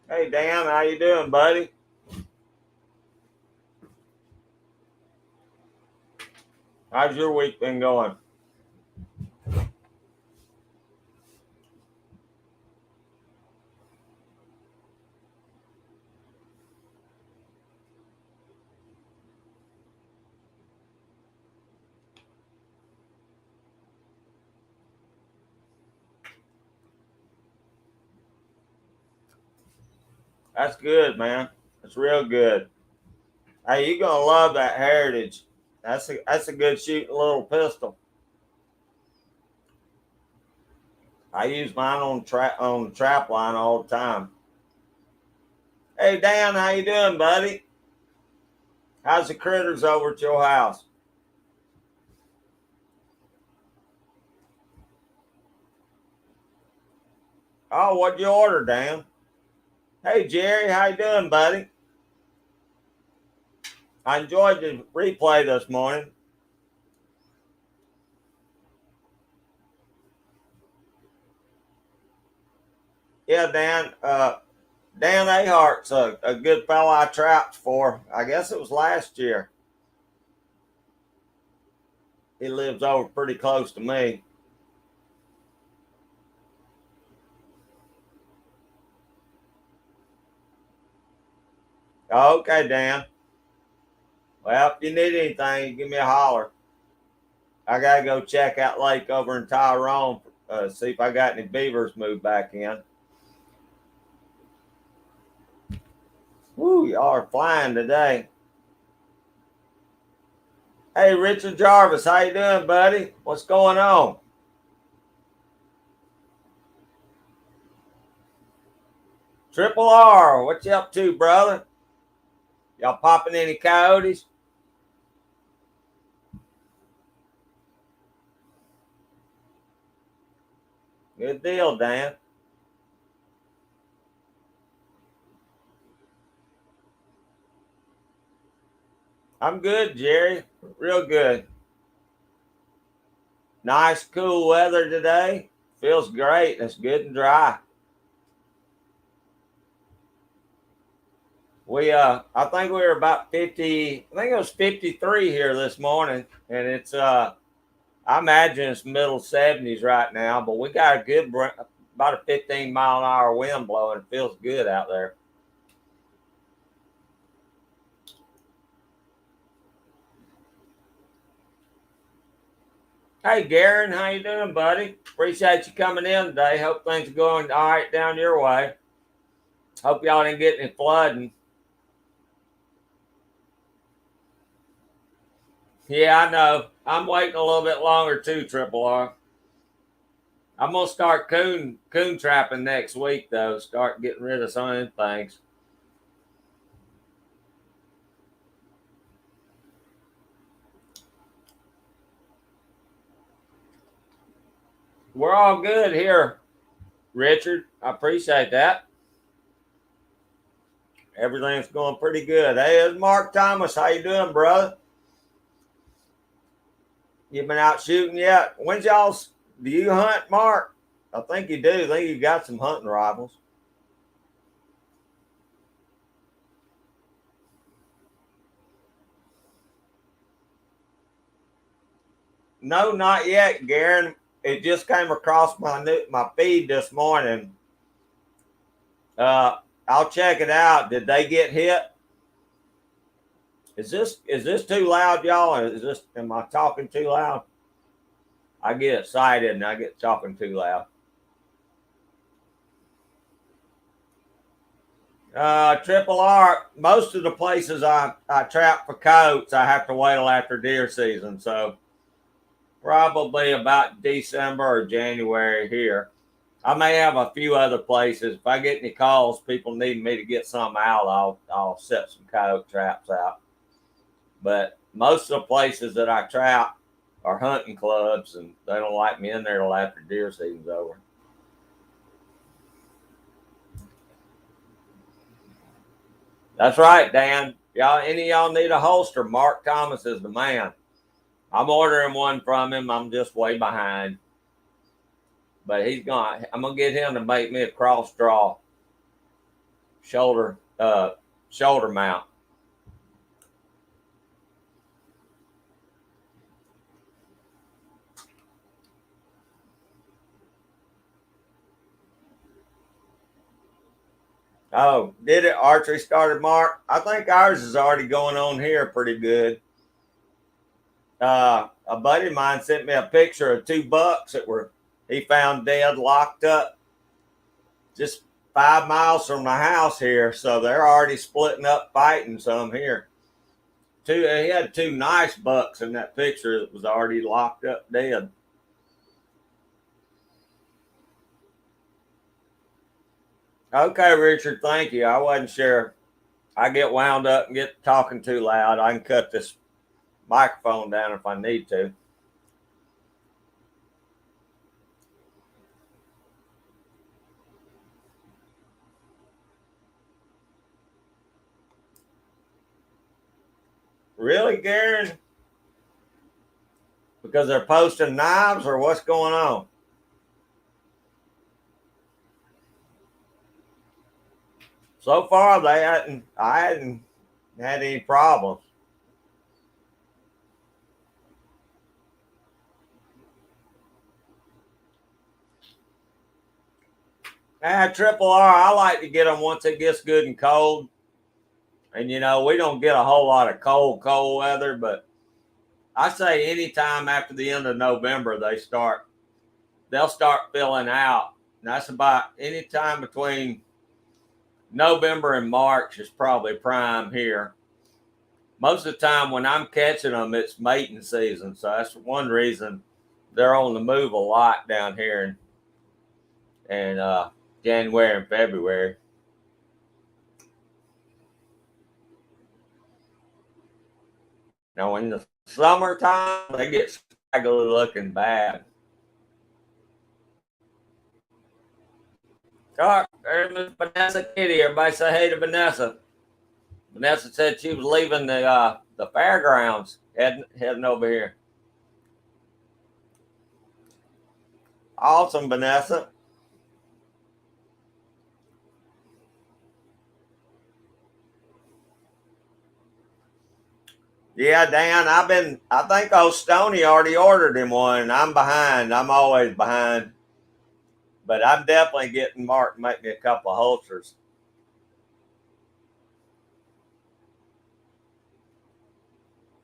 Hey Dan, how you doing, buddy? How's your week been going? That's good, man. That's real good. Hey, you gonna love that heritage. That's a good shooting little pistol. I use mine on the trap line all the time. Hey Dan, how you doing, buddy? How's the critters over at your house? Oh, what'd you order, Dan? Hey Jerry, how you doing, buddy? I enjoyed the replay this morning. Yeah, Dan. Dan Ahart's a good fellow I trapped for. I guess it was last year. He lives over pretty close to me. Okay, Dan. Well, if you need anything, give me a holler. I gotta go check out Lake over in Tyrone, see if I got any beavers moved back in. Woo, y'all are flying today. Hey, Richard Jarvis, how you doing, buddy? What's going on? Triple R, what you up to, brother? Y'all popping any coyotes? Good deal, Dan. I'm good, Jerry. Real good. Nice, cool weather today. Feels great. It's good and dry. I think we were about 50. I think it was 53 here this morning, and I imagine it's middle 70s right now. But we got a good, about a 15-mile-an-hour wind blowing. It feels good out there. Hey, Garen, how you doing, buddy? Appreciate you coming in today. Hope things are going all right down your way. Hope y'all didn't get any flooding. Yeah, I know. I'm waiting a little bit longer too, Triple R. I'm gonna start coon trapping next week though. Start getting rid of some of them things. We're all good here, Richard. I appreciate that. Everything's going pretty good. Hey, it's Mark Thomas. How you doing, brother? You been out shooting yet? When's y'all's? Do you hunt, Mark? I think you do. I think you got some hunting rifles. No, not yet, Garen. It just came across my feed this morning. I'll check it out. Did they get hit? Is this too loud, y'all? Or is this am I talking too loud? I get excited and I get talking too loud. Triple R. Most of the places I trap for coats, I have to wait till after deer season. So probably about December or January here. I may have a few other places. If I get any calls, people need me to get some out, I'll set some coyote traps out. But most of the places that I trap are hunting clubs, and they don't like me in there till after deer season's over. That's right, Dan. Y'all, any of y'all need a holster? Mark Thomas is the man. I'm ordering one from him. I'm just way behind, but I'm gonna get him to make me a cross draw shoulder shoulder mount. Oh, did it? Archery started, Mark? I think ours is already going on here pretty good. A buddy of mine sent me a picture of two bucks that were he found dead, locked up, just 5 miles from the house here. So they're already splitting up, fighting some here. He had two nice bucks in that picture that was already locked up, dead. Okay, Richard, thank you. I wasn't sure. I get wound up and get talking too loud. I can cut this microphone down if I need to. Really, Garen? Because they're posting knives, or what's going on? So far, I hadn't had any problems. Triple R, I like to get them once it gets good and cold. And we don't get a whole lot of cold weather, but I say anytime after the end of November they'll start filling out. And that's about any time between November and March is probably prime here. Most of the time when I'm catching them, it's mating season, so that's one reason they're on the move a lot down here in January and February. Now, in the summertime, they get scraggly looking bad. All right, there's Miss Vanessa Kitty. Everybody say hey to Vanessa. Vanessa said she was leaving the fairgrounds, heading over here. Awesome, Vanessa. Yeah, Dan, I think old Stoney already ordered him one. I'm behind. I'm always behind. But I'm definitely getting Mark to make me a couple of holsters.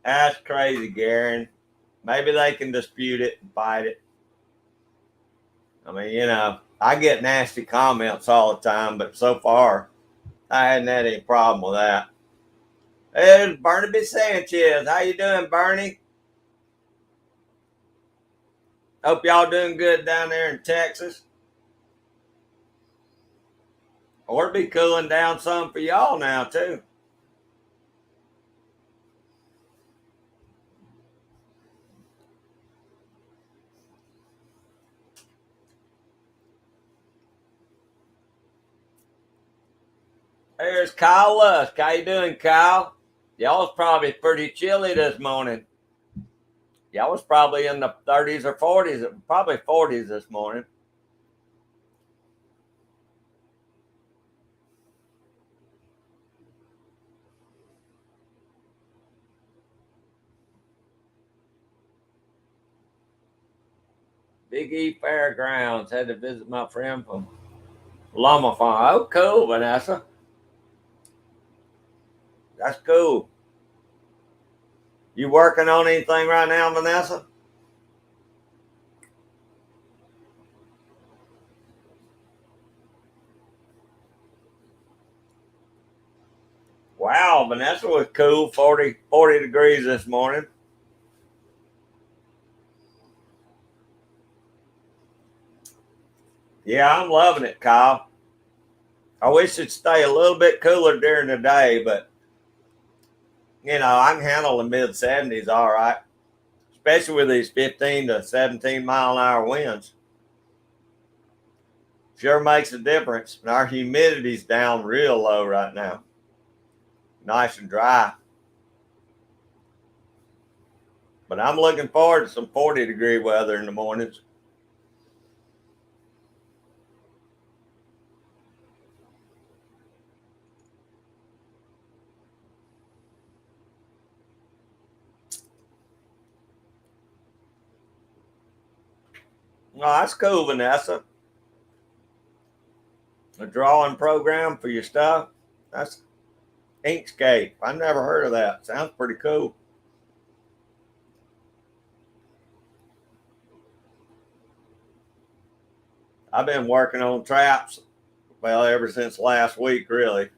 That's crazy, Garen. Maybe they can dispute it and fight it. I mean, I get nasty comments all the time, but so far, I hadn't had any problem with that. Hey, Bernie Sanchez. How you doing, Bernie? Hope y'all doing good down there in Texas. Or it'll be cooling down some for y'all now, too. There's Kyle Lusk. How you doing, Kyle? Y'all was probably pretty chilly this morning. Y'all was probably in the 30s or 40s, probably 40s this morning. Big E Fairgrounds. Had to visit my friend from Llama Farm. Oh, cool, Vanessa. That's cool. You working on anything right now, Vanessa? Wow, Vanessa was cool. 40 degrees this morning. Yeah, I'm loving it, Kyle. I wish it'd stay a little bit cooler during the day, but I can handle the mid 70s all right, especially with these 15 to 17-mile-an-hour winds. Sure makes a difference. And our humidity's down real low right now. Nice and dry. But I'm looking forward to some 40-degree weather in the mornings. Oh, that's cool, Vanessa. A drawing program for your stuff. That's Inkscape. I never heard of that. Sounds pretty cool. I've been working on traps, well, ever since last week, really.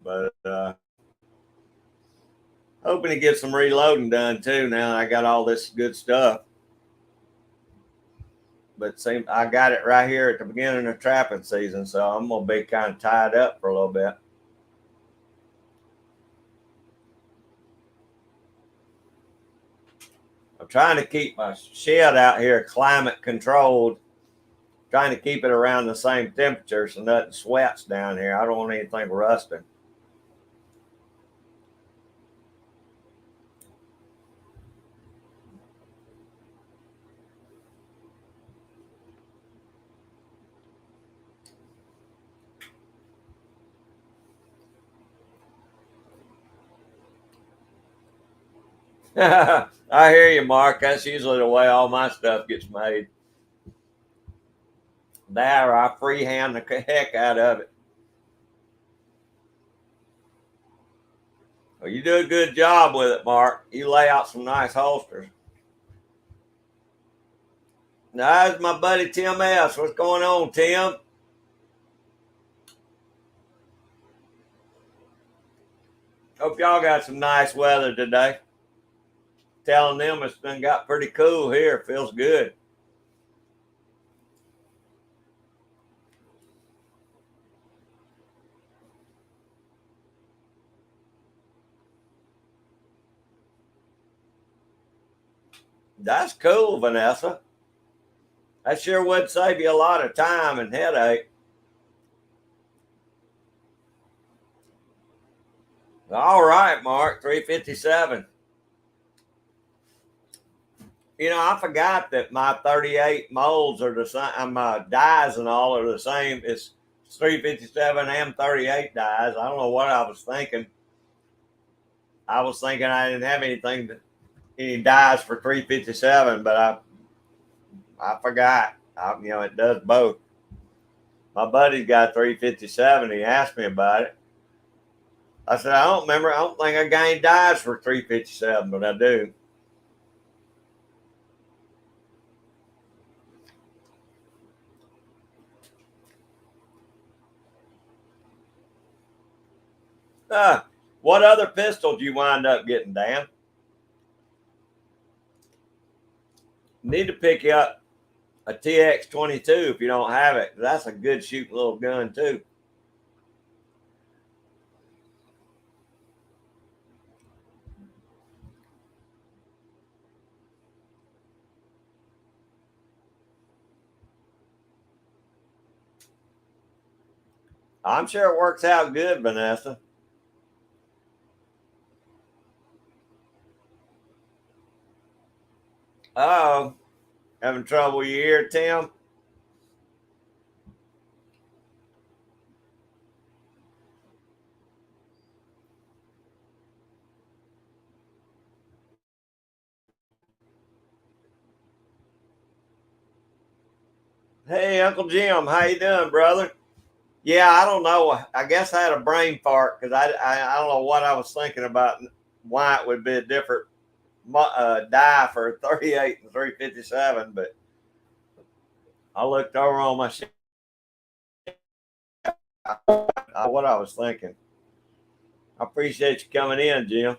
But hoping to get some reloading done too. Now I got all this good stuff. But seem I got it right here at the beginning of trapping season, so I'm gonna be kind of tied up for a little bit. I'm trying to keep my shed out here climate controlled, trying to keep it around the same temperature so nothing sweats down here. I don't want anything rusting. I hear you, Mark. That's usually the way all my stuff gets made. There, I freehand the heck out of it. Well, you do a good job with it, Mark. You lay out some nice holsters. Now, that's my buddy Tim S. What's going on, Tim? Hope y'all got some nice weather today. Telling them it's been got pretty cool here. Feels good. That's cool, Vanessa. That sure would save you a lot of time and headache. All right, Mark, 357. You know, I forgot that my 38 molds are the same. My dies and all are the same. It's 357 and 38 dies. I don't know what I was thinking. I was thinking I didn't have any dies for 357, but I forgot. It does both. My buddy's got 357. He asked me about it. I said, I don't remember. I don't think I got any dies for 357, but I do. What other pistol did you wind up getting, Dan? Need to pick you up a TX-22 if you don't have it. That's a good shooting little gun too. I'm sure it works out good, Vanessa. Oh, having trouble with your ear, Tim? Hey, Uncle Jim, how you doing, brother? Yeah, I don't know. I guess I had a brain fart because I don't know what I was thinking about why it would be a different die for 38 and 357, but I looked over on my shit. What I was thinking. I appreciate you coming in, Jim.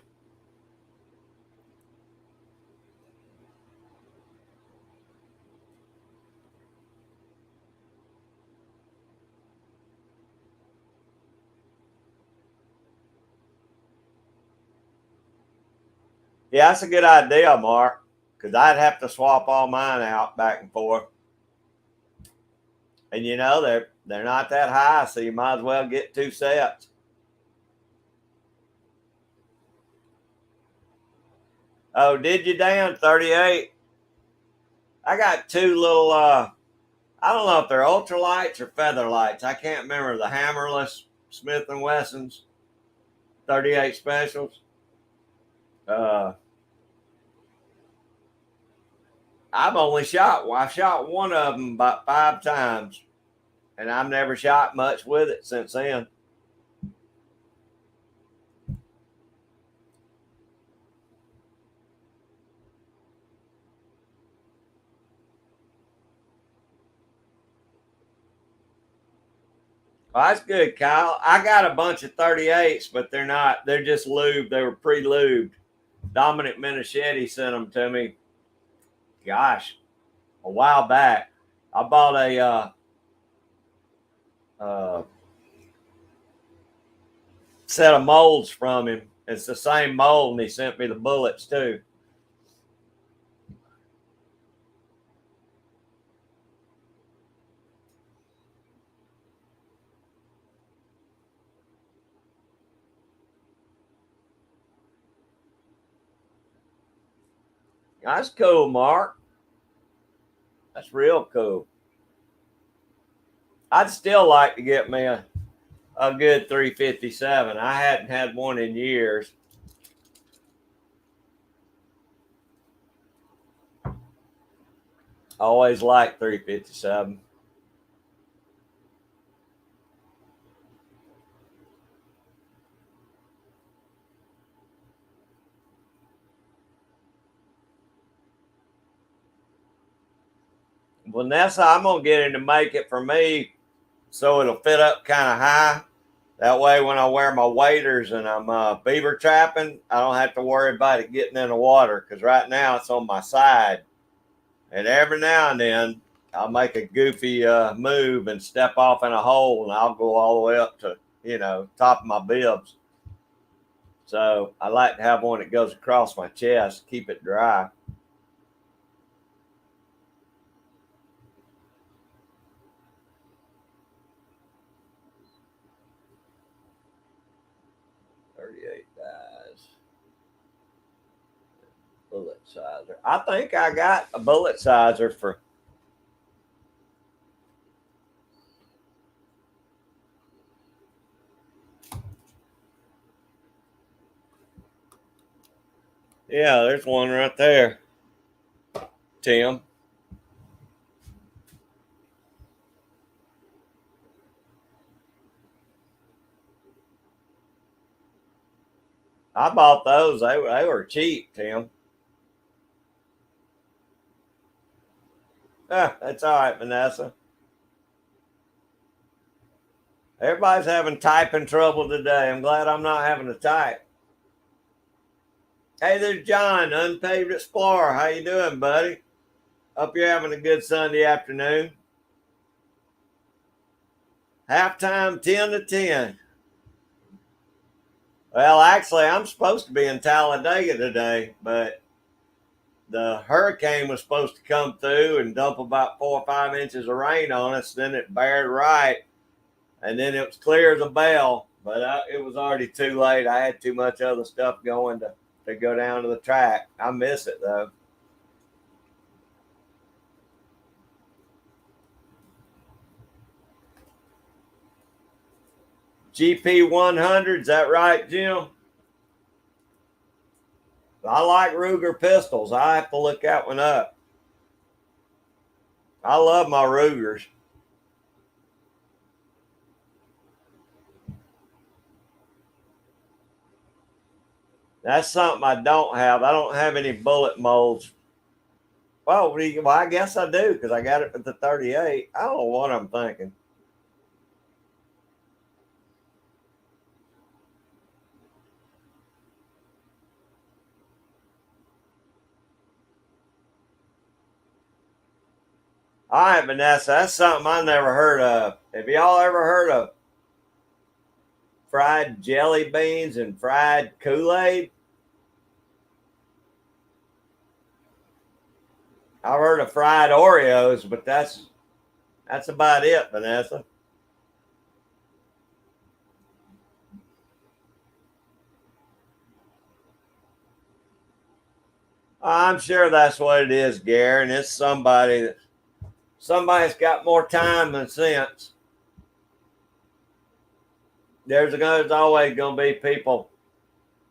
Yeah, that's a good idea, Mark, because I'd have to swap all mine out back and forth. And they're not that high, so you might as well get two sets. Oh, did you, Dan? 38. I got two little I don't know if they're ultralights or feather lights. I can't remember the hammerless Smith and Wessons 38 specials. Uh, I shot one of them about 5 times, and I've never shot much with it since then. Well, that's good, Kyle. I got a bunch of 38s, but they're just lubed. They were pre-lubed. Dominic Minichetti sent them to me, gosh, a while back. I bought a uh, set of molds from him. It's the same mold, and he sent me the bullets too. That's cool, Mark. That's real cool. I'd still like to get me a good 357. I hadn't had one in years. I always liked 357. Vanessa, I'm gonna get him to make it for me so it'll fit up kind of high. That way, when I wear my waders and I'm beaver trapping, I don't have to worry about it getting in the water, because right now it's on my side. And every now and then, I'll make a goofy move and step off in a hole, and I'll go all the way up to, top of my bibs. So I like to have one that goes across my chest, keep it dry. Bullet sizer. I think I got a bullet sizer for. Yeah, there's one right there, Tim. I bought those. They were cheap, Tim. That's all right, Vanessa. Everybody's having typing trouble today. I'm glad I'm not having to type. Hey, there's John, Unpaved Explorer. How you doing, buddy? Hope you're having a good Sunday afternoon. Halftime 10-10. Well, actually, I'm supposed to be in Talladega today, but the hurricane was supposed to come through and dump about 4 or 5 inches of rain on us. Then it bared right, and then it was clear as a bell. But it was already too late. I had too much other stuff going to go down to the track. I miss it though. GP 100, is that right, Jim? I like Ruger pistols. I have to look that one up. I love my Rugers. That's something I don't have. I don't have any bullet molds. Well, I guess I do, because I got it for the 38. I don't know what I'm thinking. All right, Vanessa, that's something I never heard of. Have y'all ever heard of fried jelly beans and fried Kool-Aid? I've heard of fried Oreos, but that's about it, Vanessa. I'm sure that's what it is, Gary, and it's somebody's got more time than sense. There's always going to be people,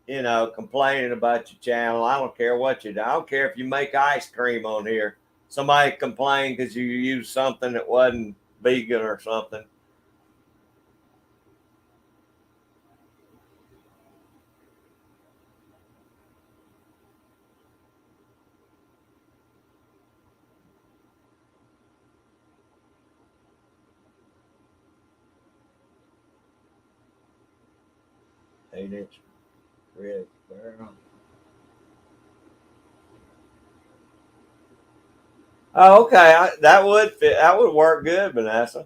complaining about your channel. I don't care what you do. I don't care if you make ice cream on here. somebody complained because you used something that wasn't vegan or something. Eight-inch red barrel. Oh, okay. That would fit. That would work good, Vanessa.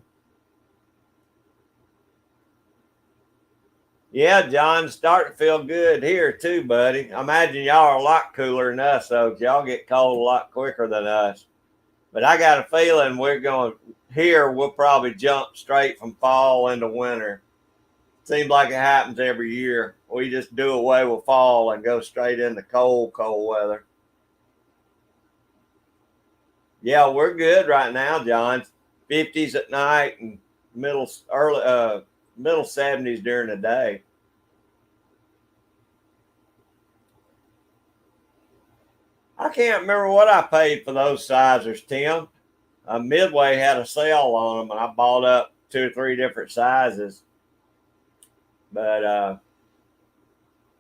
Yeah, John, starting to feel good here too, buddy. I imagine y'all are a lot cooler than us, though. Y'all get cold a lot quicker than us. But I got a feeling we're going here. We'll probably jump straight from fall into winter. Seems like it happens every year. We just do away with fall and go straight into cold, cold weather. Yeah, we're good right now, John. 50s at night and middle 70s during the day. I can't remember what I paid for those sizers, Tim. Midway had a sale on them, and I bought up 2 or 3 different sizes. But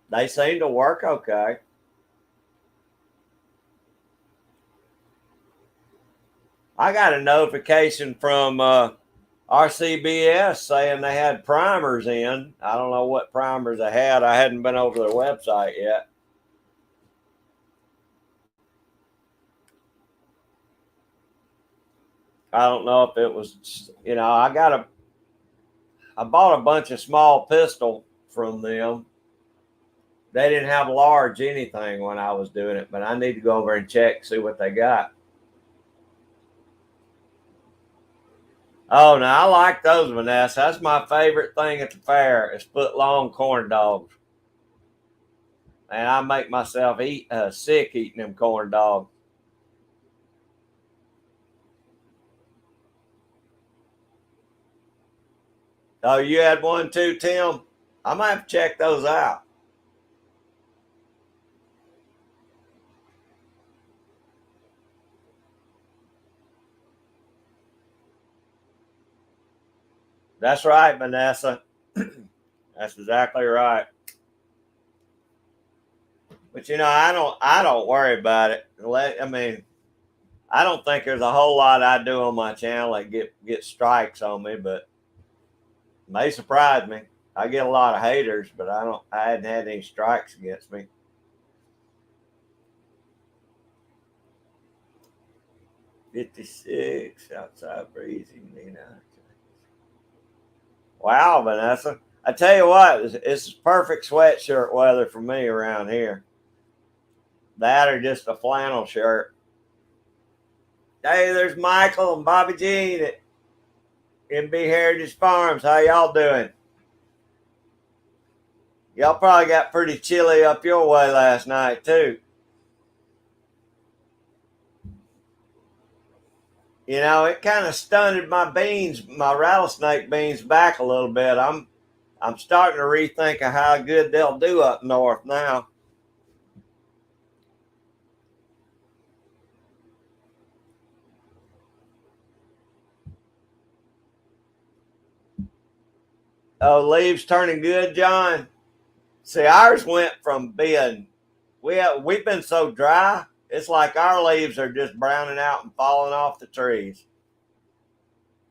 they seem to work okay. I got a notification from RCBS saying they had primers in. I don't know what primers they had. I hadn't been over their website yet. I don't know if it was, I bought a bunch of small pistol from them. They didn't have large anything when I was doing it, but I need to go over and check, see what they got. Oh, no, I like those, Vanessa. That's my favorite thing at the fair is foot long corn dogs. And I make myself sick eating them corn dogs. Oh, you had one too, Tim? I might have to check those out. That's right, Vanessa. That's exactly right. But I don't worry about it. I mean, I don't think there's a whole lot I do on my channel that get strikes on me, but it may surprise me. I get a lot of haters, but I hadn't had any strikes against me. 56 outside breezy, Wow, Vanessa. I tell you what, it's perfect sweatshirt weather for me around here. That or just a flannel shirt. Hey, there's Michael and Bobby Jean at MB Heritage Farms. How y'all doing? Y'all probably got pretty chilly up your way last night too. It kind of stunted my rattlesnake beans back a little bit. I'm starting to rethink of how good they'll do up north now. Oh, leaves turning good, John. See, ours went from being we've been so dry. It's like our leaves are just browning out and falling off the trees,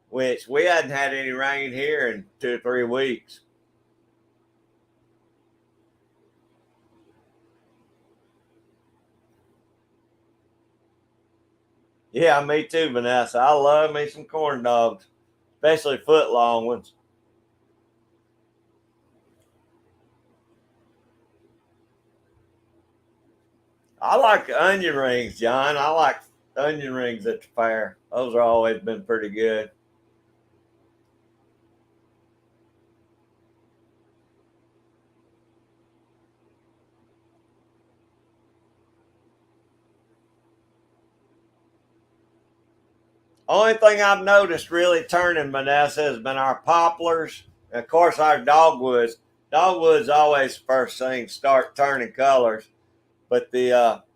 which we hadn't had any rain here in 2 or 3 weeks. Yeah, me too, Vanessa. I love me some corn dogs, especially foot long ones. I like onion rings, John. I like onion rings at the fair. Those are always been pretty good. Only thing I've noticed really turning, Vanessa, has been our poplars. And of course, our dogwoods. Dogwoods always first thing start turning colors. But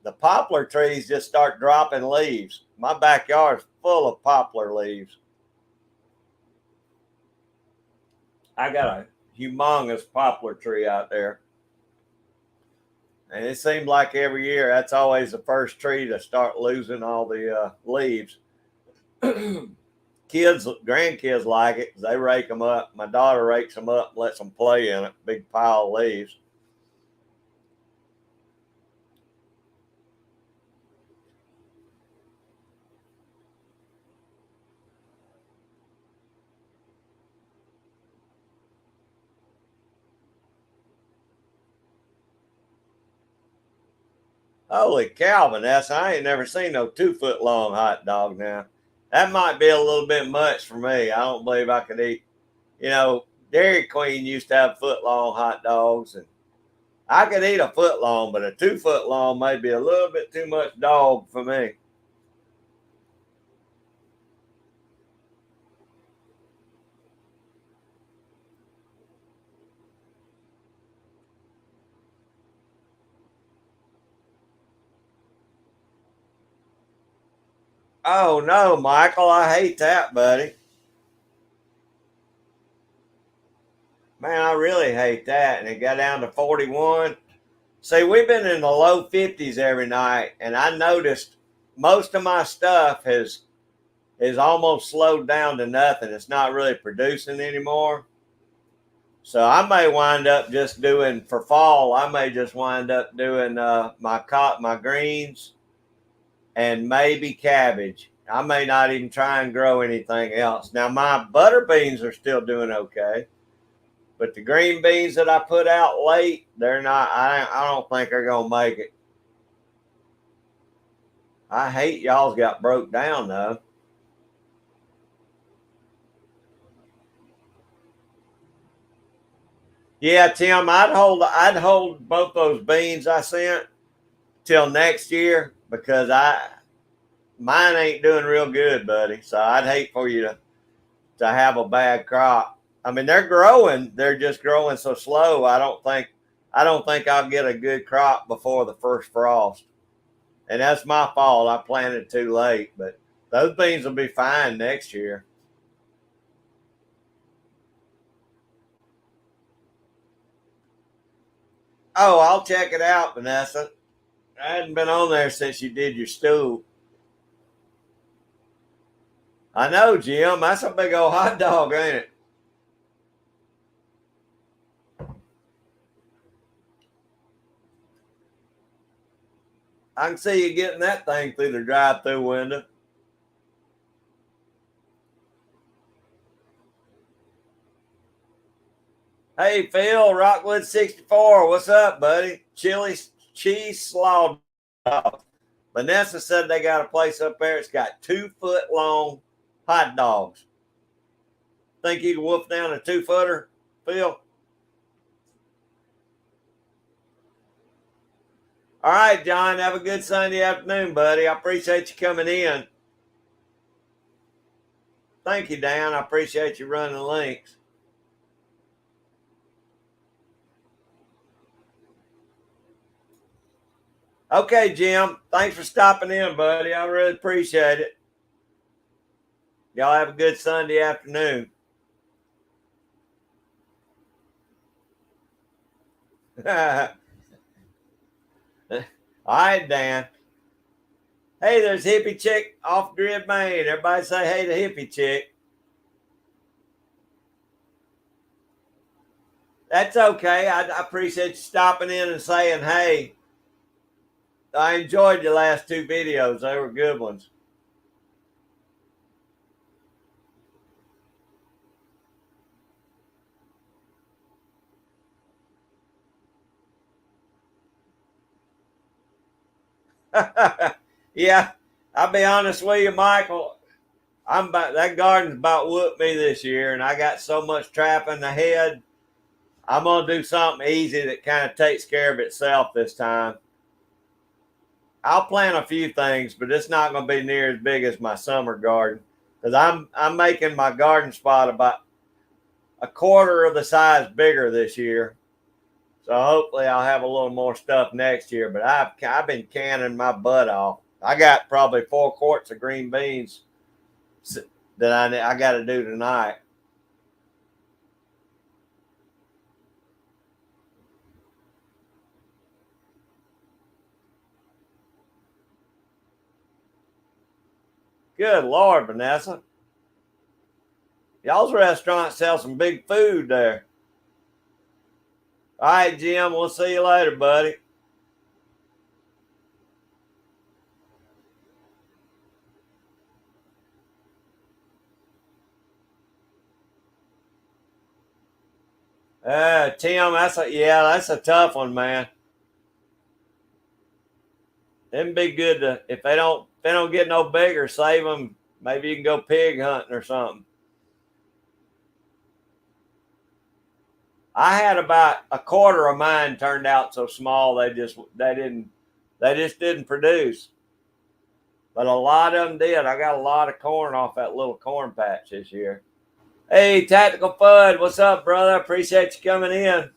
the poplar trees just start dropping leaves. My backyard's full of poplar leaves. I got a humongous poplar tree out there. And it seems like every year that's always the first tree to start losing all the leaves. Grandkids like it. They rake them up. My daughter rakes them up and lets them play in it. Big pile of leaves. Holy cow, Vanessa. I ain't never seen no 2 foot long hot dog now. That might be a little bit much for me. I don't believe I could eat. You know, Dairy Queen used to have foot long hot dogs, and I could eat a foot long, but a 2 foot long may be a little bit too much dog for me. Oh no, Michael, I hate that, buddy. Man, I really hate that. And it got down to 41. See, we've been in the low 50s every night, and I noticed most of my stuff is almost slowed down to nothing. It's not really producing anymore. So I may wind up just doing for fall. I may just wind up doing my greens and maybe cabbage. I may not even try and grow anything else. Now my butter beans are still doing okay, but the green beans that I put out late, they're not. I don't think they're gonna make it. I hate y'all's got broke down though. Yeah, Tim, I'd hold both those beans I sent till next year because mine ain't doing real good, buddy. So I'd hate for you to have a bad crop. I mean, they're growing. They're just growing so slow. I don't think I'll get a good crop before the first frost. And that's my fault. I planted too late, but those beans will be fine next year. Oh, I'll check it out, Vanessa. I hadn't been on there since you did your stew. I know, Jim. That's a big old hot dog, ain't it? I can see you getting that thing through the drive-through window. Hey, Phil, Rockwood 64. What's up, buddy? Chili cheese slaw dog. Vanessa said they got a place up there. It's got 2 foot long hot dogs. Think you can wolf down a 2 footer, Phil? All right, John. Have a good Sunday afternoon, buddy. I appreciate you coming in. Thank you, Dan. I appreciate you running the links. Okay, Jim. Thanks for stopping in, buddy. I really appreciate it. Y'all have a good Sunday afternoon. All right, Dan. Hey, there's Hippie Chick off Grid Main. Everybody say hey to Hippie Chick. That's okay. I appreciate you stopping in and saying hey. I enjoyed your last 2 videos. They were good ones. Yeah, I'll be honest with you, Michael. I'm about that garden's about whooped me this year, and I got so much trapping ahead. I'm gonna do something easy that kind of takes care of itself this time. I'll plant a few things, but it's not gonna be near as big as my summer garden because I'm making my garden spot about a quarter of the size bigger this year. So hopefully I'll have a little more stuff next year. But I've been canning my butt off. I got probably 4 quarts of green beans that I got to do tonight. Good Lord, Vanessa. Y'all's restaurant sells some big food there. All right, Jim, we'll see you later, buddy. Tim, that's a tough one, man. Them be good to if they don't get no bigger, save them. Maybe you can go pig hunting or something. I had about a quarter of mine turned out so small they just didn't produce. But a lot of them did. I got a lot of corn off that little corn patch this year. Hey, Tactical Fud, what's up, brother? Appreciate you coming in.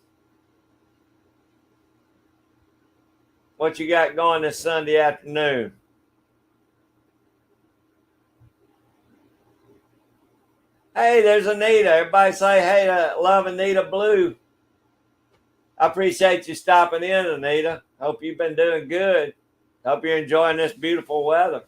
What you got going this Sunday afternoon? Hey, there's Anita. Everybody say hey to Love Anita Blue. I appreciate you stopping in, Anita. Hope you've been doing good. Hope you're enjoying this beautiful weather.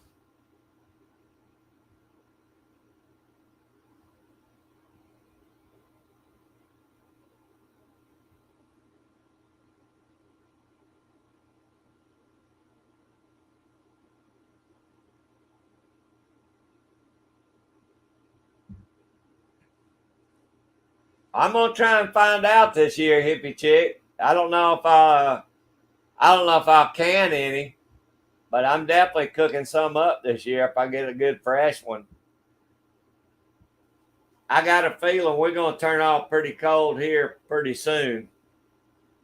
I'm gonna try and find out this year, hippie chick. I don't know if I'll can any, but I'm definitely cooking some up this year if I get a good fresh one. I got a feeling we're gonna turn off pretty cold here pretty soon.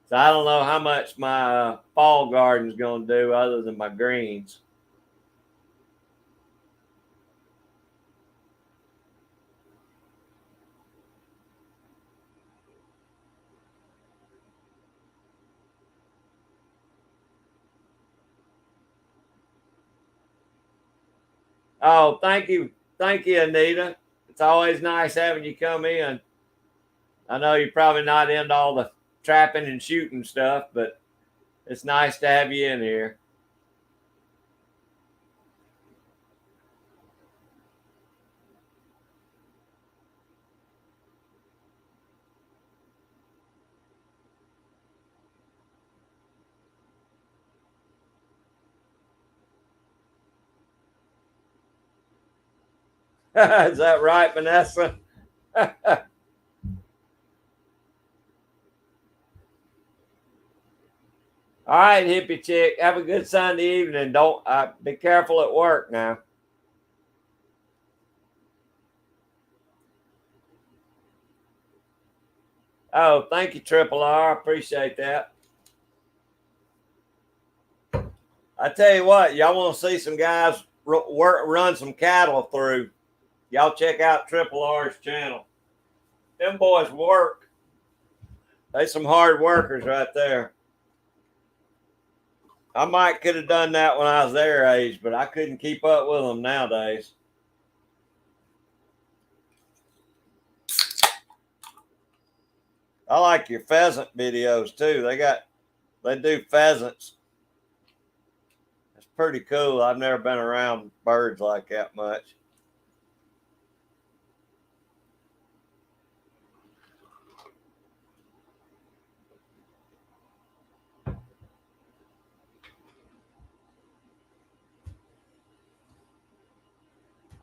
So I don't know how much my fall garden's gonna do other than my greens. Oh, thank you, Anita. It's always nice having you come in. I know you're probably not into all the trapping and shooting stuff, but it's nice to have you in here. Is that right, Vanessa? All right, hippie chick. Have a good Sunday evening. Don't be careful at work now. Oh, thank you, Triple R. I appreciate that. I tell you what, y'all want to see some guys run some cattle through? Y'all check out Triple R's channel. Them boys work. They some hard workers right there. I might could have done that when I was their age, but I couldn't keep up with them nowadays. I like your pheasant videos too. They do pheasants. It's pretty cool. I've never been around birds like that much.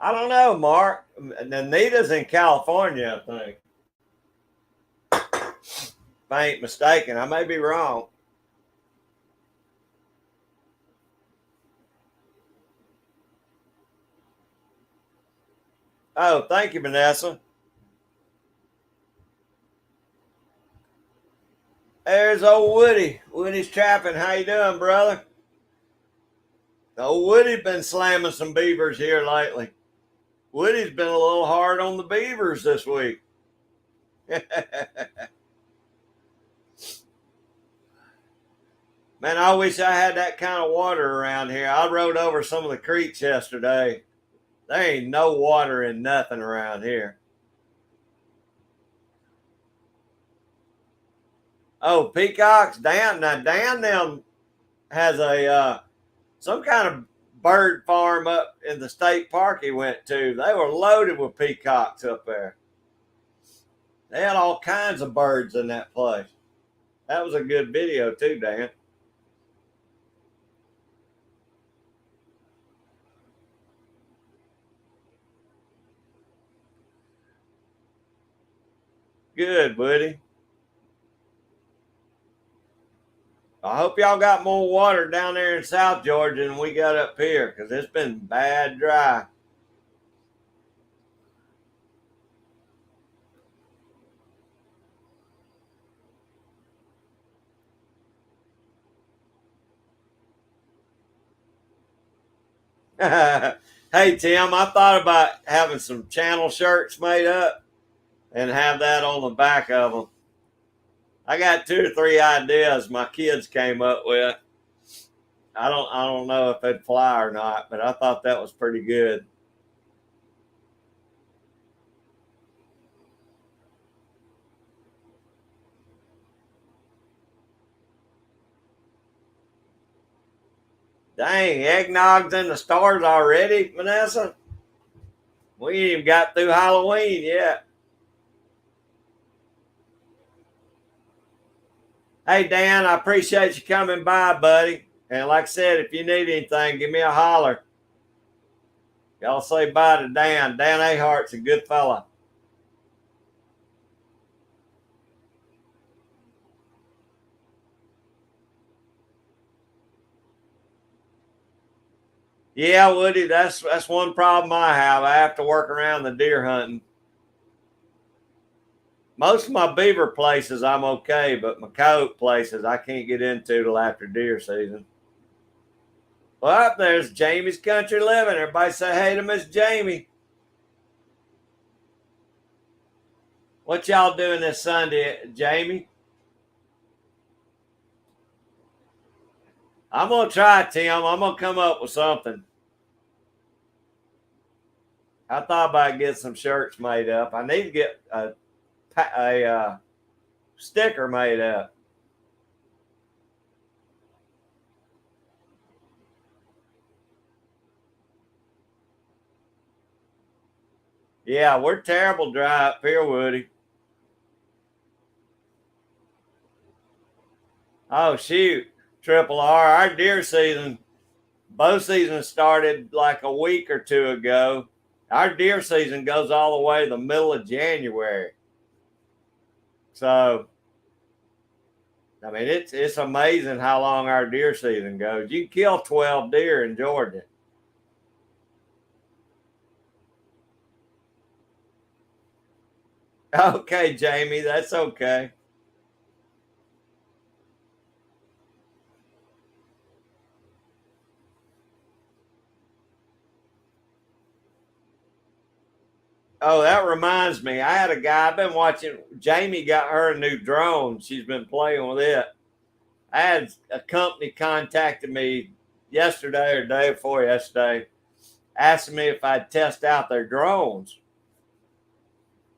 I don't know, Mark. Anita's in California, I think. If I ain't mistaken, I may be wrong. Oh, thank you, Vanessa. There's old Woody. Woody's trapping. How you doing, brother? Old Woody's been slamming some beavers here lately. Woody's been a little hard on the beavers this week. Man, I wish I had that kind of water around here. I rode over some of the creeks yesterday. There ain't no water in nothing around here. Oh, peacocks, Dan them has a some kind of bird farm up in the state park he went to. They were loaded with peacocks up there. They had all kinds of birds in that place. That was a good video too, Dan. Good, buddy. I hope y'all got more water down there in South Georgia than we got up here because it's been bad dry. Hey, Tim, I thought about having some channel shirts made up and have that on the back of them. I got 2 or 3 ideas my kids came up with. I don't know if it'd fly or not, but I thought that was pretty good. Dang, eggnog's in the stores already, Vanessa. We ain't even got through Halloween yet. Hey, Dan, I appreciate you coming by, buddy. And like I said, if you need anything, give me a holler. Y'all say bye to Dan. Dan Ahart's a good fella. Yeah, Woody, that's one problem I have. I have to work around the deer hunting. Most of my beaver places I'm okay, but my coyote places I can't get into till after deer season. Well, there's Jamie's Country Living. Everybody say hey to Miss Jamie. What y'all doing this Sunday, Jamie? I'm gonna try, Tim. I'm gonna come up with something. I thought about getting some shirts made up. I need to get a sticker made up. Yeah, we're terrible dry up here, Woody. Oh shoot, Triple R. Our deer season, bow season started like a week or two ago. Our deer season goes all the way to the middle of January. So I mean, it's amazing how long our deer season goes. You can kill 12 deer in Georgia. Okay, Jamie, that's okay. Oh, that reminds me. I had a guy I've been watching. Jamie got her a new drone. She's been playing with it. I had a company contacted me yesterday or day before yesterday, asking me if I'd test out their drones.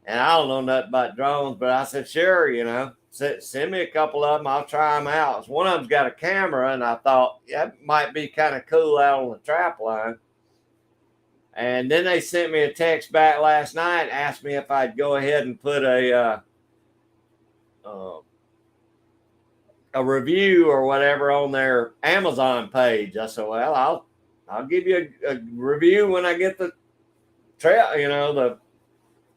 And I don't know nothing about drones, but I said, sure, send me a couple of them. I'll try them out. One of them's got a camera, and I thought, yeah, it might be kind of cool out on the trap line. And then they sent me a text back last night and asked me if I'd go ahead and put uh, a review or whatever on their Amazon page. I said, well, I'll give you a review when I get the trail, the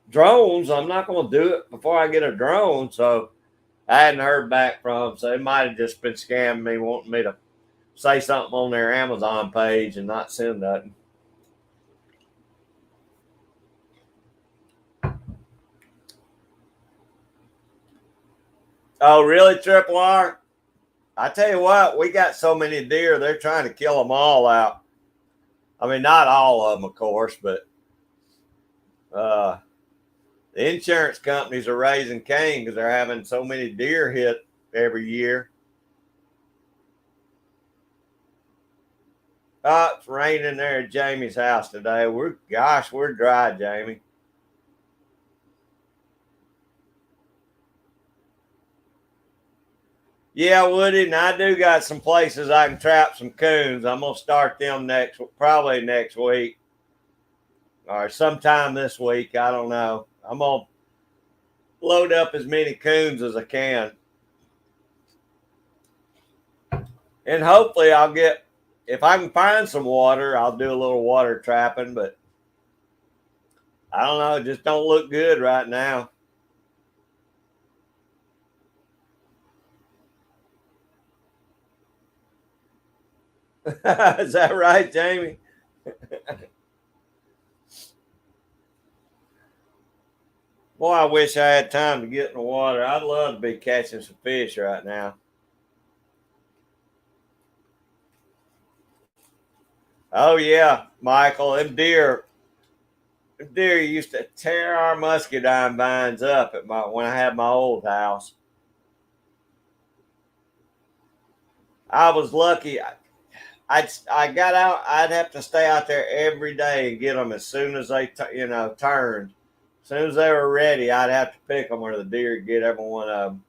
drones. I'm not going to do it before I get a drone. So I hadn't heard back from them. So they might have just been scamming me, wanting me to say something on their Amazon page and not send nothing. Oh, really, Triple R? I tell you what, we got so many deer, they're trying to kill them all out. I mean, not all of them, of course, but uh, the insurance companies are raising Cain because they're having so many deer hit every year. Oh, it's raining there at Jamie's house today. We're dry, Jamie. Yeah, Woody, and I do got some places I can trap some coons. I'm gonna start them probably next week or sometime this week. I don't know. I'm gonna load up as many coons as I can, and hopefully I'll get. If I can find some water, I'll do a little water trapping. But I don't know. It just don't look good right now. Is that right, Jamie? Boy, I wish I had time to get in the water. I'd love to be catching some fish right now. Oh yeah, Michael, them deer used to tear our muscadine vines up at my when I had my old house. I was lucky. I got out. I'd have to stay out there every day and get them as soon as they turned. As soon as they were ready, I'd have to pick them where the deer would get every one of them.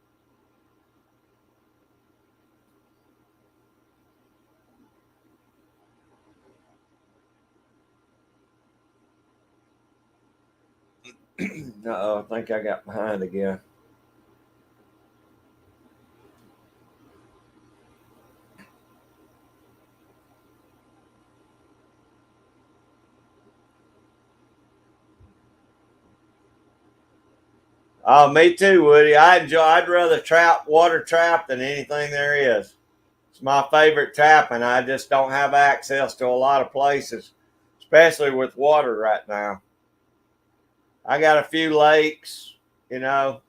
Oh, I think I got behind again. Oh, me too, Woody. I'd rather water trap than anything there is. It's my favorite trapping. I just don't have access to a lot of places, especially with water right now. I got a few lakes, you know,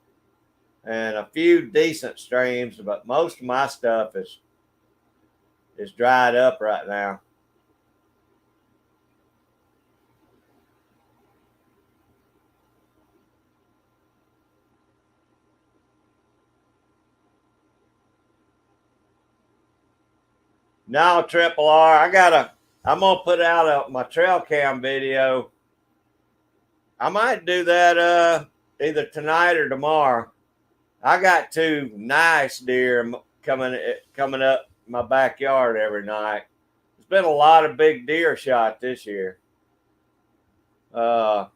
and a few decent streams, but most of my stuff is dried up right now. Now, Triple R, I'm gonna put out my trail cam video. I might do that either tonight or tomorrow. I got two nice deer coming up my backyard every night. There's been a lot of big deer shot this year. Uh,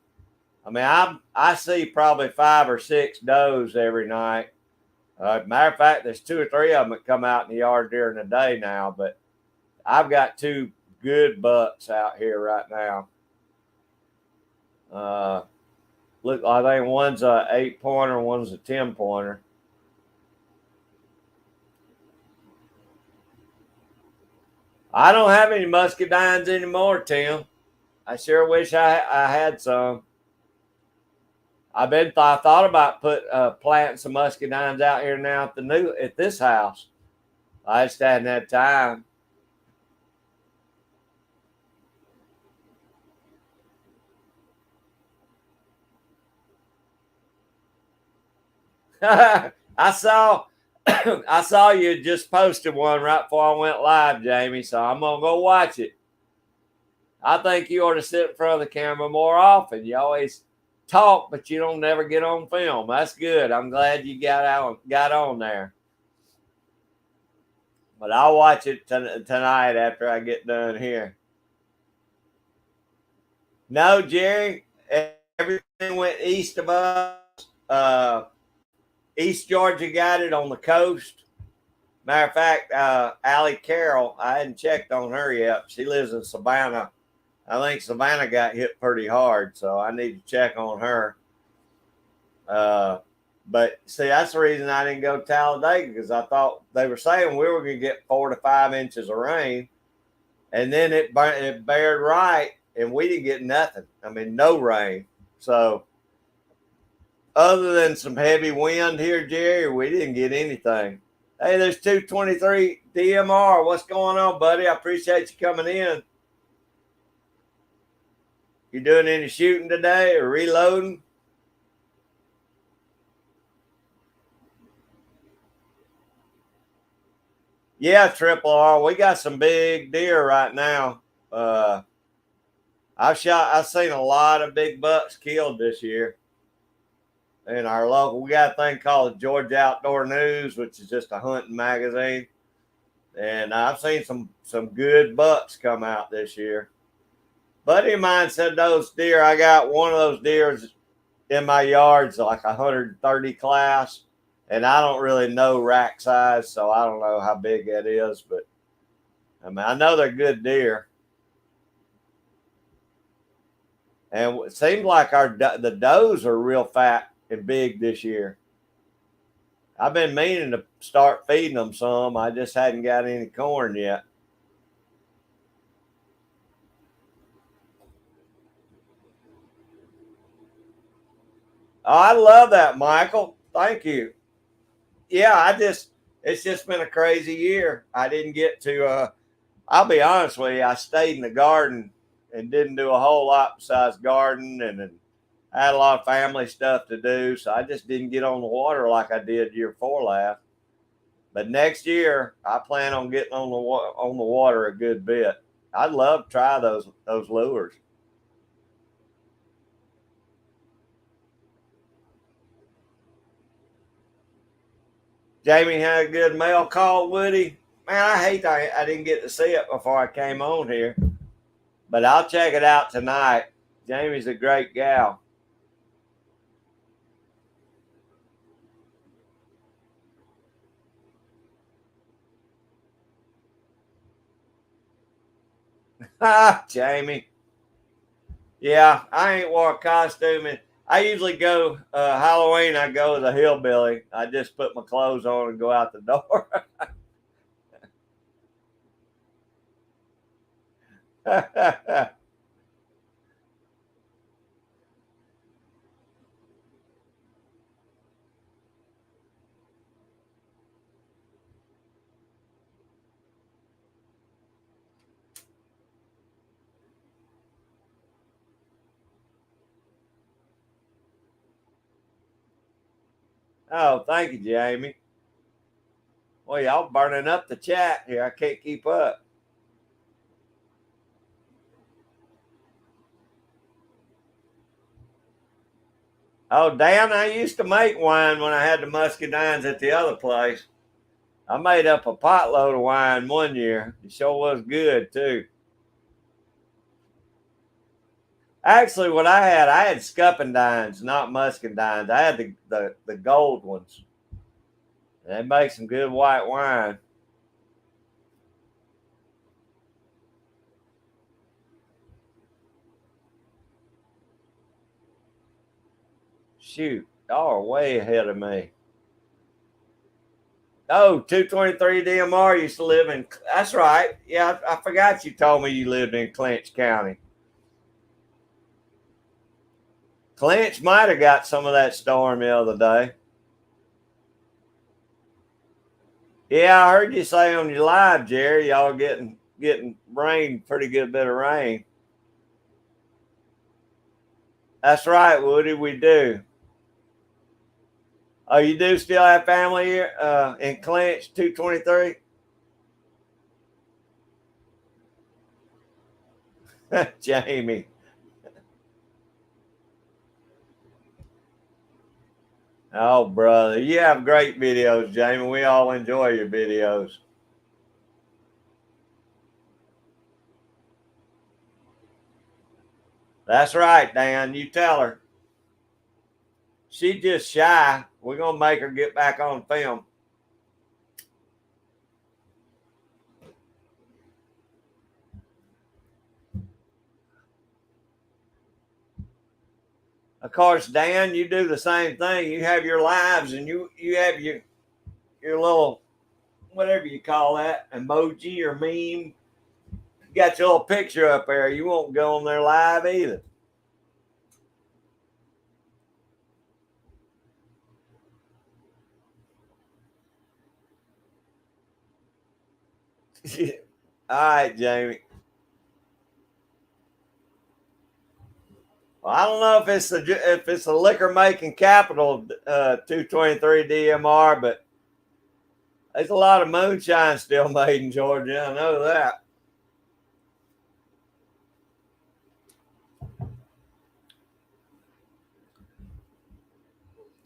I mean, I see probably 5 or 6 does every night. Matter of fact, there's 2 or 3 of them that come out in the yard during the day now. But I've got two good bucks out here right now. Uh, Look, I think one's a 8 pointer, one's a 10 pointer. I don't have any muscadines anymore, Tim. I sure wish I had some. I thought about planting some muscadines out here now at this house. I just hadn't had time. I saw I saw you just posted one right before I went live, Jamie. So I'm gonna go watch it. I think you ought to sit in front of the camera more often. You always talk, but you don't never get on film. That's good. I'm glad you got on there. But I'll watch it tonight after I get done here. No, Jerry, everything went east of us. East Georgia got it on the coast. Matter of fact, Allie Carroll, I hadn't checked on her yet. She lives in Savannah. I think Savannah got hit pretty hard, so I need to check on her. Uh, but see, that's the reason I didn't go to Talladega because I thought they were saying we were going to get 4 to 5 inches of rain, and then it bared right, and we didn't get nothing. I mean, no rain. So other than some heavy wind here, Jerry, we didn't get anything. Hey, there's 223 DMR. What's going on, buddy? I appreciate you coming in. You doing any shooting today or reloading? Yeah, Triple R. We got some big deer right now. I've seen a lot of big bucks killed this year in our local. We got a thing called the Georgia Outdoor News, which is just a hunting magazine, and I've seen some good bucks come out this year. Buddy of mine said those deer. I got one of those deers in my yard's like 130 class, and I don't really know rack size, so I don't know how big that is, but I mean I know they're good deer. And it seems like the does are real fat and big this year. I've been meaning to start feeding them some. I just hadn't got any corn yet. Oh, I love that, Michael. Thank you. Yeah, it's just been a crazy year. I didn't get to, I'll be honest with you, I stayed in the garden and didn't do a whole lot besides garden, and I had a lot of family stuff to do. So I just didn't get on the water like I did year before last. But next year, I plan on getting on the water a good bit. I'd love to try those lures. Jamie had a good mail call, Woody. Man, I hate I didn't get to see it before I came on here, but I'll check it out tonight. Jamie's a great gal. Jamie. Yeah, I ain't wore a costume, and I usually go Halloween. I go as a hillbilly. I just put my clothes on and go out the door. Oh, thank you, Jamie. Well, y'all burning up the chat here. I can't keep up. Oh, Dan, I used to make wine when I had the muscadines at the other place. I made up a potload of wine one year. It sure was good, too. Actually, what I had scuppendines, not muscadines. I had the gold ones. They make some good white wine. Shoot, y'all are way ahead of me. Oh, 223 DMR used to live in. That's right. Yeah, I forgot you told me you lived in Clinch County. Clinch might have got some of that storm the other day. Yeah, I heard you say on your live, Jerry, y'all getting rain, pretty good bit of rain. That's right, Woody. We do. Oh, you do still have family here in Clinch 223? Jamie. Oh, brother. You have great videos, Jamie. We all enjoy your videos. That's right, Dan. You tell her. She's just shy. We're going to make her get back on film. Of course, Dan, you do the same thing. You have your lives, and you have your little, whatever you call that, emoji or meme. You got your little picture up there. You won't go on there live either. All right, Jamie. Well, I don't know if it's the liquor making capital 223 DMR, but there's a lot of moonshine still made in Georgia. I know that.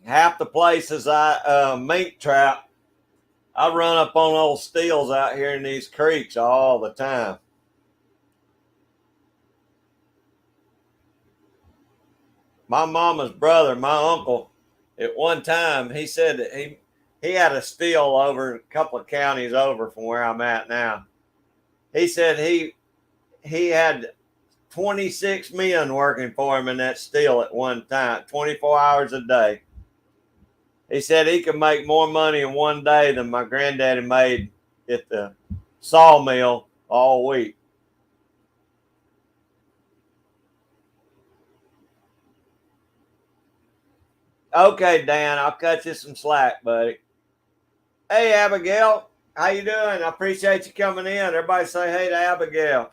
half the places I mink trap, I run up on old steels out here in these creeks all the time. My mama's brother, my uncle, at one time he said that he had a steel over a couple of counties over from where I'm at now. He said he had 26 men working for him in that steel at one time, 24 hours a day. He said he could make more money in one day than my granddaddy made at the sawmill all week. Okay, Dan, I'll cut you some slack, buddy. Hey, Abigail, how you doing? I appreciate you coming in. Everybody say hey to Abigail.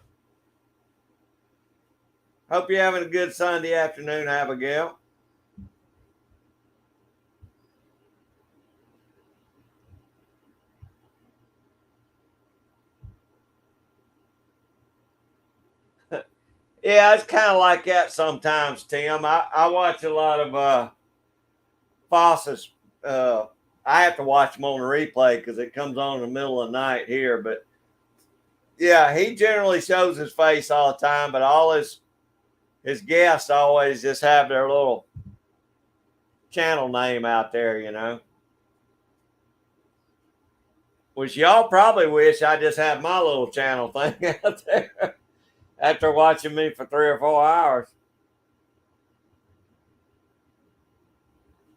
Hope you're having a good Sunday afternoon, Abigail. Yeah, it's kind of like that sometimes, Tim. I watch a lot of Foss's. I have to watch him on the replay because it comes on in the middle of the night here. But yeah, he generally shows his face all the time, but all his guests always just have their little channel name out there, you know. Which y'all probably wish I just had my little channel thing out there after watching me for 3 or 4 hours.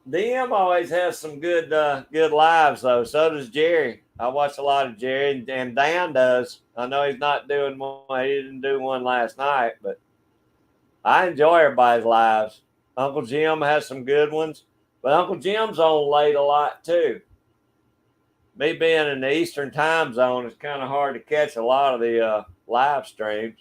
DM always has some good lives though. So does Jerry. I watch a lot of Jerry, and Dan does. I know he's not doing one. He didn't do one last night, but I enjoy everybody's lives. Uncle Jim has some good ones, but Uncle Jim's on late a lot too. Me being in the Eastern time zone, it's kind of hard to catch a lot of the live streams.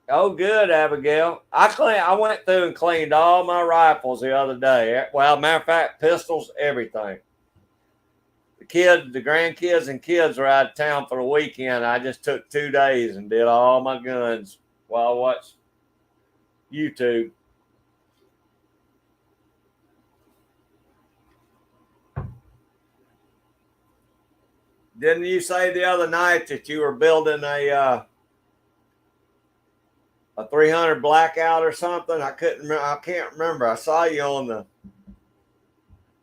Oh, good, Abigail. I went through and cleaned all my rifles the other day. Well, matter of fact, pistols, everything. The grandkids, and kids were out of town for the weekend. I just took 2 days and did all my guns while I watched YouTube. Didn't you say the other night that you were building a 300 blackout or something? I couldn't remember. I can't remember. I saw you on the.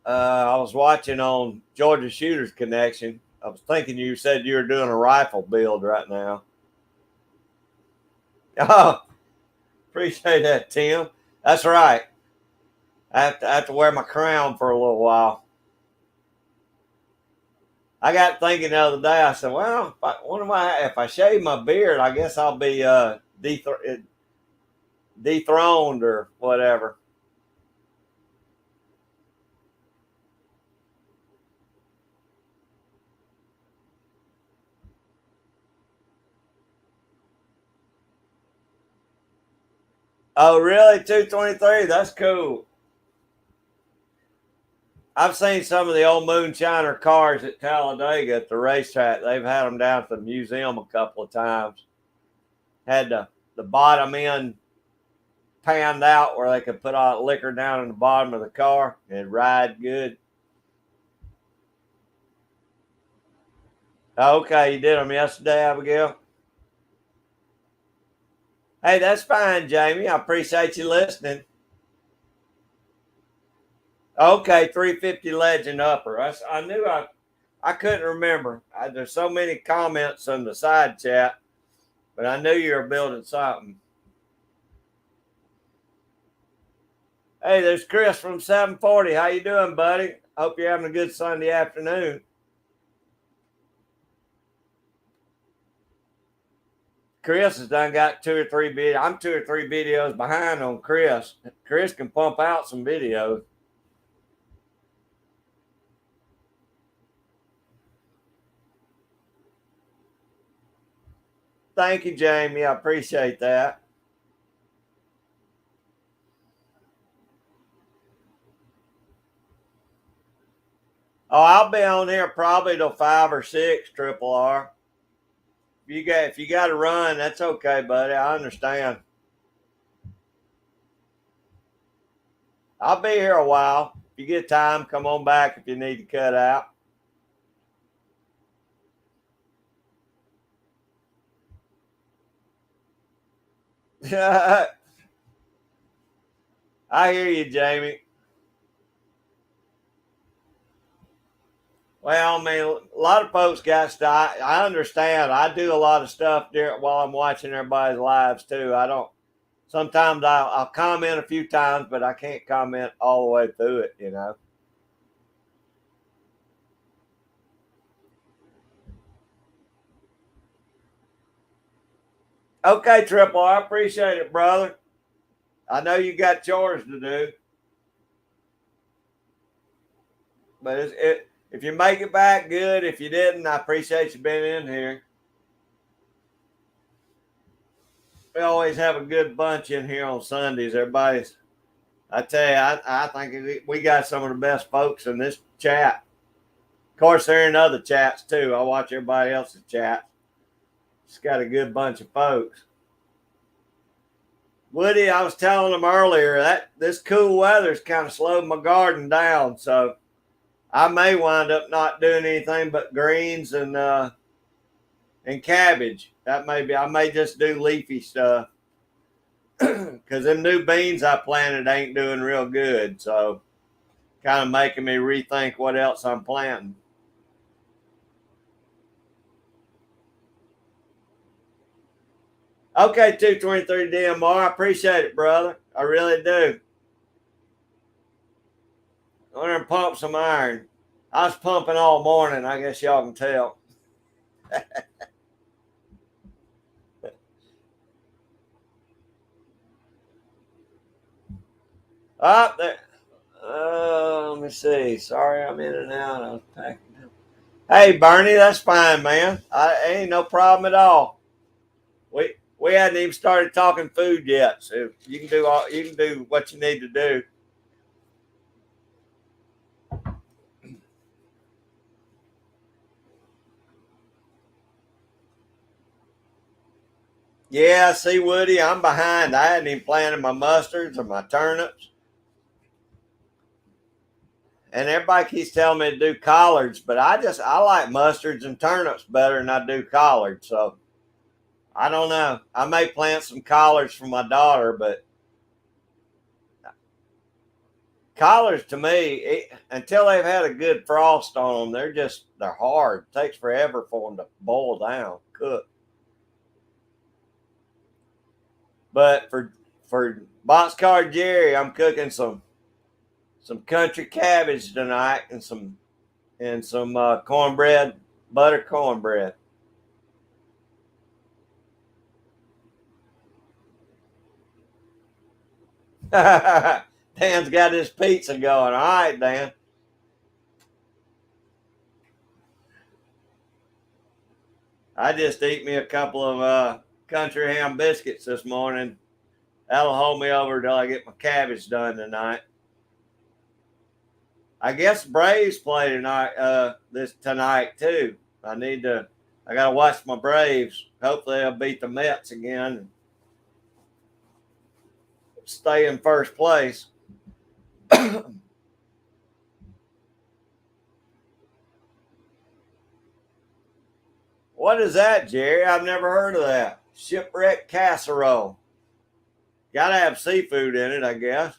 I was watching on Georgia Shooters Connection. I was thinking you said you were doing a rifle build right now. Oh, appreciate that, Tim. That's right. I have to wear my crown for a little while. I got thinking the other day. I said, "Well, if I shave my beard, I guess I'll be dethroned or whatever." Oh, really? 223? That's cool. I've seen some of the old moonshiner cars at Talladega at the racetrack. They've had them down at the museum a couple of times. Had the bottom end panned out where they could put all liquor down in the bottom of the car and ride good. Okay, you did them yesterday, Abigail. Hey, that's fine, Jamie. I appreciate you listening. Okay, 350 Legend Upper. I knew I couldn't remember. There's so many comments on the side chat, but I knew you were building something. Hey, there's Chris from 740. How you doing, buddy? Hope you're having a good Sunday afternoon. Chris has done got 2 or 3 videos. I'm 2 or 3 videos behind on Chris. Chris can pump out some videos. Thank you, Jamie. I appreciate that. Oh, I'll be on here probably till 5 or 6, Triple R. if you got to run, that's okay, buddy. I understand. I'll be here a while. If you get time, come on back if you need to cut out. I hear you, Jamie. Well, I mean, a lot of folks got stuff. I understand. I do a lot of stuff while I'm watching everybody's lives too. I don't. Sometimes I'll comment a few times, but I can't comment all the way through it. You know. Okay, Triple. I appreciate it, brother. I know you got chores to do, but if you make it back, good. If you didn't, I appreciate you being in here. We always have a good bunch in here on Sundays. Everybody's, I tell you, I think we got some of the best folks in this chat. Of course, they're in other chats too. I watch everybody else's chat. It's got a good bunch of folks. Woody, I was telling them earlier that this cool weather's kind of slowed my garden down, so I may wind up not doing anything but greens and cabbage. That may be. I may just do leafy stuff because them new beans I planted ain't doing real good. So kind of making me rethink what else I'm planting. Okay, 223 DMR. I appreciate it, brother. I really do. I'm gonna pump some iron. I was pumping all morning. I guess y'all can tell. Up there. Let me see. Sorry, I'm in and out. I was packing up. Hey, Bernie, that's fine, man. Ain't no problem at all. We hadn't even started talking food yet, so you can do what you need to do. Yeah, see, Woody, I'm behind. I hadn't even planted my mustards or my turnips. And everybody keeps telling me to do collards, but I like mustards and turnips better than I do collards. So I don't know. I may plant some collards for my daughter, but collards to me, until they've had a good frost on them, they're hard. It takes forever for them to boil down, cook. But for Boxcar Jerry, I'm cooking some country cabbage tonight and some cornbread, butter cornbread. Dan's got his pizza going. All right, Dan. I just ate me a couple of country ham biscuits this morning. That'll hold me over till I get my cabbage done tonight. I guess Braves play tonight. This tonight too. I gotta watch my Braves. Hopefully, they'll beat the Mets again and stay in first place. What is that, Jerry? I've never heard of that. Shipwreck casserole. Gotta have seafood in it, I guess.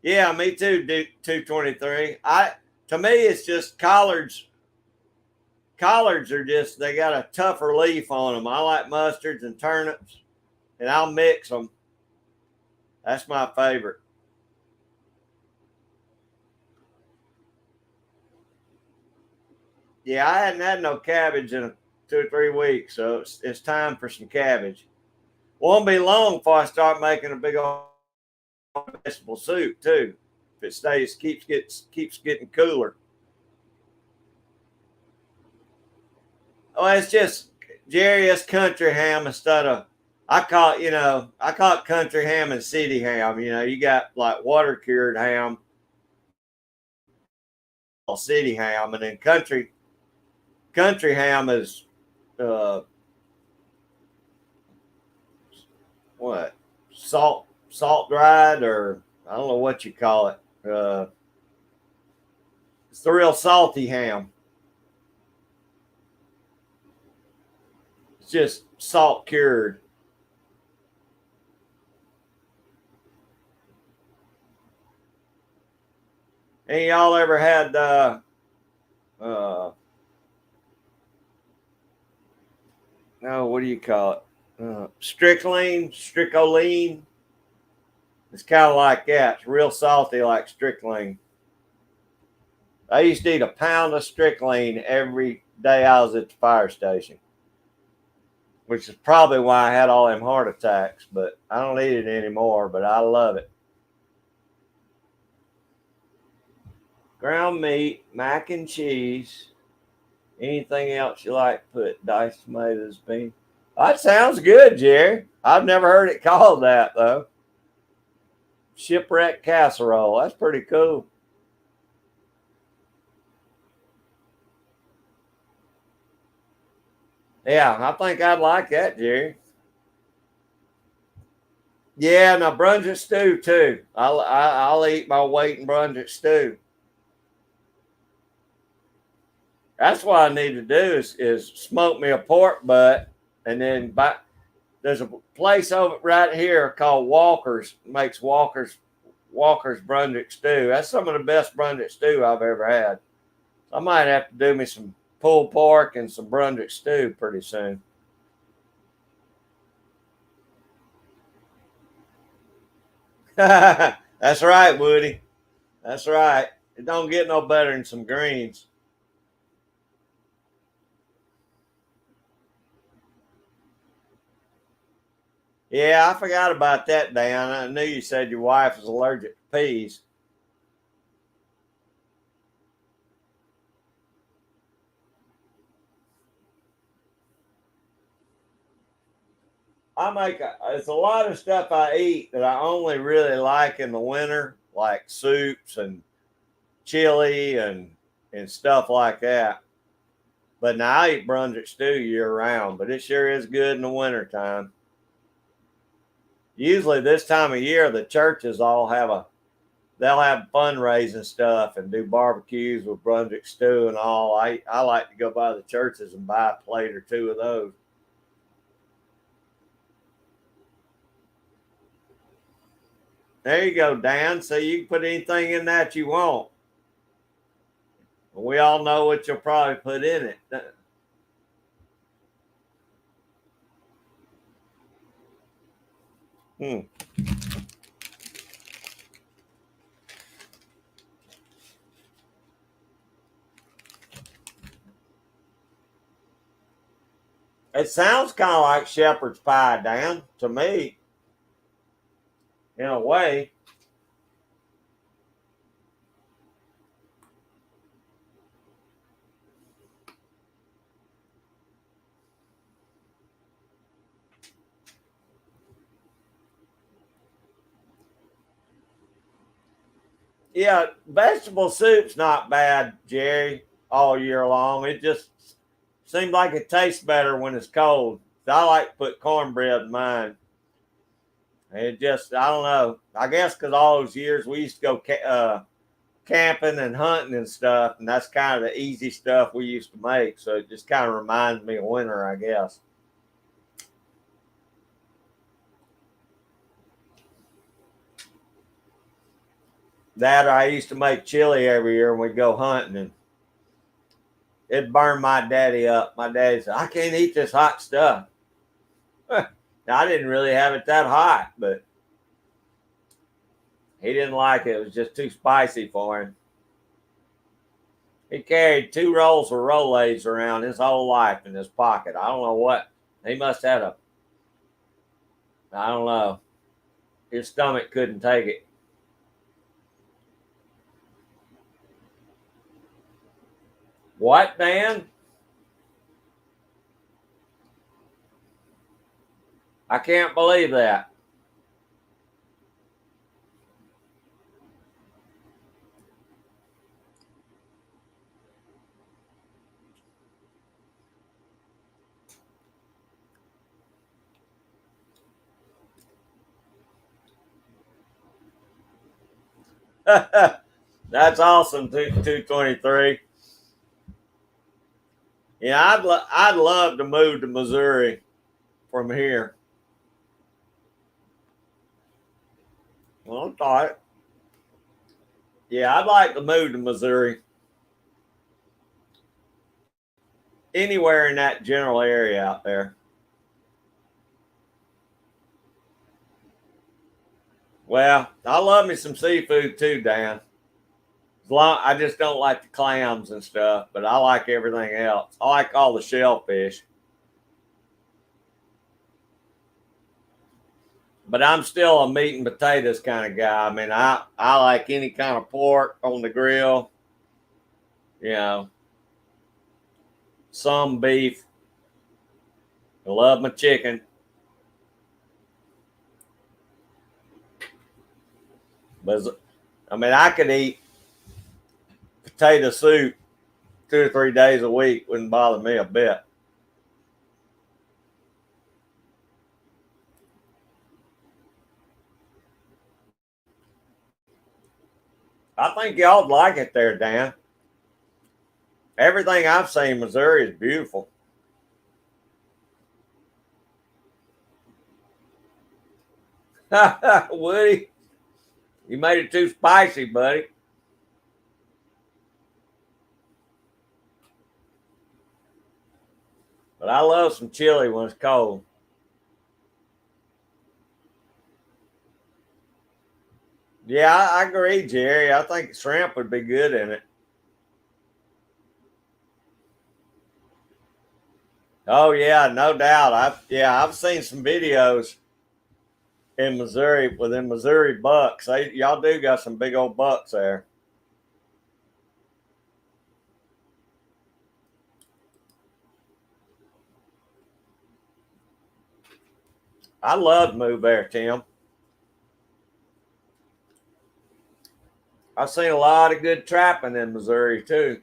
Yeah, me too. 223. I To me, it's just collards. Collards are just they got a tougher leaf on them. I like mustards and turnips, and I'll mix them. That's my favorite. Yeah, I hadn't had no cabbage in 2 or 3 weeks, so it's time for some cabbage. Won't be long before I start making a big old vegetable soup too. If it stays keeps getting cooler. Oh, it's just Jerry, it's country ham instead of I call it country ham and city ham. You got like water cured ham city ham, and then country ham is uh, what salt dried, or I don't know what you call it. It's the real salty ham. It's just salt cured. Ain't y'all ever had uh no, what do you call it? Stricoline. It's kind of like that. It's real salty, like strychnine. I used to eat a pound of strychnine every day I was at the fire station, which is probably why I had all them heart attacks. But I don't eat it anymore. But I love it. Ground meat, mac and cheese. Anything else you like to put? Diced tomatoes, beans. That sounds good, Jerry. I've never heard it called that though. Shipwreck casserole. That's pretty cool. Yeah, I think I'd like that, Jerry. Yeah, now Brunswick stew too. I'll eat my weight in Brunswick stew. That's what I need to do is smoke me a pork butt, and then there's a place over right here called Walker's, makes Walker's Brunswick stew. That's some of the best Brunswick stew I've ever had. I might have to do me some pulled pork and some Brunswick stew pretty soon. That's right, Woody. That's right. It don't get no better than some greens. Yeah, I forgot about that, Dan. I knew you said your wife was allergic to peas. It's a lot of stuff I eat that I only really like in the winter, like soups and chili and stuff like that. But now I eat Brunswick stew year round, but it sure is good in the wintertime. Usually this time of year the churches all have a they'll have fundraising stuff and do barbecues with Brunswick stew and all. I like to go by the churches and buy a plate or two of those. There you go, Dan. So you can put anything in that you want. We all know what you'll probably put in it. Hmm. It sounds kind of like shepherd's pie, Dan, to me, in a way. Yeah, vegetable soup's not bad, Jerry, all year long. It just seems like it tastes better when it's cold. I like to put cornbread in mine. It just, I don't know. I guess because all those years we used to go camping and hunting and stuff, and that's kind of the easy stuff we used to make. So it just kind of reminds me of winter, I guess. That I used to make chili every year when we go hunting, and it burned my daddy up. My daddy said, "I can't eat this hot stuff." Now, I didn't really have it that hot, but he didn't like it. It was just too spicy for him. He carried 2 rolls of Rolaids around his whole life in his pocket. I don't know what. He must have had a, I don't know. His stomach couldn't take it. What, Dan? I can't believe that. That's awesome. 223. Yeah, I'd love to move to Missouri from here. Well, I thought, yeah, I'd like to move to Missouri. Anywhere in that general area out there. Well, I love me some seafood too, Dan. I just don't like the clams and stuff, but I like everything else. I like all the shellfish. But I'm still a meat and potatoes kind of guy. I mean, I like any kind of pork on the grill, you know, some beef. I love my chicken. But I mean, I could eat potato soup 2 or 3 days a week. Wouldn't bother me a bit. I think y'all'd like it there, Dan. Everything I've seen in Missouri is beautiful. Woody, you made it too spicy, buddy. But I love some chili when it's cold. Yeah, I agree, Jerry. I think shrimp would be good in it. Oh yeah, no doubt. I've seen some videos in Missouri with them Missouri bucks. Y'all do got some big old bucks there. I love to move there, Tim. I've seen a lot of good trapping in Missouri too.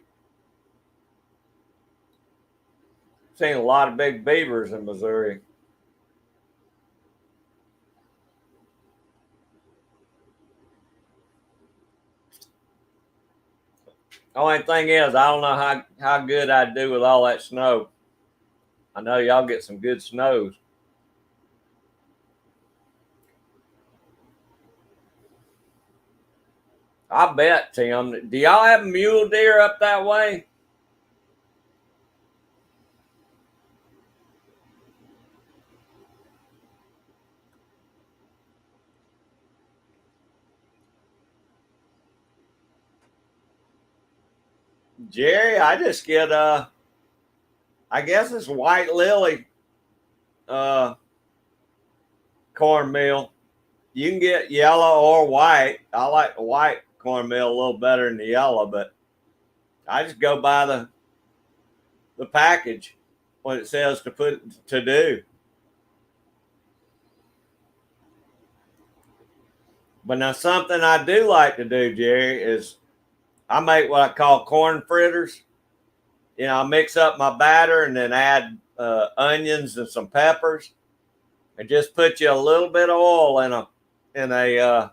Seen a lot of big beavers in Missouri. Only thing is, I don't know how good I'd do with all that snow. I know y'all get some good snows. I bet, Tim. Do y'all have mule deer up that way? Jerry, I just get I guess it's white lily uh cornmeal. You can get yellow or white. I like the white cornmeal a little better than the yellow, but I just go by the package what it says to do. But now something I do like to do, Jerry, is I make what I call corn fritters. I mix up my batter and then add onions and some peppers, and just put you a little bit of oil in a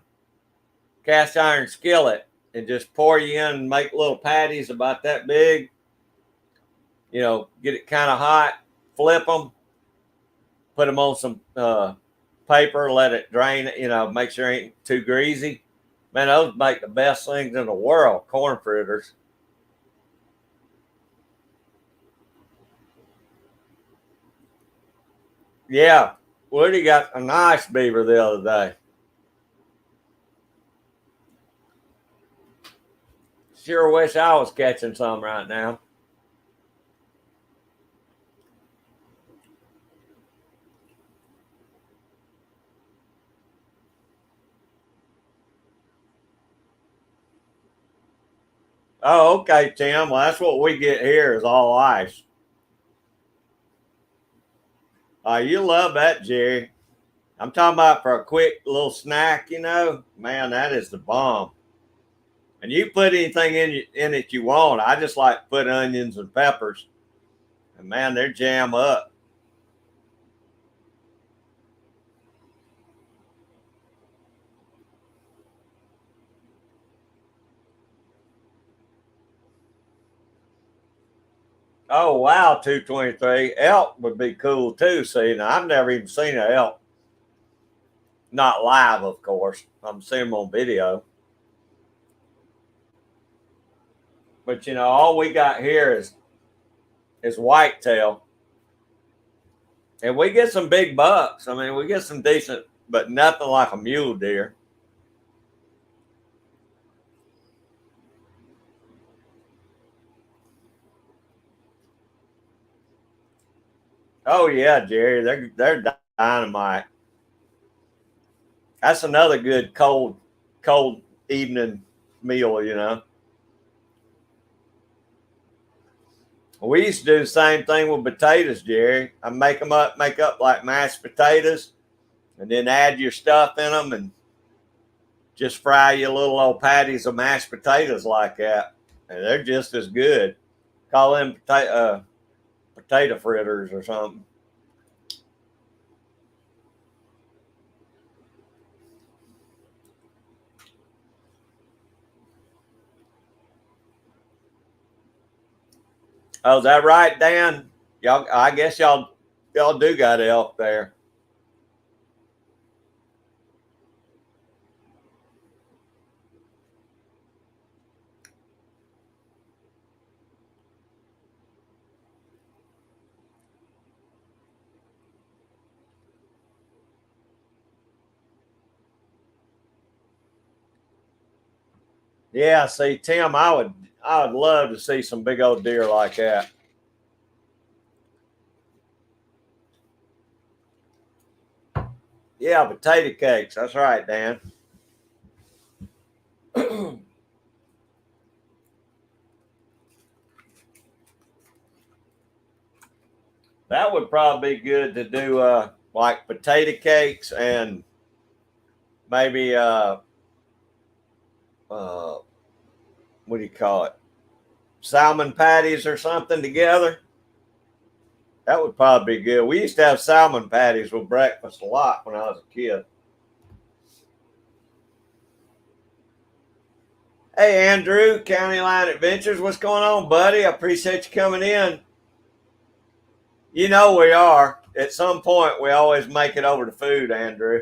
cast iron skillet, and just pour you in and make little patties about that big. Get it kind of hot, flip them, put them on some paper, let it drain. Make sure it ain't too greasy. Man, those make the best things in the world, corn fritters. Yeah, Woody got a nice beaver the other day. Sure wish I was catching some right now. Oh, okay, Tim. Well, that's what we get here is all ice. You love that, Jerry. I'm talking about for a quick little snack, man, that is the bomb. And you put anything in it you want. I just like to put onions and peppers, and man, they're jam up. Oh wow, 223. Elk would be cool too. See, now I've never even seen an elk. Not live, of course. I'm seeing them on video. But all we got here is whitetail. And we get some big bucks. I mean, we get some decent, but nothing like a mule deer. Oh yeah, Jerry, they're dynamite. That's another good cold evening meal. We used to do the same thing with potatoes, Jerry. I make up like mashed potatoes, and then add your stuff in them, and just fry your little old patties of mashed potatoes like that, and they're just as good. Call them potato fritters or something. Oh, is that right, Dan? I guess y'all do got elk there. Yeah, see, Tim, I would love to see some big old deer like that. Yeah, potato cakes. That's right, Dan. That would probably be good to do like potato cakes and maybe uh what do you call it? Salmon patties or something together. That would probably be good. We used to have salmon patties with breakfast a lot when I was a kid. Hey, Andrew, County Line Adventures. What's going on, buddy? I appreciate you coming in. You know we are. At some point, we always make it over to food, Andrew.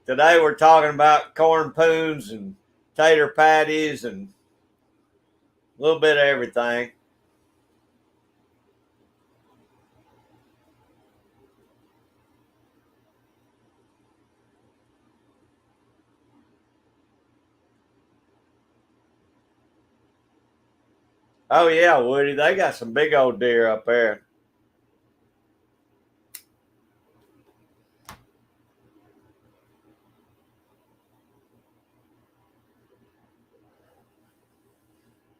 Today, we're talking about corn poons and tater patties and a little bit of everything. Oh, yeah, Woody. They got some big old deer up there.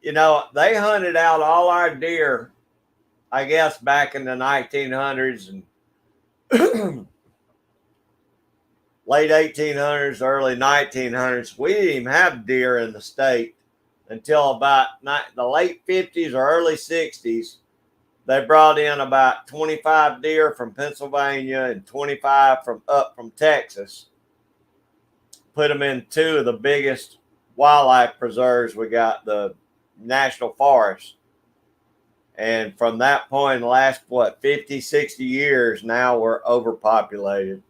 They hunted out all our deer, I guess, back in the 1900s and late 1800s, early 1900s. We didn't even have deer in the state until about the late 50s or early 60s. They brought in about 25 deer from Pennsylvania and 25 from Texas. Put them in two of the biggest wildlife preserves we got, the national forest. And from that point, in the last, 50, 60 years, now we're overpopulated.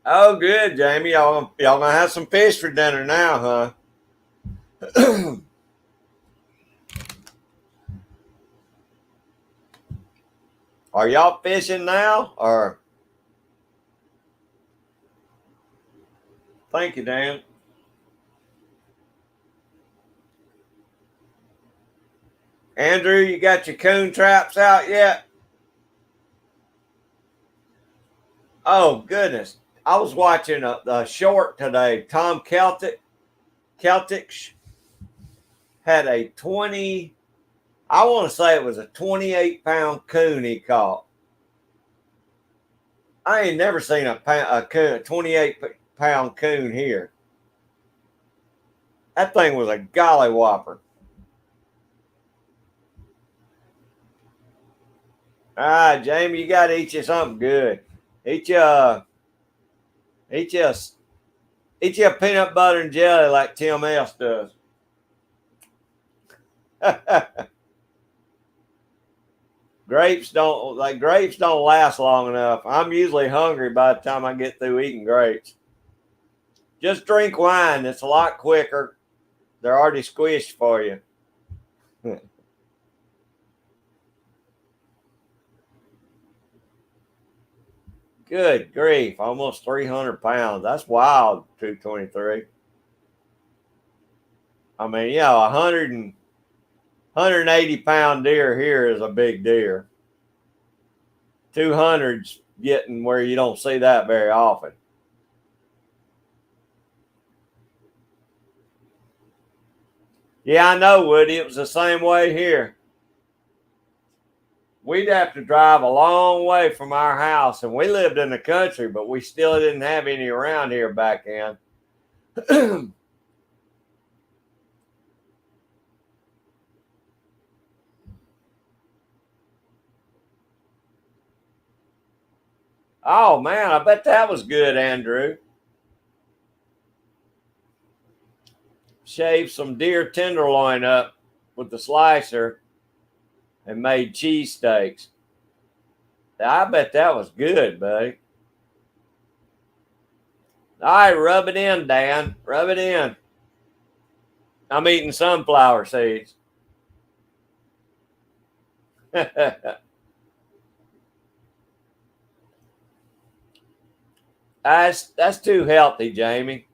Oh, good, Jamie. Y'all gonna have some fish for dinner now, huh? Are y'all fishing now? Or thank you, Dan. Andrew, you got your coon traps out yet? Oh goodness. I was watching a short today. Tom Celtic had a 20, I want to say it was a 28-pound coon he caught. I ain't never seen a 28-pound coon here. That thing was a golly whopper. Ah, Jamie, you got to eat you something good. Eat you, eat you, eat you a peanut butter and jelly like Tim S does. Grapes don't last long enough. I'm usually hungry by the time I get through eating grapes. Just drink wine. It's a lot quicker. They're already squished for you. Good grief. Almost 300 pounds. That's wild, 223. I mean, yeah, 180-pound deer here is a big deer. 200's getting where you don't see that very often. Yeah, I know, Woody. It was the same way here. We'd have to drive a long way from our house, and we lived in the country, but we still didn't have any around here back then. Oh man, I bet that was good, Andrew. Shaved some deer tenderloin up with the slicer and made cheesesteaks. I bet that was good, buddy. All right, rub it in, Dan. Rub it in. I'm eating sunflower seeds. That's too healthy, Jamie.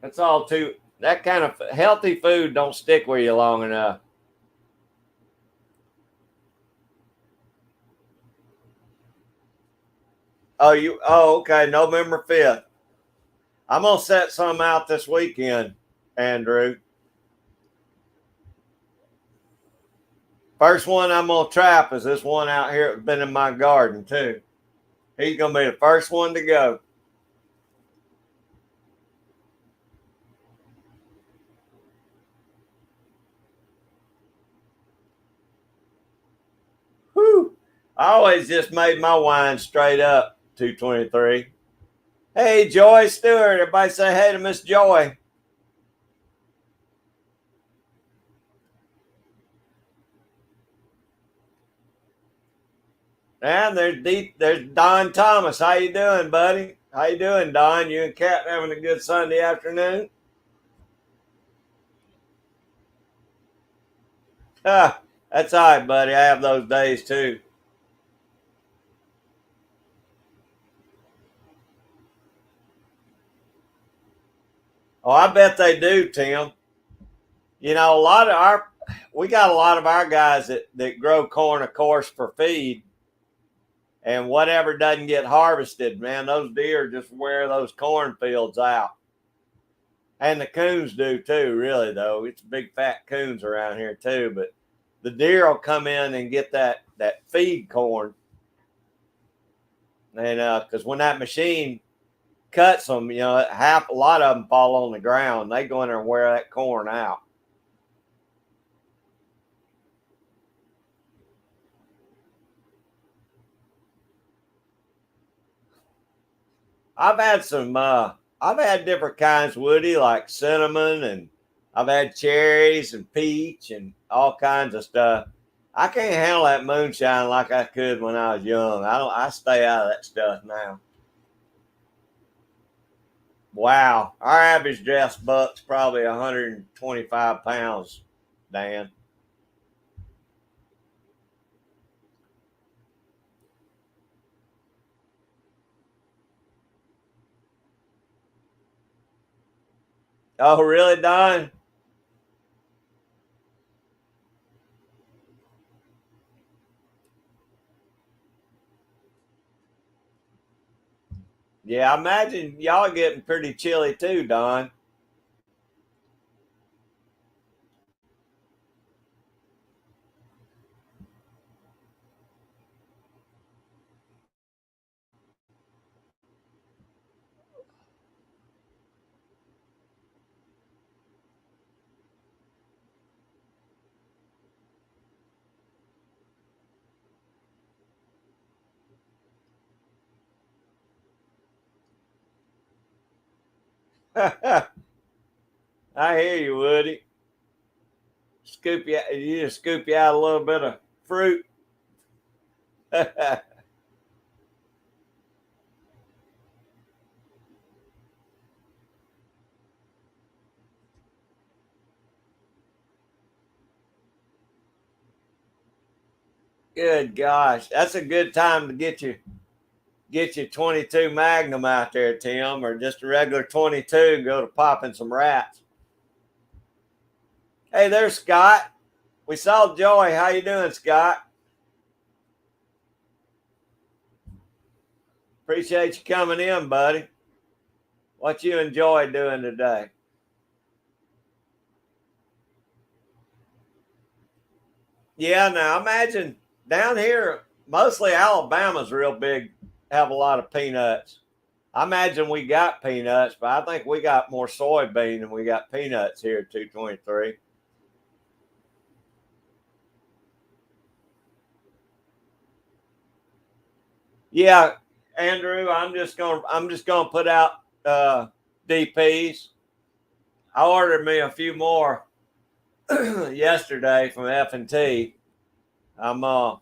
That's all too. That kind of healthy food don't stick with you long enough. Oh, you. Oh, okay. November 5th. I'm gonna set some out this weekend, Andrew. First one I'm gonna trap is this one out here that's been in my garden too. He's gonna be the first one to go. Whew. I always just made my wine straight up 223. Hey, Joy Stewart. Everybody say hey to Miss Joy. And there's Don Thomas. How you doing, buddy? How you doing, Don? You and Kat having a good Sunday afternoon? Ah, that's all right, buddy. I have those days too. Oh, I bet they do, Tim. You know, we got a lot of our guys that grow corn, of course, for feed, and whatever doesn't get harvested, man, those deer just wear those cornfields out. And the coons do too, really, though. It's big fat coons around here too, but the deer will come in and get that feed corn. And because when that machine cuts them, a lot of them fall on the ground. They go in there and wear that corn out. I've had some. I've had different kinds, Woody, like cinnamon, and I've had cherries and peach and all kinds of stuff. I can't handle that moonshine like I could when I was young. I don't. I stay out of that stuff now. Wow, our average dress buck's probably 125 pounds, Dan. Oh, really, Don? Yeah, I imagine y'all getting pretty chilly too, Don. I hear you, Woody. You just scoop you out a little bit of fruit. Good gosh, that's a good time to get your 22 Magnum out there, Tim, or just a regular 22. Go to popping some rats. Hey, there's Scott. We saw Joy. How you doing, Scott? Appreciate you coming in, buddy. What you enjoy doing today? Yeah, now imagine down here, mostly Alabama's real big, have a lot of peanuts. I imagine we got peanuts, but I think we got more soybean than we got peanuts here at 223. Yeah, Andrew, I'm just gonna put out DPs. I ordered me a few more yesterday from F&T. I'm I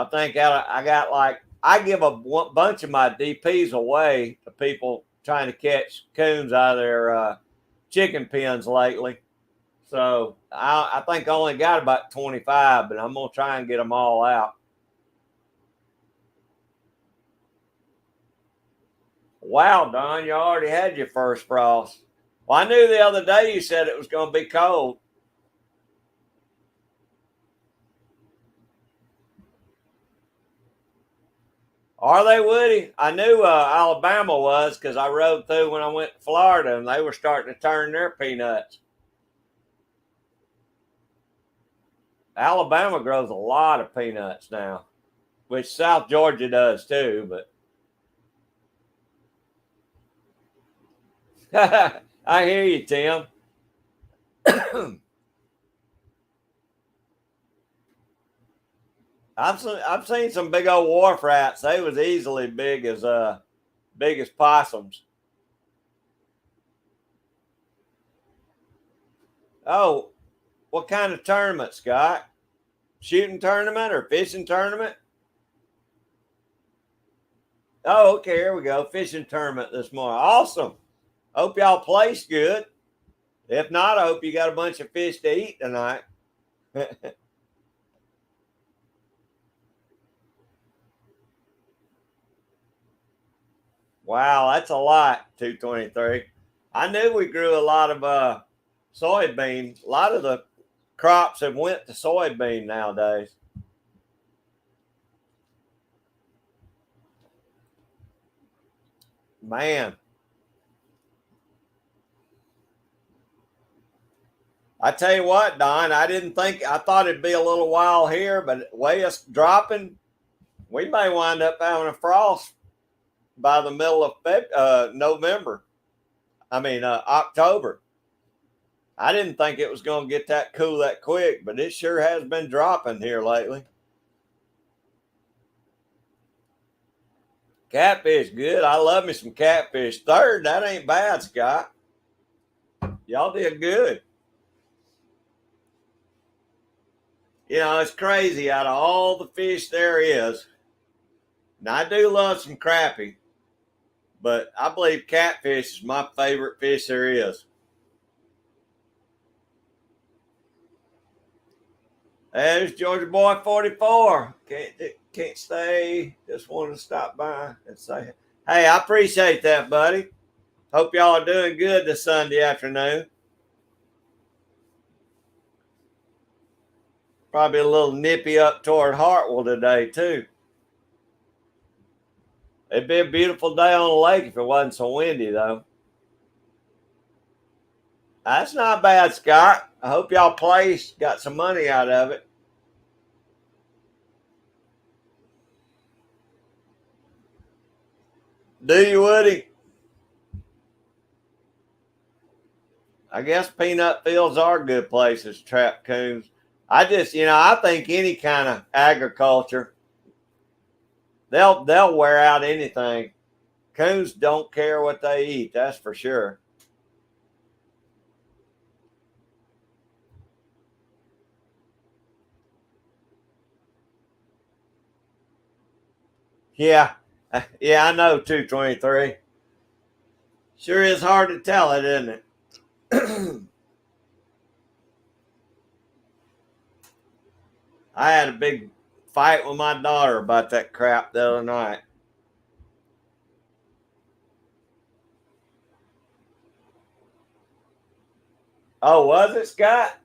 think I got like I give a bunch of my DPs away to people trying to catch coons out of their chicken pens lately. So I think I only got about 25, but I'm gonna try and get them all out. Wow, Don, you already had your first frost. Well, I knew the other day you said it was going to be cold. Are they, Woody? I knew Alabama was because I rode through when I went to Florida and they were starting to turn their peanuts. Alabama grows a lot of peanuts now, which South Georgia does too. But I hear you, Tim. I've seen some big old wharf rats. They was easily big as possums. Oh, what kind of tournament, Scott? Shooting tournament or fishing tournament? Oh, okay, here we go. Fishing tournament this morning. Awesome. Hope y'all placed good. If not, I hope you got a bunch of fish to eat tonight. Wow, that's a lot, 223. I knew we grew a lot of soybean. A lot of the crops have went to soybean nowadays. Man, I tell you what, Don, I thought it'd be a little while here, but the way it's dropping, we may wind up having a frost by the middle of November. I mean, October. I didn't think it was going to get that cool that quick, but it sure has been dropping here lately. Catfish, good. I love me some catfish. Third, that ain't bad, Scott. Y'all did good. You know, it's crazy out of all the fish there is. Now, I do love some crappie, but I believe catfish is my favorite fish there is. There's Georgia Boy 44. Can't stay. Just wanted to stop by and say, hey, I appreciate that, buddy. Hope y'all are doing good this Sunday afternoon. Probably a little nippy up toward Hartwell today, too. It'd be a beautiful day on the lake if it wasn't so windy, though. That's not bad, Scott. I hope y'all placed, got some money out of it. Do you, Woody? I guess peanut fields are good places to trap coons. I think any kind of agriculture, they'll wear out anything. Coons don't care what they eat, that's for sure. Yeah. Yeah, I know 223. Sure is hard to tell it, isn't it? I had a big fight with my daughter about that crap the other night. Oh, was it, Scott?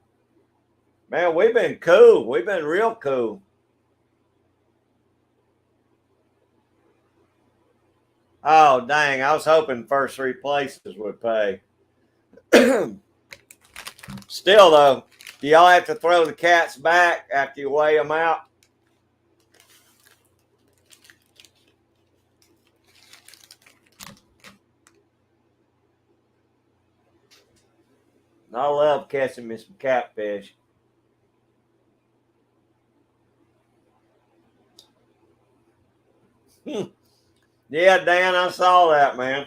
Man, we've been cool. We've been real cool. Oh, dang. I was hoping first three places would pay. Still, though, do y'all have to throw the cats back after you weigh them out? I love catching me some catfish. Yeah, Dan, I saw that, man.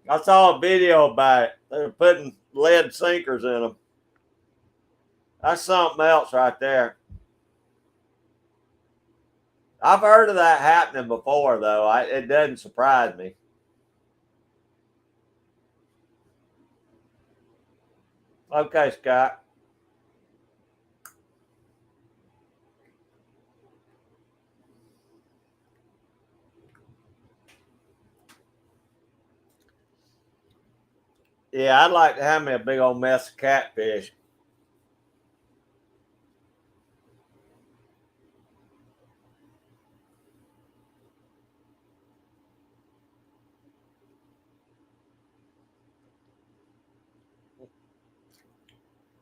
I saw a video about it. They were putting lead sinkers in them. That's something else right there. I've heard of that happening before, though. It doesn't surprise me. Okay, Scott. Yeah, I'd like to have me a big old mess of catfish.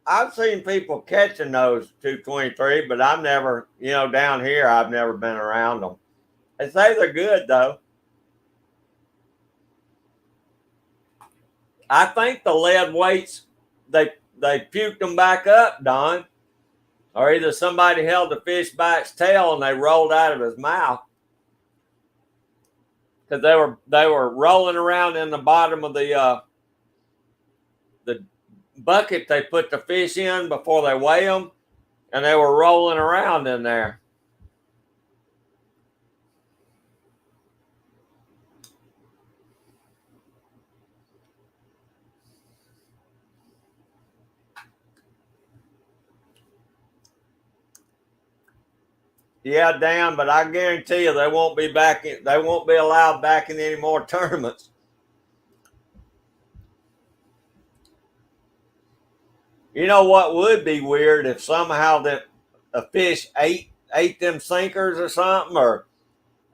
I've seen people catching those 223, but I've never, down here, I've never been around them. They say they're good, though. I think the lead weights, they puked them back up, Don, or either somebody held the fish by its tail and they rolled out of his mouth because they were rolling around in the bottom of the bucket they put the fish in before they weigh them, and they were rolling around in there. Yeah, damn, but I guarantee you they won't be back in, they won't be allowed back in any more tournaments. You know what would be weird if somehow that a fish ate them sinkers or something, or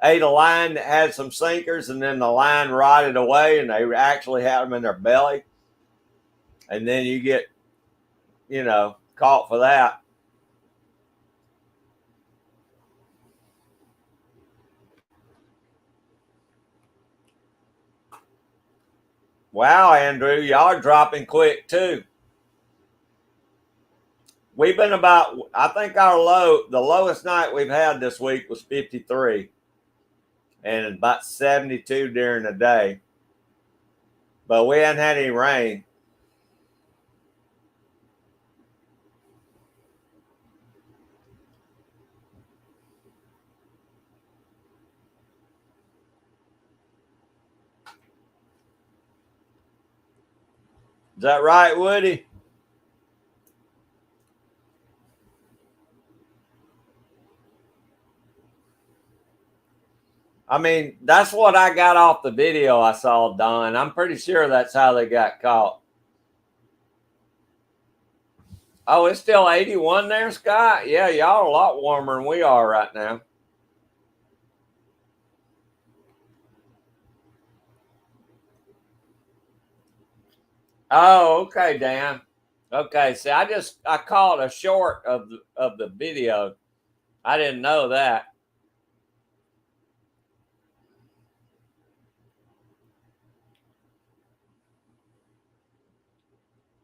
ate a line that had some sinkers and then the line rotted away and they actually had them in their belly, and then you get, caught for that. Wow, Andrew, y'all are dropping quick too. We've been about, I think the lowest night we've had this week was 53 and about 72 during the day, but we hadn't had any rain. Is that right, Woody? I mean, that's what I got off the video I saw, Don. I'm pretty sure that's how they got caught. Oh, it's still 81 there, Scott? Yeah, y'all are a lot warmer than we are right now. Oh, okay, Dan. Okay, see, I caught a short of the video. I didn't know that.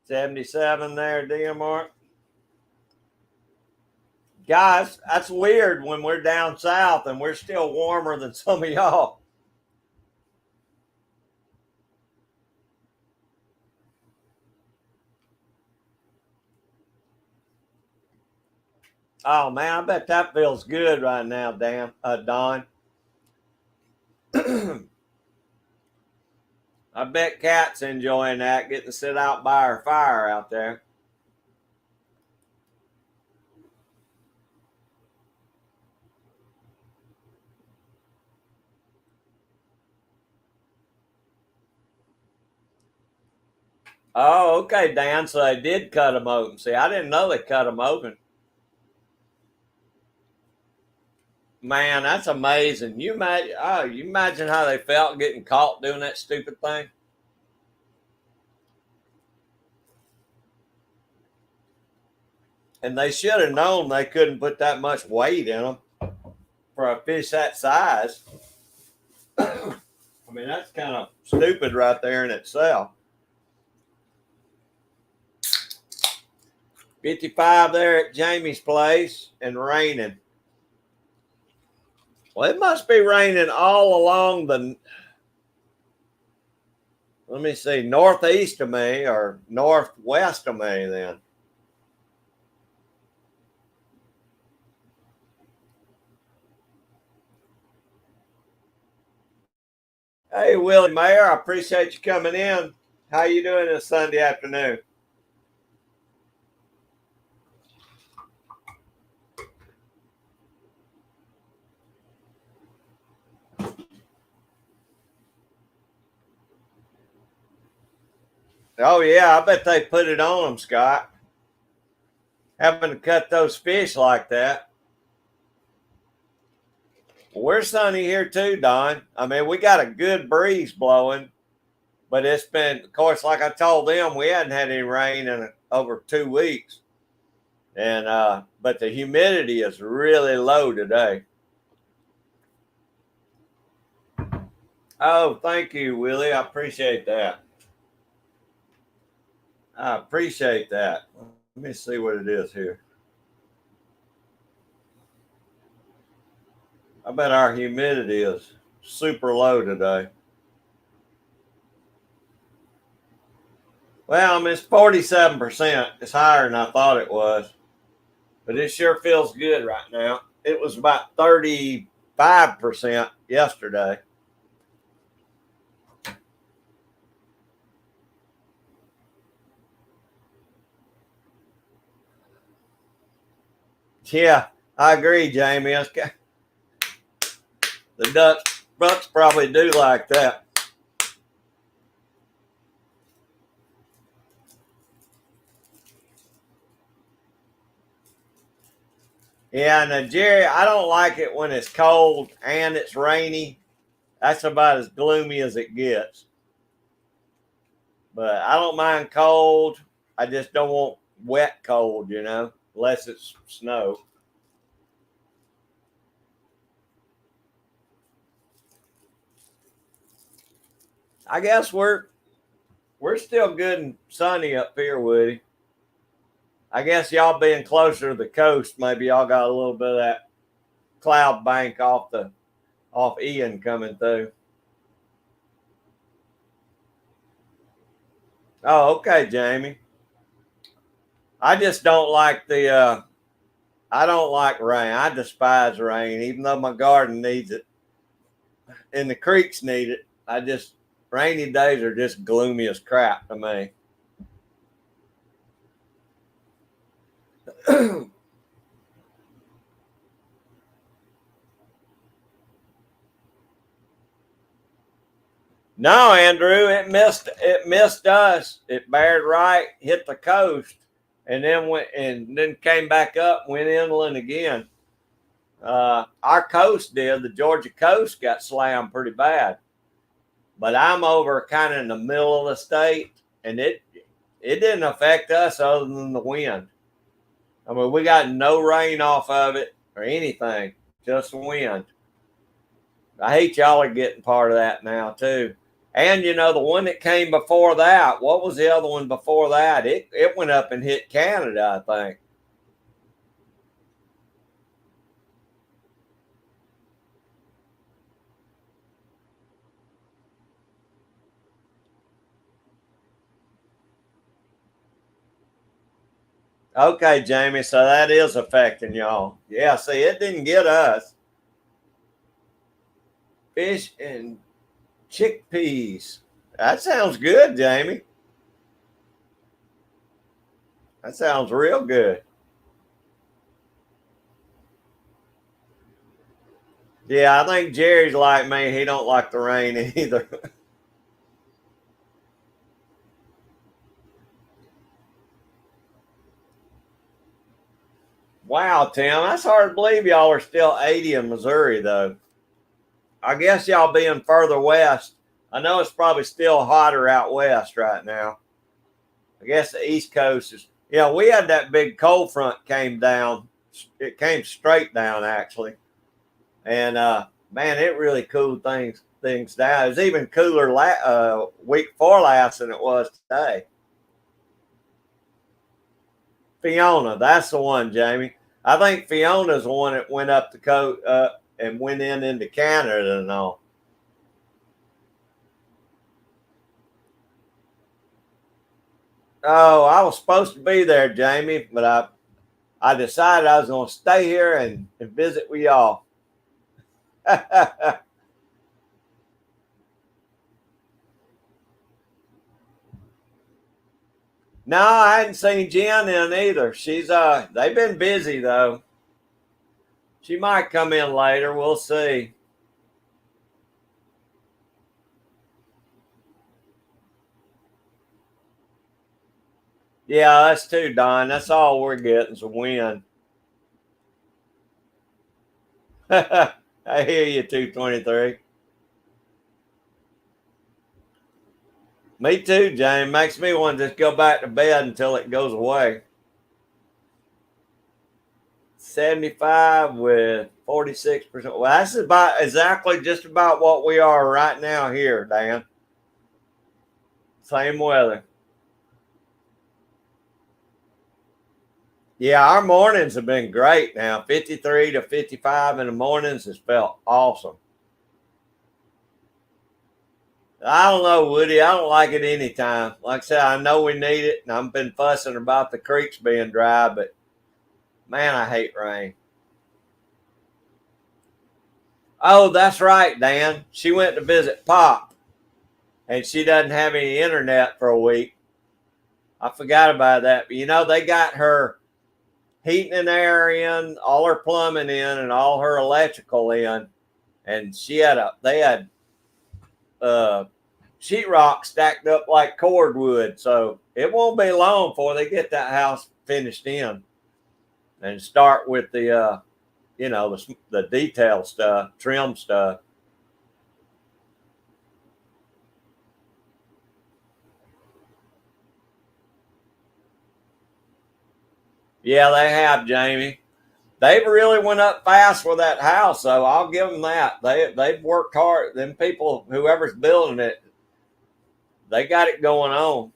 77 there, DMR. Guys, that's weird when we're down south and we're still warmer than some of y'all. Oh man, I bet that feels good right now, Don. I bet Kat's enjoying that, getting to sit out by her fire out there. Oh, okay, Dan. So they did cut them open. See, I didn't know they cut them open. Man, that's amazing. You imagine how they felt getting caught doing that stupid thing. And they should have known they couldn't put that much weight in them for a fish that size. I mean, that's kind of stupid right there in itself. 55 there at Jamie's place and raining. Well, it must be raining all along the, let me see, northeast of me or northwest of me then. Hey, Willie Mayer, I appreciate you coming in. How you doing this Sunday afternoon? Oh, yeah, I bet they put it on them, Scott. Having to cut those fish like that. Well, we're sunny here too, Don. I mean, we got a good breeze blowing, but it's been, of course, like I told them, we hadn't had any rain in over 2 weeks. And but the humidity is really low today. Oh, thank you, Willie. I appreciate that. I appreciate that. Let me see what it is here. I bet our humidity is super low today. Well, I mean, it's 47%. It's higher than I thought it was, but it sure feels good right now. It was about 35% yesterday. Yeah, I agree, Jamie. The Bucks probably do like that. Yeah, and Jerry, I don't like it when it's cold and it's rainy. That's about as gloomy as it gets. But I don't mind cold. I just don't want wet cold, unless it's snow. I guess we're still good and sunny up here, Woody. I guess y'all being closer to the coast, maybe y'all got a little bit of that cloud bank off Ian coming through. Oh, okay, Jamie. I just don't like I don't like rain. I despise rain, even though my garden needs it and the creeks need it. Rainy days are just gloomy as crap to me. No, Andrew, it missed us. It bared right, hit the coast, and then came back up, went inland again. Our coast did. The Georgia coast got slammed pretty bad, but I'm over kind of in the middle of the state, and it didn't affect us other than the wind. I mean, we got no rain off of it or anything, just wind. I hate y'all are getting part of that now too. And the one that came before that, what was the other one before that? It went up and hit Canada, I think. Okay, Jamie, so that is affecting y'all. Yeah, see, it didn't get us. Fish and chickpeas. That sounds good, Jamie. That sounds real good. Yeah, I think Jerry's like me. He don't like the rain either. Wow, Tim, that's hard to believe y'all are still 80 in Missouri, though. I guess y'all being further west. I know it's probably still hotter out west right now. I guess the East Coast is. Yeah, we had that big cold front came down. It came straight down actually, and man, it really cooled things down. It was even cooler week before last than it was today. Fiona, that's the one, Jamie. I think Fiona's the one that went up the coast and went into Canada and all. Oh, I was supposed to be there, Jamie, but I decided I was going to stay here and visit with y'all. No, I hadn't seen Jen in either. She's they've been busy though. She might come in later. We'll see. Yeah, that's too, Don. That's all we're getting is a win. I hear you, 223. Me too, James. Makes me want to just go back to bed until it goes away. 75 with 46%. Well, that's about exactly just about what we are right now here, Dan. Same weather. Yeah, our mornings have been great now. 53 to 55 in the mornings has felt awesome. I don't know, Woody. I don't like it anytime. Like I said, I know we need it, and I've been fussing about the creeks being dry, but man, I hate rain. Oh, that's right, Dan. She went to visit Pop, and she doesn't have any internet for a week. I forgot about that. But they got her heating and air in, all her plumbing in, and all her electrical in. And they had uh, sheetrock stacked up like cordwood. So it won't be long before they get that house finished in and start with the detail stuff, trim stuff. Yeah, they have, Jamie. They've really went up fast with that house, so I'll give them that. They've worked hard. Them people, whoever's building it, they got it going on.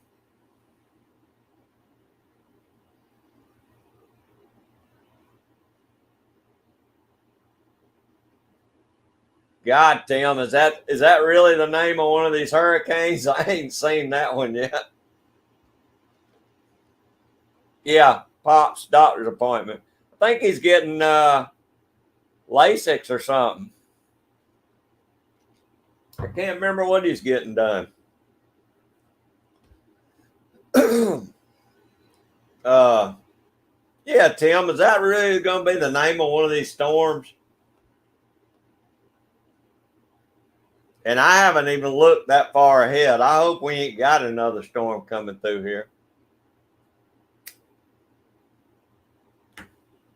God, Tim, is that really the name of one of these hurricanes? I ain't seen that one yet. Yeah, Pop's doctor's appointment. I think he's getting LASIK or something. I can't remember what he's getting done. uh, yeah, Tim, is that really going to be the name of one of these storms? And I haven't even looked that far ahead. I hope we ain't got another storm coming through here.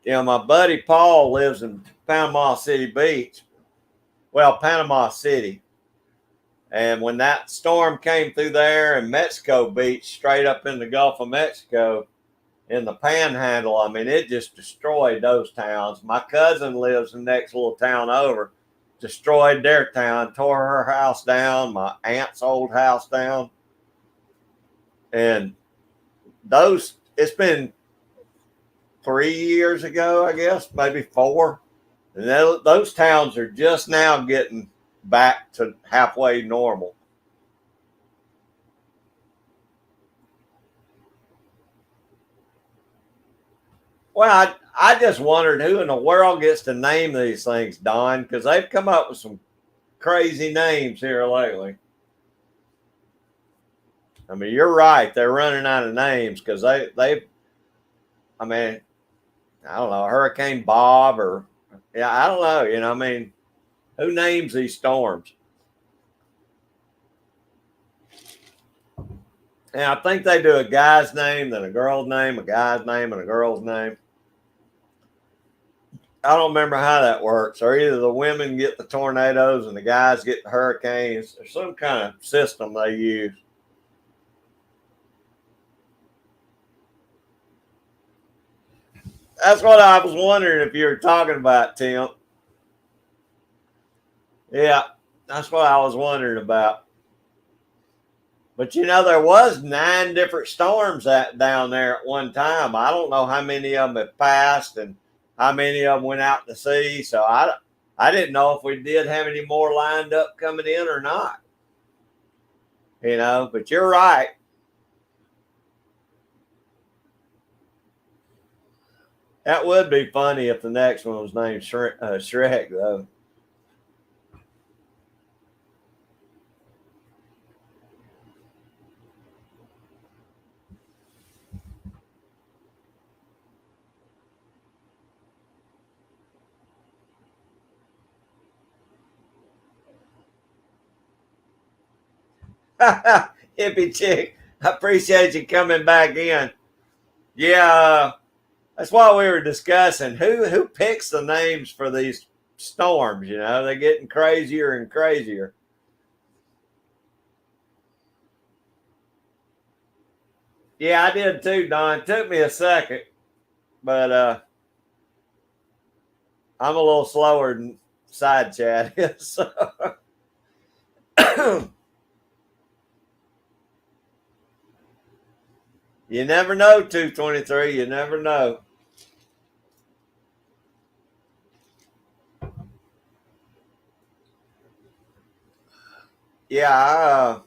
My buddy Paul lives in Panama City Beach. Well, Panama City. And when that storm came through there in Mexico Beach, straight up in the Gulf of Mexico, in the Panhandle, I mean, it just destroyed those towns. My cousin lives in the next little town over, destroyed their town, tore her house down, my aunt's old house down. And it's been 3 years ago, I guess, maybe 4. And those towns are just now getting back to halfway normal. Well, I just wondered who in the world gets to name these things, Don, because they've come up with some crazy names here lately. I mean, you're right. They're running out of names because I mean, I don't know, Hurricane Bob or, yeah, I don't know. I mean, who names these storms? And I think they do a guy's name, then a girl's name, a guy's name, and a girl's name. I don't remember how that works. Or either the women get the tornadoes and the guys get the hurricanes. There's some kind of system they use. That's what I was wondering if you were talking about, Tim. Yeah, that's what I was wondering about. But there was 9 different storms down there at one time. I don't know how many of them have passed and how many of them went out to sea. So I didn't know if we did have any more lined up coming in or not. But you're right. That would be funny if the next one was named Shrek, though. Hippie chick, I appreciate you coming back in. Yeah, that's what we were discussing. Who picks the names for these storms? They're getting crazier and crazier. Yeah, I did too, Don. It took me a second, but I'm a little slower than side chat is. So. You never know, 223. You never know. Yeah,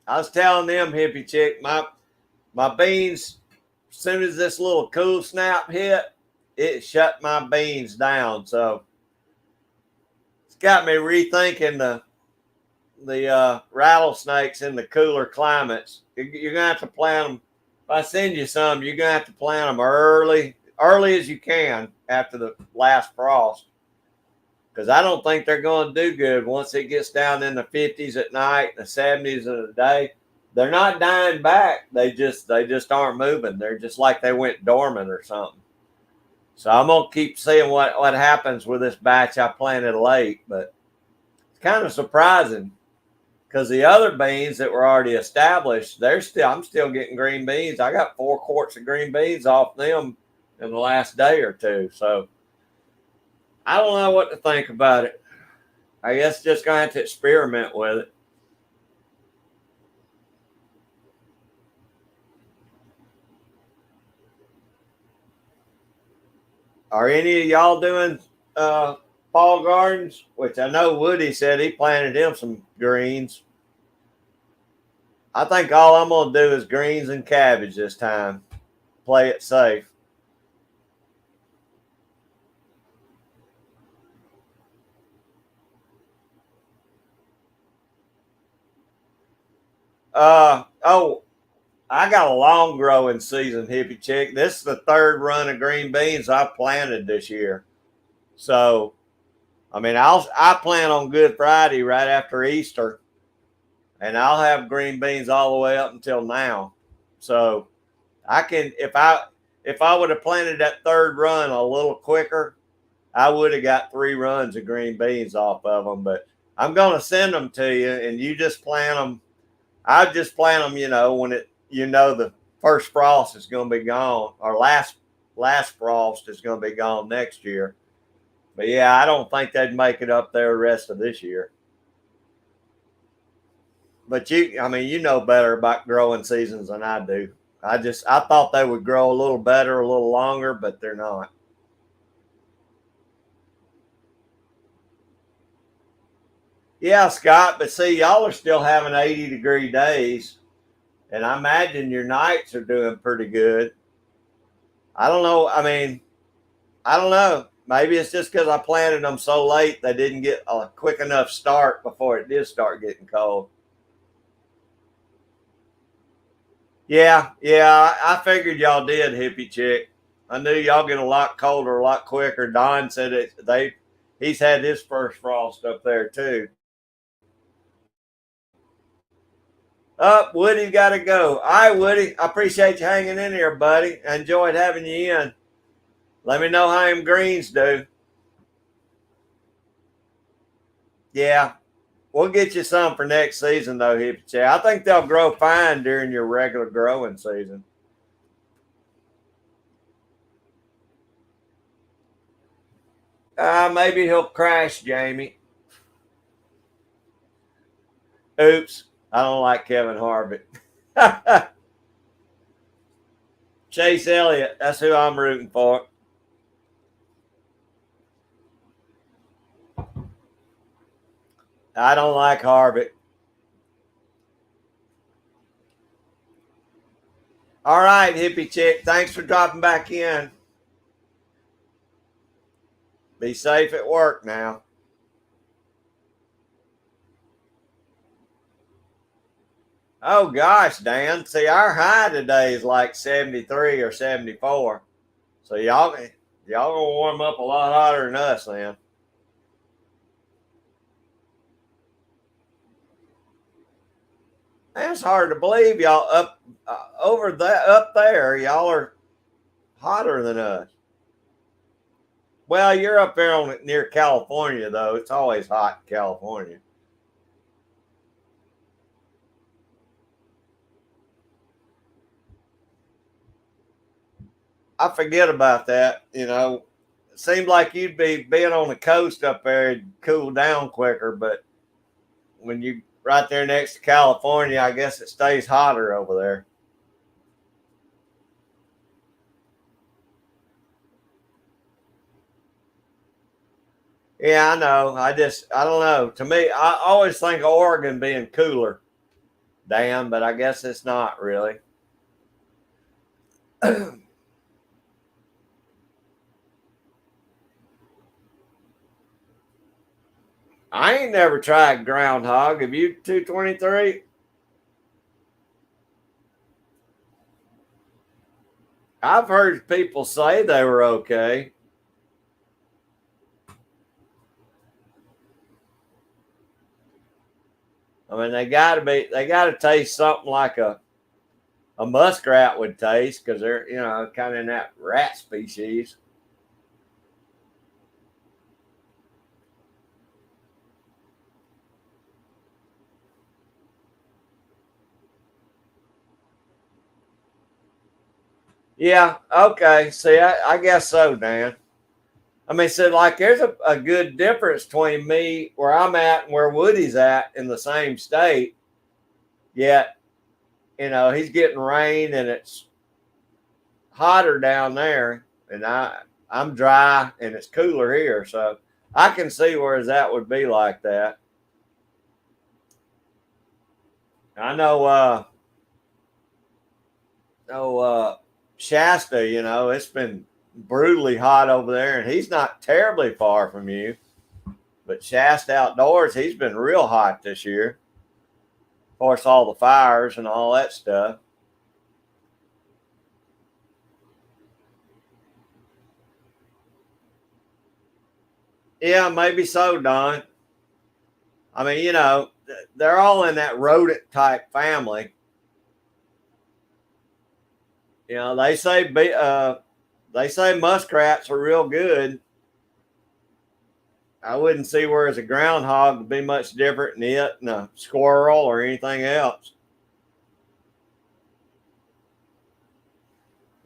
I was telling them, hippie chick, my beans, as soon as this little cool snap hit, it shut my beans down. So it's got me rethinking the rattlesnakes in the cooler climates. You're gonna have to plant them. If I send you some, you're gonna have to plant them early as you can after the last frost, because I don't think they're going to do good once it gets down in the 50s at night, the 70s of the day. They're not dying back. They just aren't moving. They're just like they went dormant or something. So I'm gonna keep seeing what happens with this batch I planted late, but it's kind of surprising because the other beans that were already established, I'm still getting green beans. I got 4 quarts of green beans off them in the last day or two. So I don't know what to think about it. I guess just gonna have to experiment with it. Are any of y'all doing fall gardens? Which I know Woody said he planted him some greens. I think all I'm gonna do is greens and cabbage this time. Play it safe. Oh, I got a long growing season, hippie chick. This is the 3rd run of green beans I planted this year. So, I mean, I plan on Good Friday right after Easter, and I'll have green beans all the way up until now. So, I can if I would have planted that 3rd run a little quicker, I would have got 3 runs of green beans off of them. But I'm gonna send them to you, and you just plant them. I just plant them, when the first frost is going to be gone, or last frost is going to be gone next year. But yeah, I don't think they'd make it up there the rest of this year. But I mean, you know better about growing seasons than I do. I thought they would grow a little better, a little longer, but they're not. Yeah, Scott, but see, y'all are still having 80-degree days, and I imagine your nights are doing pretty good. I don't know. I mean, I don't know. Maybe it's just because I planted them so late they didn't get a quick enough start before it did start getting cold. Yeah. I figured y'all did, hippie chick. I knew y'all get a lot colder, a lot quicker. Don said he's had his first frost up there too. Up, Woody got to go. All right, Woody. I appreciate you hanging in here, buddy. I enjoyed having you in. Let me know how them greens do. Yeah, we'll get you some for next season, though, Hippie Chick. I think they'll grow fine during your regular growing season. Maybe he'll crash, Jamie. Oops. I don't like Kevin Harvick. Chase Elliott. That's who I'm rooting for. I don't like Harvick. All right, Hippie Chick. Thanks for dropping back in. Be safe at work now. Oh gosh, Dan. See, our high today is like 73 or 74. So y'all gonna warm up a lot hotter than us then. Man, it's hard to believe y'all over that up there. Y'all are hotter than us. Well, you're up there near California though. It's always hot in California. I forget about that. It seemed like you'd be being on the coast up there, it'd cool down quicker. But when you right there next to California, I guess it stays hotter over there. Yeah, I know. I don't know. To me, I always think of Oregon being cooler. Damn, but I guess it's not really. I ain't never tried groundhog. Have you 223? I've heard people say they were okay. I mean, they got to taste something like a muskrat would taste because they're, kind of in that rat species. Yeah, okay. See, I guess so, Dan. I mean, so like there's a good difference between me where I'm at and where Woody's at in the same state. Yet, he's getting rain and it's hotter down there, and I'm dry and it's cooler here. So I can see where that would be like that. I know Shasta, it's been brutally hot over there, and he's not terribly far from you. But Shasta Outdoors, he's been real hot this year. Of course, all the fires and all that stuff. Yeah, maybe so, Don. I mean, they're all in that rodent type family. They say muskrats are real good. I wouldn't see where as a groundhog would be much different than it and a squirrel or anything else.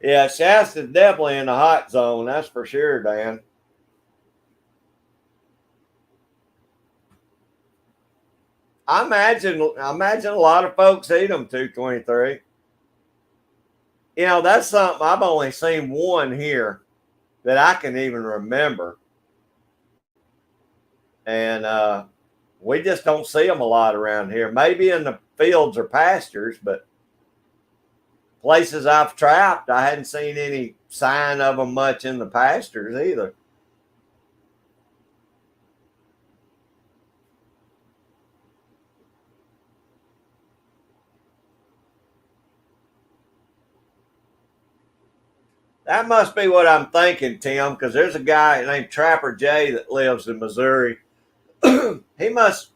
Yeah, Shasta's definitely in the hot zone, that's for sure, Dan. I imagine a lot of folks eat them 223. That's something I've only seen one here that I can even remember. And we just don't see them a lot around here. Maybe in the fields or pastures, but places I've trapped, I hadn't seen any sign of them much in the pastures either. That must be what I'm thinking, Tim, because there's a guy named Trapper Jay that lives in Missouri. he must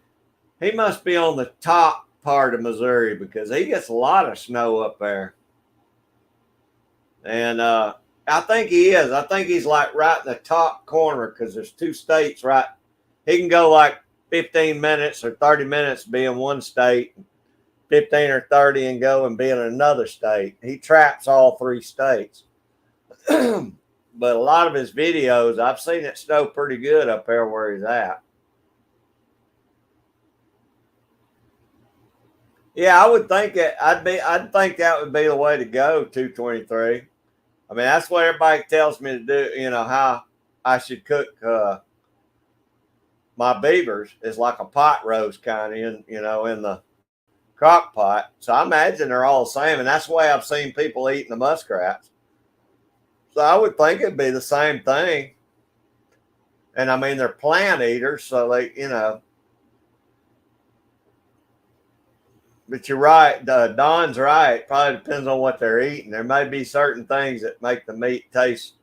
he must be on the top part of Missouri because he gets a lot of snow up there. And I think he is. I think he's like right in the top corner because there's two states right. He can go like 15 minutes or 30 minutes be in one state, 15 or 30 and go and be in another state. He traps all three states. But a lot of his videos, I've seen it snow pretty good up there where he's at. Yeah, I would think it. I'd think that would be the way to go. 223. I mean, that's what everybody tells me to do. You know how I should cook my beavers is like a pot roast kind of in the crock pot. So I imagine they're all the same, and that's the way I've seen people eating the muskrats. So I would think it'd be the same thing. And I mean, they're plant eaters, so they. But you're right. Don's right. Probably depends on what they're eating. There may be certain things that make the meat taste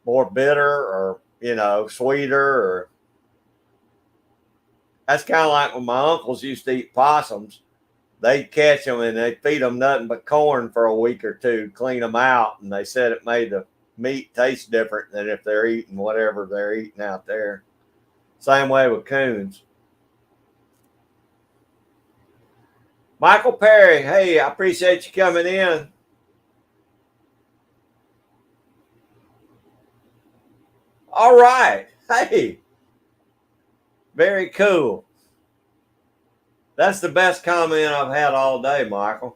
more bitter or sweeter. Or that's kind of like when my uncles used to eat possums. They'd catch them and they'd feed them nothing but corn for a week or two, clean them out, and they said it made the meat taste different than if they're eating whatever they're eating out there. Same way with coons. Michael Perry, hey, I appreciate you coming in. All right. Hey, very cool. That's the best comment I've had all day, Michael.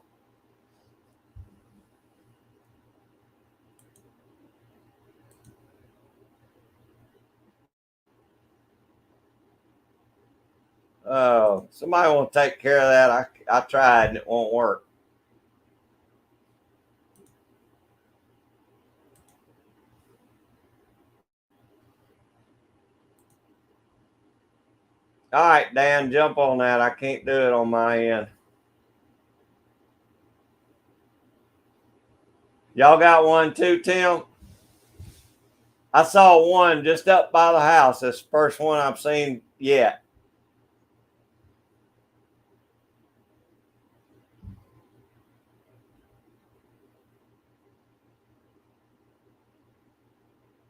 Oh, somebody want to take care of that. I tried and it won't work. All right, Dan, jump on that. I can't do it on my end. Y'all got one too, Tim? I saw one just up by the house. This first one I've seen yet.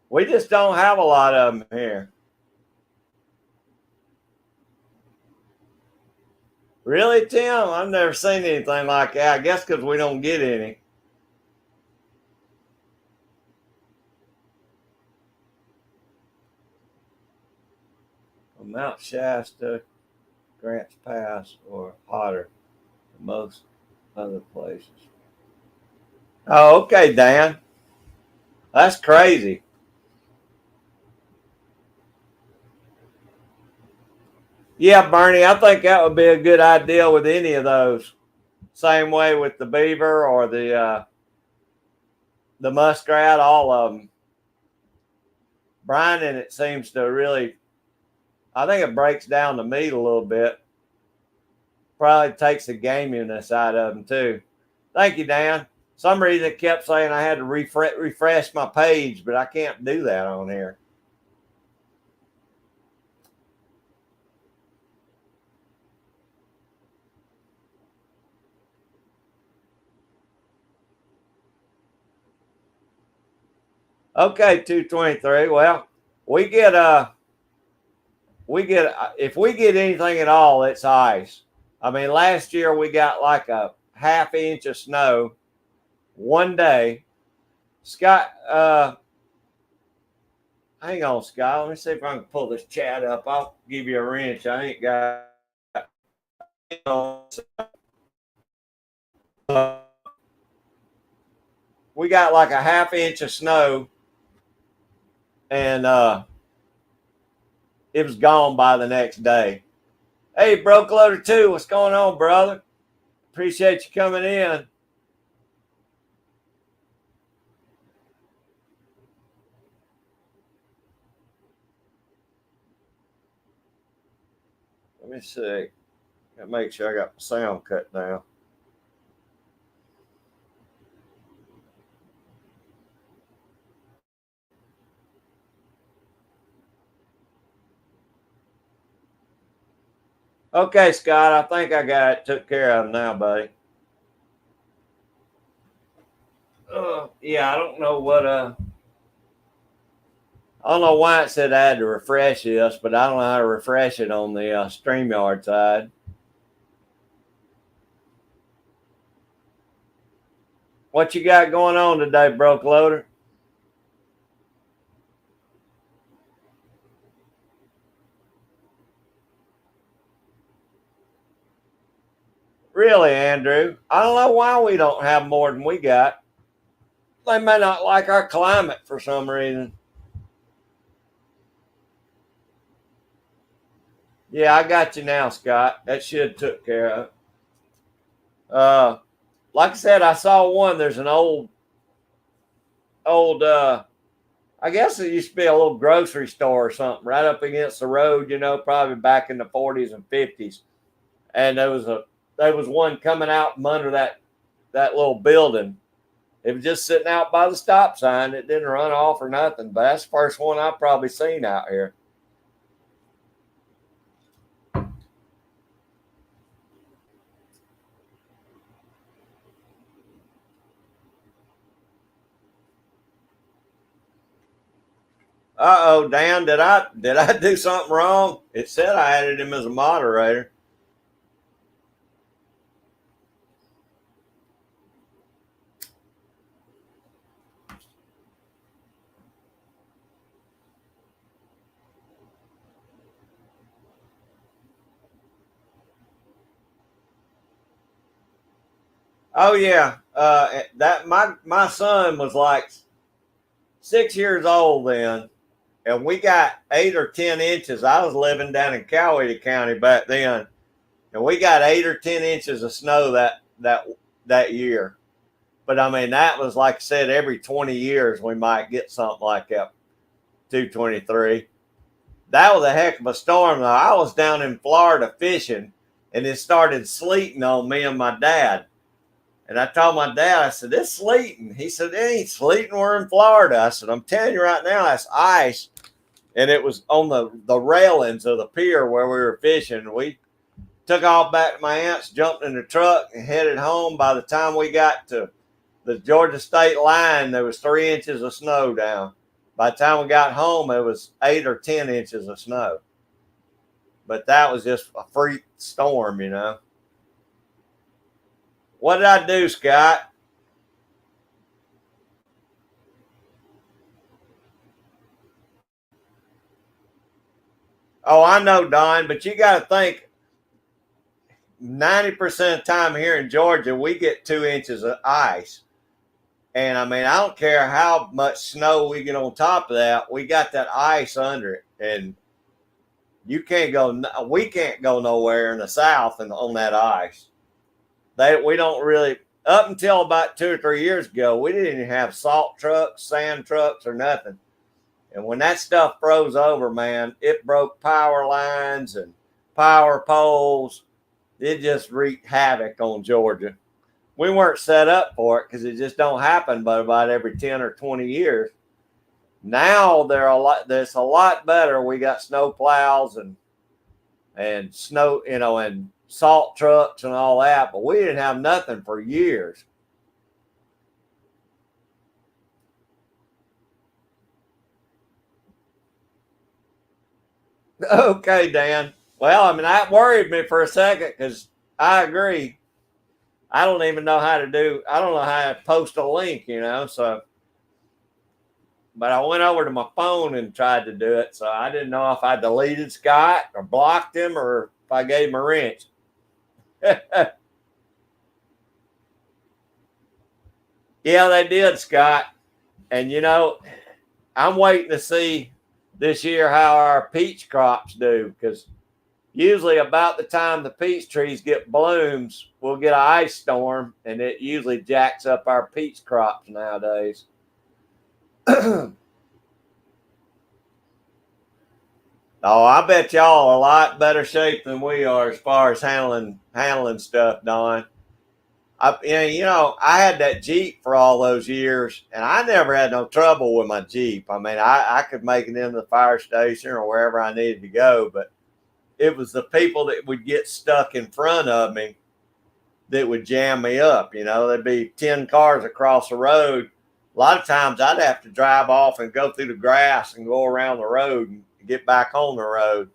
We just don't have a lot of them here. Really, Tim? I've never seen anything like that. I guess because we don't get any. Mount Shasta, Grants Pass, or hotter than most other places. Oh, okay, Dan. That's crazy. Yeah, Bernie, I think that would be a good idea with any of those. Same way with the beaver or the muskrat, all of them. Brining, it seems to really, I think it breaks down the meat a little bit. Probably takes the gaminess out of them too. Thank you, Dan. Some reason it kept saying I had to refresh my page, but I can't do that on here. Okay, 223. Well, we get if we get anything at all, it's ice. I mean, last year we got like a half inch of snow one day. Scott, hang on, Scott. Let me see if I can pull this chat up. I'll give you a wrench. I ain't got. We got like a half inch of snow, and it was gone by the next day. Hey, Broke Loader 2, what's going on, brother? Appreciate you coming in. Let me see. Gotta make sure I got the sound cut down. Okay, Scott, I think I got it took care of now, buddy. Yeah, I don't know what I don't know why it said I had to refresh this, but I don't know how to refresh it on the StreamYard side. What you got going on today, broke loader? Really, Andrew? I don't know why we don't have more than we got. They may not like our climate for some reason. Yeah, I got you now, Scott. That should took care of. Uh, like I said, I saw one. There's an old. I guess it used to be a little grocery store or something right up against the road. You know, probably back in the 40s and 50s. And there was one coming out from under that little building. It was just sitting out by the stop sign. It didn't run off or nothing. But that's the first one I've probably seen out here. Uh oh, Dan, did I do something wrong? It said I added him as a moderator. Oh yeah, that my son was like 6 years old then, and we got 8 or 10 inches. I was living down in Coweta County back then, and we got 8 or 10 inches of snow that year. But I mean, that was like I said, every 20 years we might get something like that. 223. That was a heck of a storm though. I was down in Florida fishing, and it started sleeting on me and my dad. And I told my dad, I said, "It's sleeting." He said, "It ain't sleeting. We're in Florida." I said, "I'm telling you right now, that's ice." And it was on the railings of the pier where we were fishing. We took off back to my aunt's, jumped in the truck, and headed home. By the time we got to the Georgia state line, there was 3 inches of snow down. By the time we got home, it was 8 or 10 inches of snow. But that was just a freak storm, you know. What did I do, Scott? Oh, I know, Don, but you got to think 90% of the time here in Georgia, we get 2 inches of ice. And I mean, I don't care how much snow we get on top of that, we got that ice under it. And we can't go nowhere in the South and on that ice. We don't really, up until about 2 or 3 years ago, we didn't even have salt trucks, sand trucks, or nothing. And when that stuff froze over, man, it broke power lines and power poles. It just wreaked havoc on Georgia. We weren't set up for it because it just don't happen but about every 10 or 20 years. Now there's a lot better. We got snow plows and snow, and salt trucks and all that, but we didn't have nothing for years. Okay, Dan. Well, I mean, that worried me for a second because I agree. I don't even know how to do. I don't know how to post a link, So, but I went over to my phone and tried to do it. So I didn't know if I deleted Scott or blocked him or if I gave him a wrench. Yeah, they did, Scott. And I'm waiting to see this year how our peach crops do because usually about the time the peach trees get blooms, we'll get an ice storm, and it usually jacks up our peach crops nowadays. Oh, I bet y'all are a lot better shape than we are as far as handling stuff, Don. I had that Jeep for all those years, and I never had no trouble with my Jeep. I mean, I could make it into the fire station or wherever I needed to go, but it was the people that would get stuck in front of me that would jam me up. You know, there'd be 10 cars across the road. A lot of times I'd have to drive off and go through the grass and go around the road and get back on the road.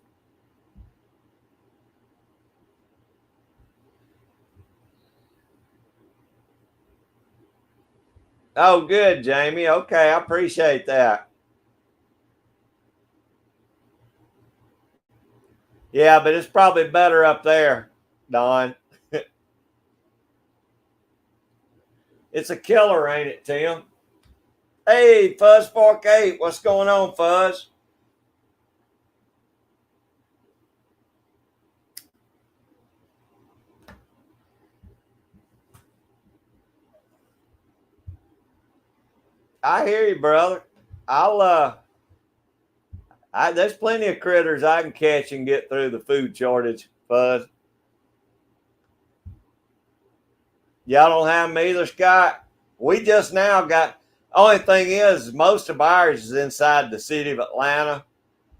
Oh, good, Jamie. Okay, I appreciate that. Yeah, but it's probably better up there, Don. It's a killer, ain't it, Tim? Hey, Fuzz Fork 8, what's going on, Fuzz? I hear you, brother. I'll there's plenty of critters I can catch and get through the food shortage, Fuzz. Y'all don't have them either, Scott. We just now got. Only thing is, most of ours is inside the city of Atlanta.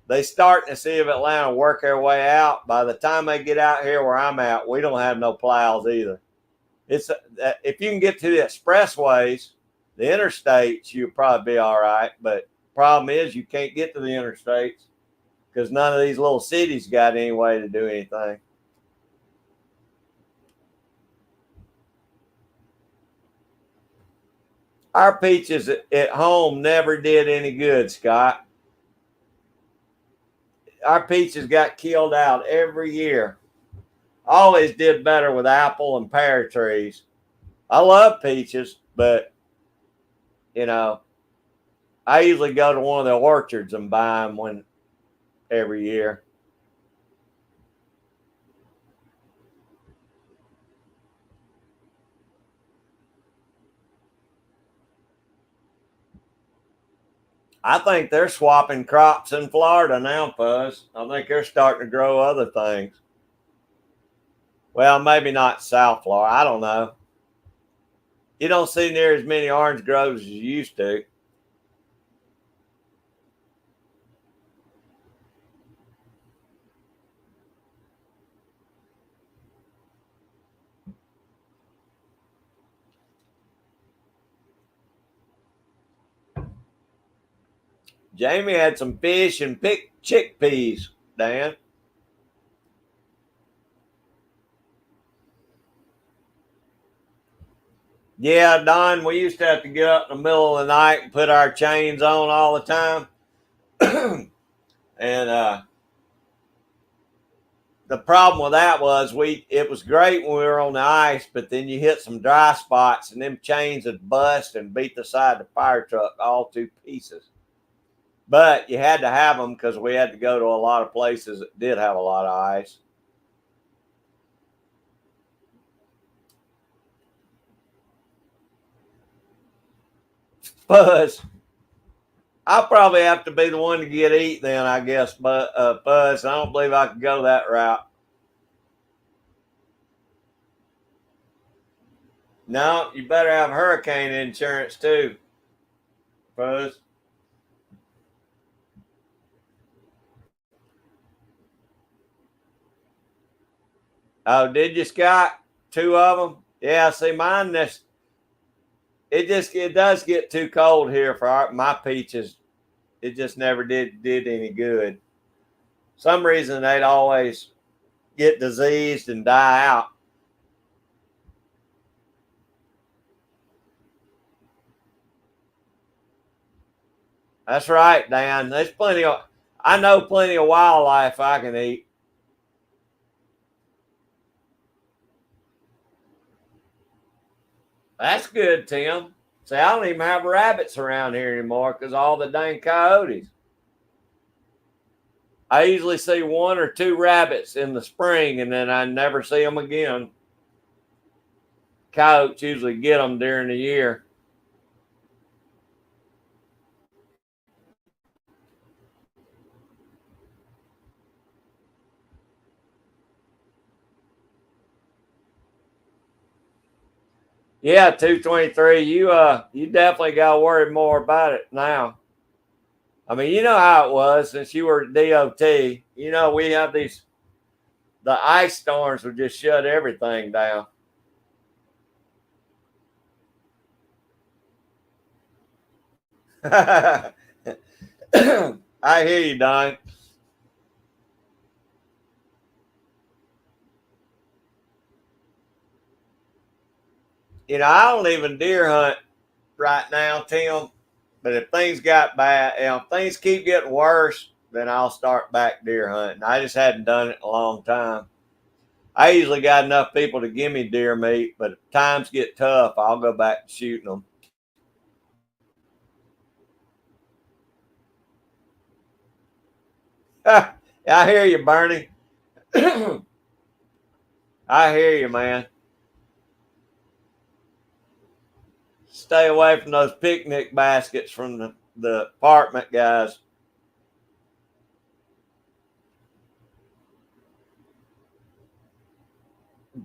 They start in the city of Atlanta, work their way out. By the time they get out here where I'm at, we don't have no plows either. It's if you can get to the expressways, the interstates, you'll probably be all right. But problem is, you can't get to the interstates because none of these little cities got any way to do anything. Our peaches at home never did any good, Scott. Our peaches got killed out every year. Always did better with apple and pear trees. I love peaches, but you know, I usually go to one of the orchards and buy them when every year. I think they're swapping crops in Florida now, Fuzz. I think they're starting to grow other things. Well, maybe not South Florida. I don't know. You don't see near as many orange groves as you used to. Jamie had some fish and picked chickpeas, Dan. Yeah, Don, we used to have to get up in the middle of the night and put our chains on all the time. And the problem with that was it was great when we were on the ice, but then you hit some dry spots and them chains would bust and beat the side of the fire truck all to pieces. But you had to have them because we had to go to a lot of places that did have a lot of ice. Buzz, I'll probably have to be the one to get eat then, I guess. But Buzz, I don't believe I could go that route. No, you better have hurricane insurance too, Buzz. Oh, did you, Scott? Two of them? Yeah. See, mine this it does get too cold here for my peaches. It just never did any good. Some reason they'd always get diseased and die out. That's right, Dan. There's plenty of I know plenty of wildlife I can eat. That's good, Tim. See, I don't even have rabbits around here anymore because all the dang coyotes. I usually see one or two rabbits in the spring and then I never see them again. Coyotes usually get them during the year. Yeah, 223. You definitely got to worry more about it now. I mean, you know how it was since you were at DOT. You know, we have these the ice storms would just shut everything down. I hear you, Don. I don't even deer hunt right now, Tim. But if things got bad, if things keep getting worse, then I'll start back deer hunting. I just hadn't done it in a long time. I usually got enough people to give me deer meat, but if times get tough, I'll go back to shooting them. I hear you, Bernie. I hear you, man. Stay away from those picnic baskets from the apartment guys.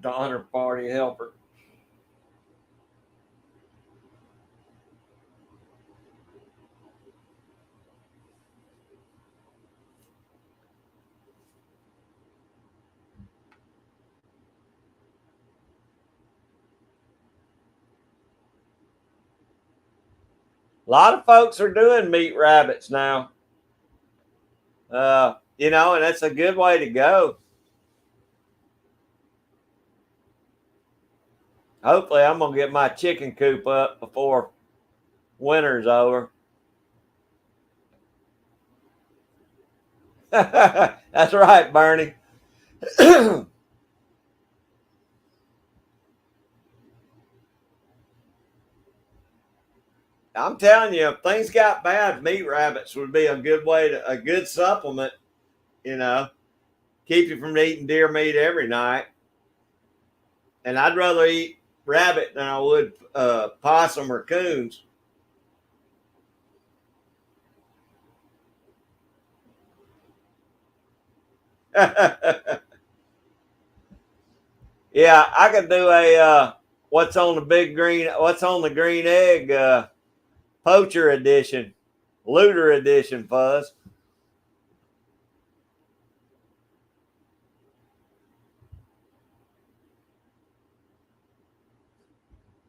Donner Party helper. A lot of folks are doing meat rabbits now. And that's a good way to go. Hopefully, I'm gonna get my chicken coop up before winter's over. That's right, Bernie. I'm telling you, if things got bad, meat rabbits would be a good supplement. You know, keep you from eating deer meat every night. And I'd rather eat rabbit than I would possum or coons. Yeah, I could do a what's on the green egg poacher edition, looter edition, Fuzz.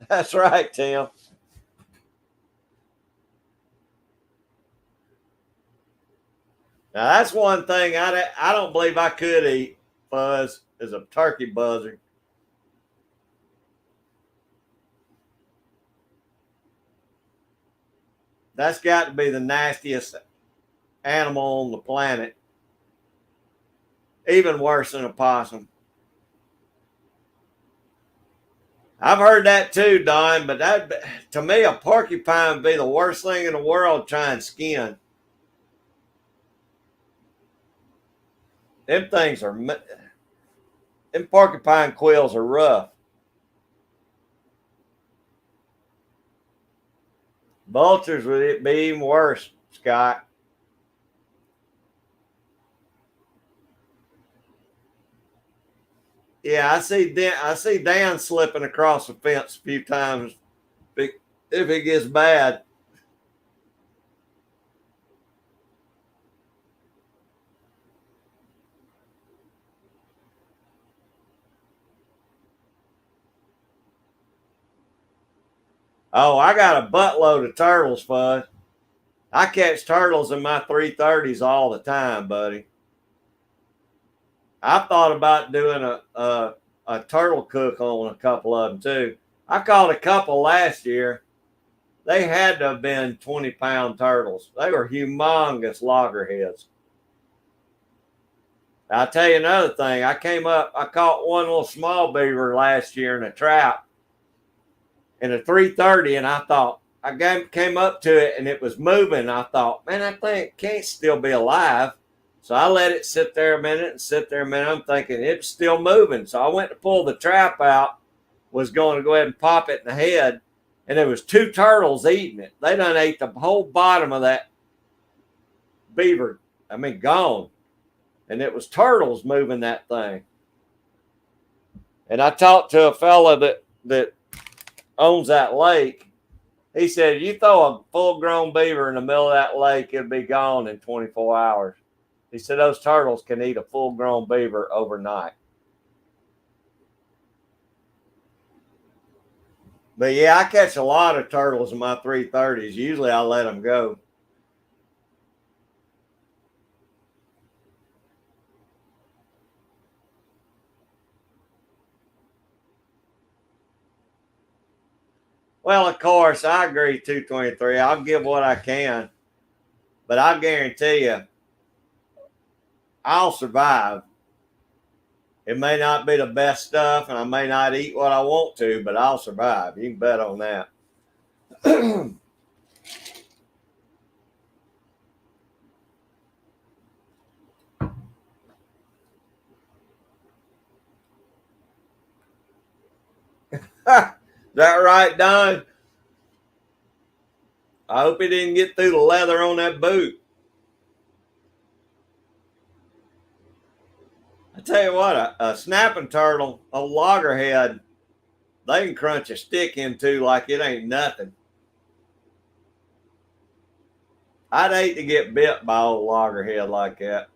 That's right, Tim. Now that's one thing I don't believe I could eat, Fuzz, is a turkey buzzard. That's got to be the nastiest animal on the planet, even worse than a possum. I've heard that too, Don, but that to me a porcupine would be the worst thing in the world trying skin. Them things are them porcupine quills are rough. Vultures would it be even worse, Scott. Yeah, I see Dan slipping across the fence a few times if it gets bad. Oh, I got a buttload of turtles, Fuzz. I catch turtles in my 330s all the time, buddy. I thought about doing a turtle cook on a couple of them too. I caught a couple last year. They had to have been 20-pound turtles. They were humongous loggerheads. I'll tell you another thing. I caught one little small beaver last year in a trap in a 330, and I thought, came up to it and it was moving. I thought, man, that thing can't still be alive. So I let it sit there a minute and sit there a minute. I'm thinking it's still moving. So I went to pull the trap out, was going to go ahead and pop it in the head, and there was two turtles eating it. They done ate the whole bottom of that beaver. I mean, gone. And it was turtles moving that thing. And I talked to a fella that owns that lake. He said, you throw a full grown beaver in the middle of that lake, it'll be gone in 24 hours. He said those turtles can eat a full-grown beaver overnight. But yeah, I catch a lot of turtles in my 330s. Usually I let them go. Well, of course, I agree, 223. I'll give what I can, but I guarantee you, I'll survive. It may not be the best stuff, and I may not eat what I want to, but I'll survive. You can bet on that. Is that right, Don? I hope he didn't get through the leather on that boot. I tell you what, a snapping turtle, a loggerhead, they can crunch a stick into like it ain't nothing. I'd hate to get bit by old loggerhead like that.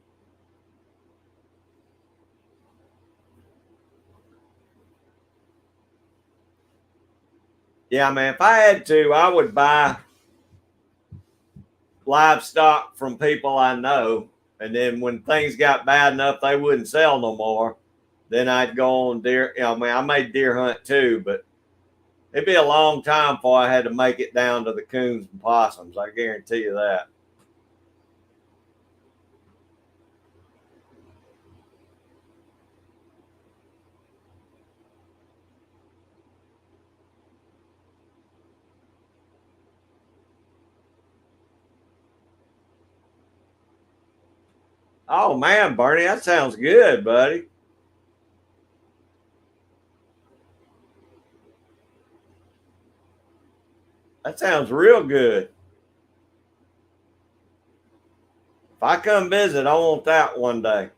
Yeah, man, if I had to, I would buy livestock from people I know. And then when things got bad enough they wouldn't sell no more, then I'd go on deer. You know, man, I made deer hunt too, but it'd be a long time before I had to make it down to the coons and possums. I guarantee you that. Oh man, Bernie, that sounds good, buddy. That sounds real good. If I come visit, I want that one day.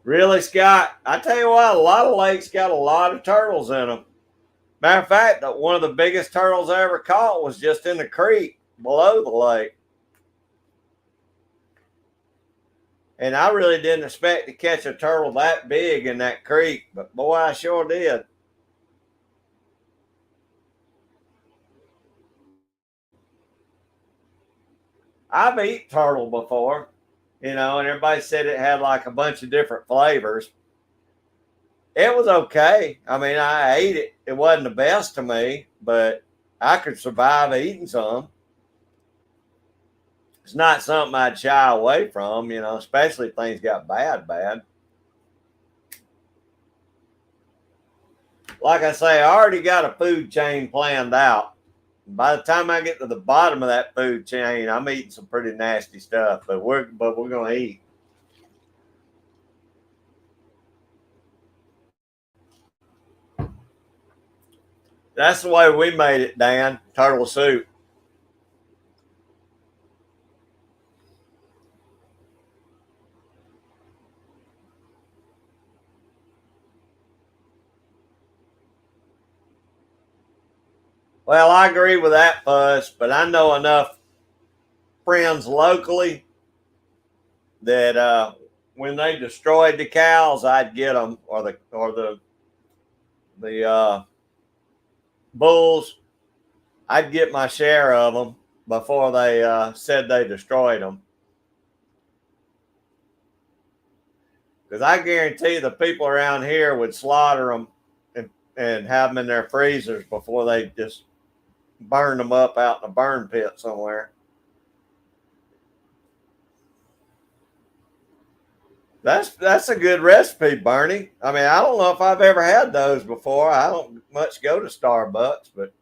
Really, Scott? I tell you what, a lot of lakes got a lot of turtles in them. Matter of fact, one of the biggest turtles I ever caught was just in the creek below the lake. And I really didn't expect to catch a turtle that big in that creek, but boy, I sure did. I've eaten turtle before, and everybody said it had like a bunch of different flavors. It was okay. I mean, I ate it. It wasn't the best to me, but I could survive eating some. It's not something I'd shy away from, especially if things got bad, bad. Like I say, I already got a food chain planned out. By the time I get to the bottom of that food chain, I'm eating some pretty nasty stuff, but we're gonna eat. That's the way we made it, Dan. Turtle soup. Well, I agree with that, Fuzz, but I know enough friends locally that when they destroyed the cows, I'd get them, or the bulls. I'd get my share of them before they said they destroyed them. Because I guarantee the people around here would slaughter them and have them in their freezers before they just burn them up out in a burn pit somewhere. That's a good recipe, Bernie. I mean, I don't know if I've ever had those before. I don't much go to Starbucks, but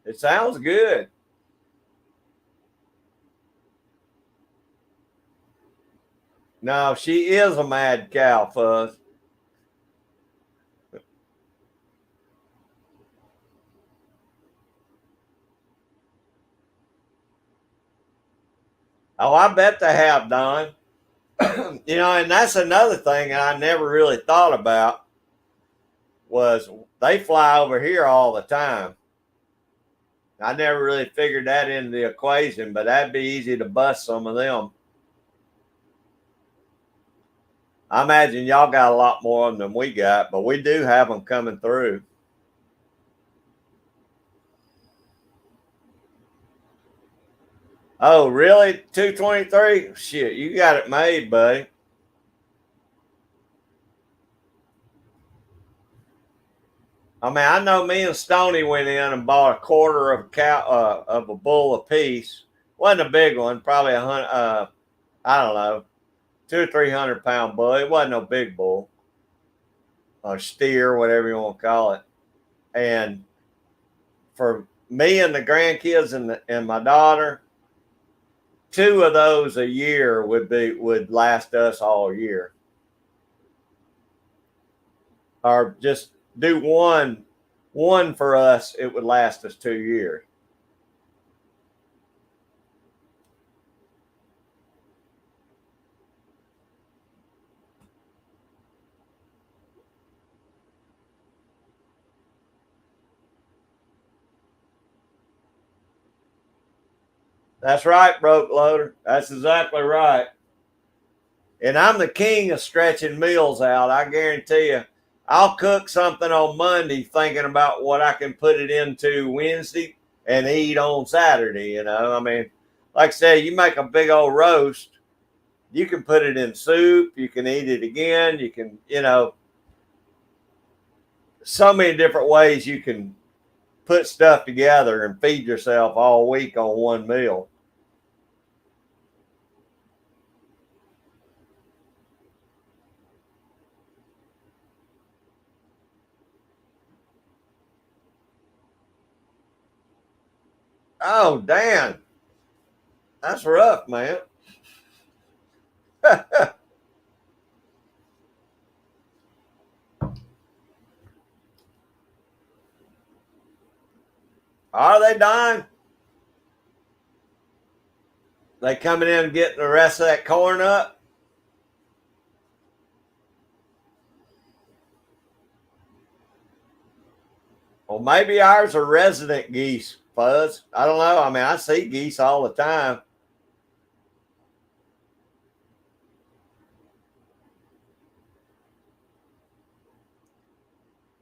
it sounds good. No, she is a mad cow, Fuzz. Oh, I bet they have, Don. And that's another thing I never really thought about was they fly over here all the time. I never really figured that into the equation, but that'd be easy to bust some of them. I imagine y'all got a lot more of them than we got, but we do have them coming through. Oh, really? 223? Shit, you got it made, buddy. I mean, I know me and Stoney went in and bought a quarter of a cow of a bull apiece. Wasn't a big one, probably 100. I don't know, 200 or 300 pound bull. It wasn't no big bull or steer, whatever you want to call it. And for me and the grandkids and my daughter, two of those a year would last us all year. Or just do one for us, it would last us 2 years. That's right, broke loader. That's exactly right. And I'm the king of stretching meals out. I guarantee you, I'll cook something on Monday thinking about what I can put it into Wednesday and eat on Saturday. I mean, like I said, you make a big old roast, you can put it in soup, you can eat it again, you can, so many different ways you can put stuff together and feed yourself all week on one meal. Oh, damn. That's rough, man. Are they dying? They coming in and getting the rest of that corn up? Well, maybe ours are resident geese, Fuzz. I don't know. I mean, I see geese all the time.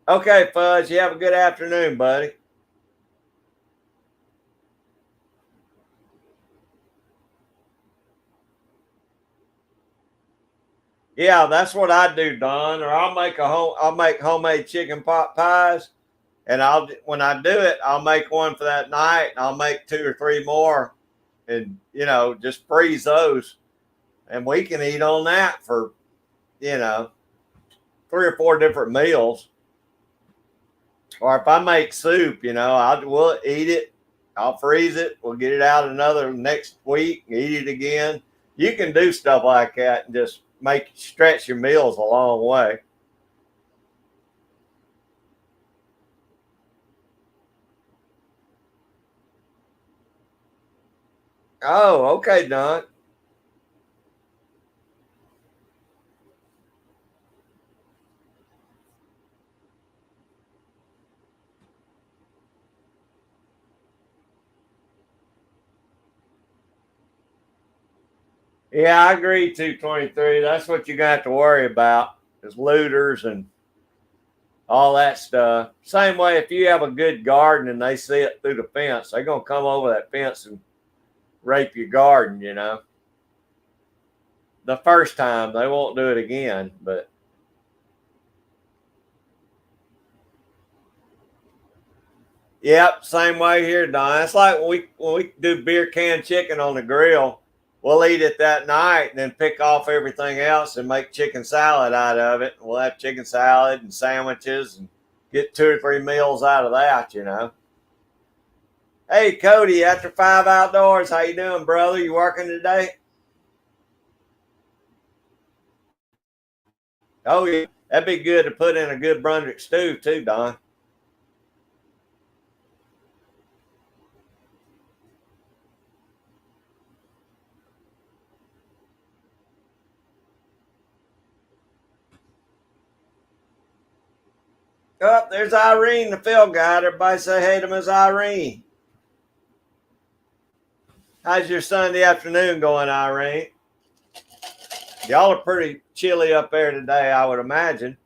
Okay, Fuzz, you have a good afternoon, buddy. Yeah, that's what I do, Don. Or I'll make homemade chicken pot pies, and when I do it, I'll make one for that night. And I'll make two or three more, and just freeze those, and we can eat on that for you know 3 or 4 different meals. Or if I make soup, we'll eat it. I'll freeze it. We'll get it out another next week, eat it again. You can do stuff like that and just stretch your meals a long way. Oh, okay, Don. Yeah, I agree. 223. That's what you're gonna have to worry about is looters and all that stuff. Same way, if you have a good garden and they see it through the fence, they're gonna come over that fence and rape your garden. The first time they won't do it again, but yep, same way here, Don. It's like when we do beer can chicken on the grill. We'll eat it that night and then pick off everything else and make chicken salad out of it. We'll have chicken salad and sandwiches and get 2 or 3 meals out of that. Hey, Cody, after 5 outdoors, how you doing, brother? You working today? Oh yeah, that'd be good to put in a good Brunswick stew too, Don. Oh, there's Irene, the field guide. Everybody say hey to Miss Irene. How's your Sunday afternoon going, Irene? Y'all are pretty chilly up there today, I would imagine.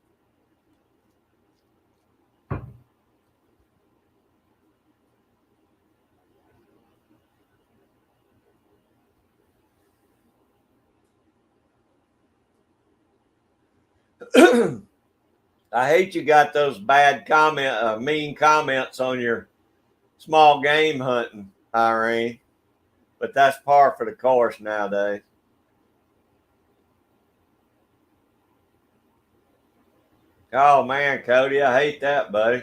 I hate you got those bad mean comments on your small game hunting, Irene. But that's par for the course nowadays. Oh man, Cody, I hate that, buddy.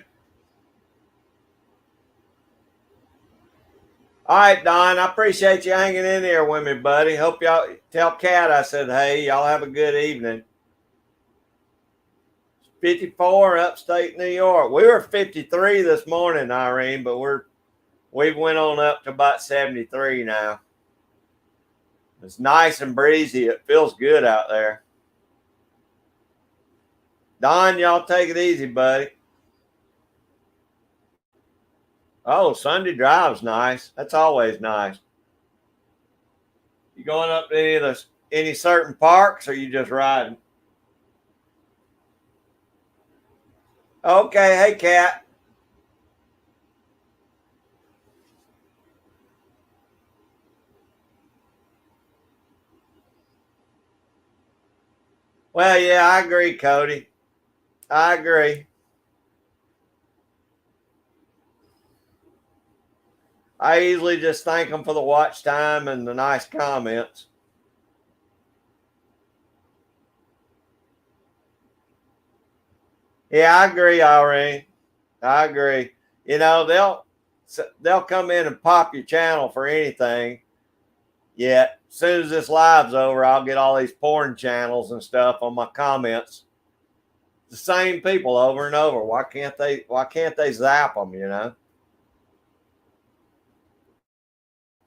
All right, Don, I appreciate you hanging in there with me, buddy. Hope y'all tell Kat I said, hey, y'all have a good evening. 54 upstate New York. We were 53 this morning, Irene, but we've went on up to about 73 now. It's nice and breezy. It feels good out there. Don, y'all take it easy, buddy. Oh, Sunday drive's nice. That's always nice. You going up to any certain parks, or you just riding? Okay, hey, Kat. Well, yeah, I agree, Cody. I agree. I usually just thank them for the watch time and the nice comments. Yeah, I agree, Irene. I agree. You know, they'll come in and pop your channel for anything. Yet, as soon as this live's over, I'll get all these porn channels and stuff on my comments. The same people over and over. Why can't they zap them, you know?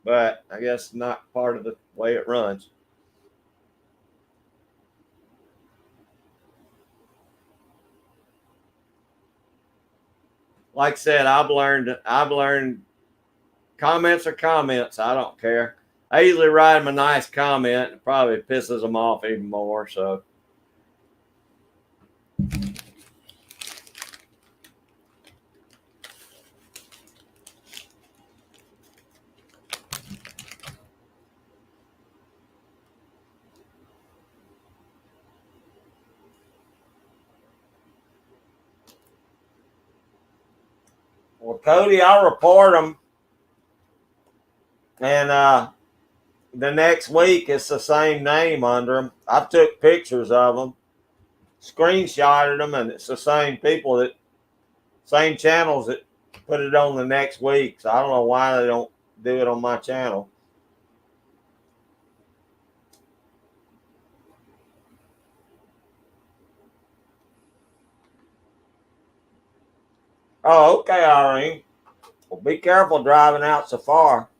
But I guess not part of the way it runs. Like I said, I've learned comments are comments. I don't care. I usually write them a nice comment. It probably pisses them off even more. So well, Cody, I'll report them, and the next week it's the same name under them. I took pictures of them, screenshotted them, and it's the same people same channels that put it on the next week. So I don't know why they don't do it on my channel. Oh, okay, Irene. Well, be careful driving out so far.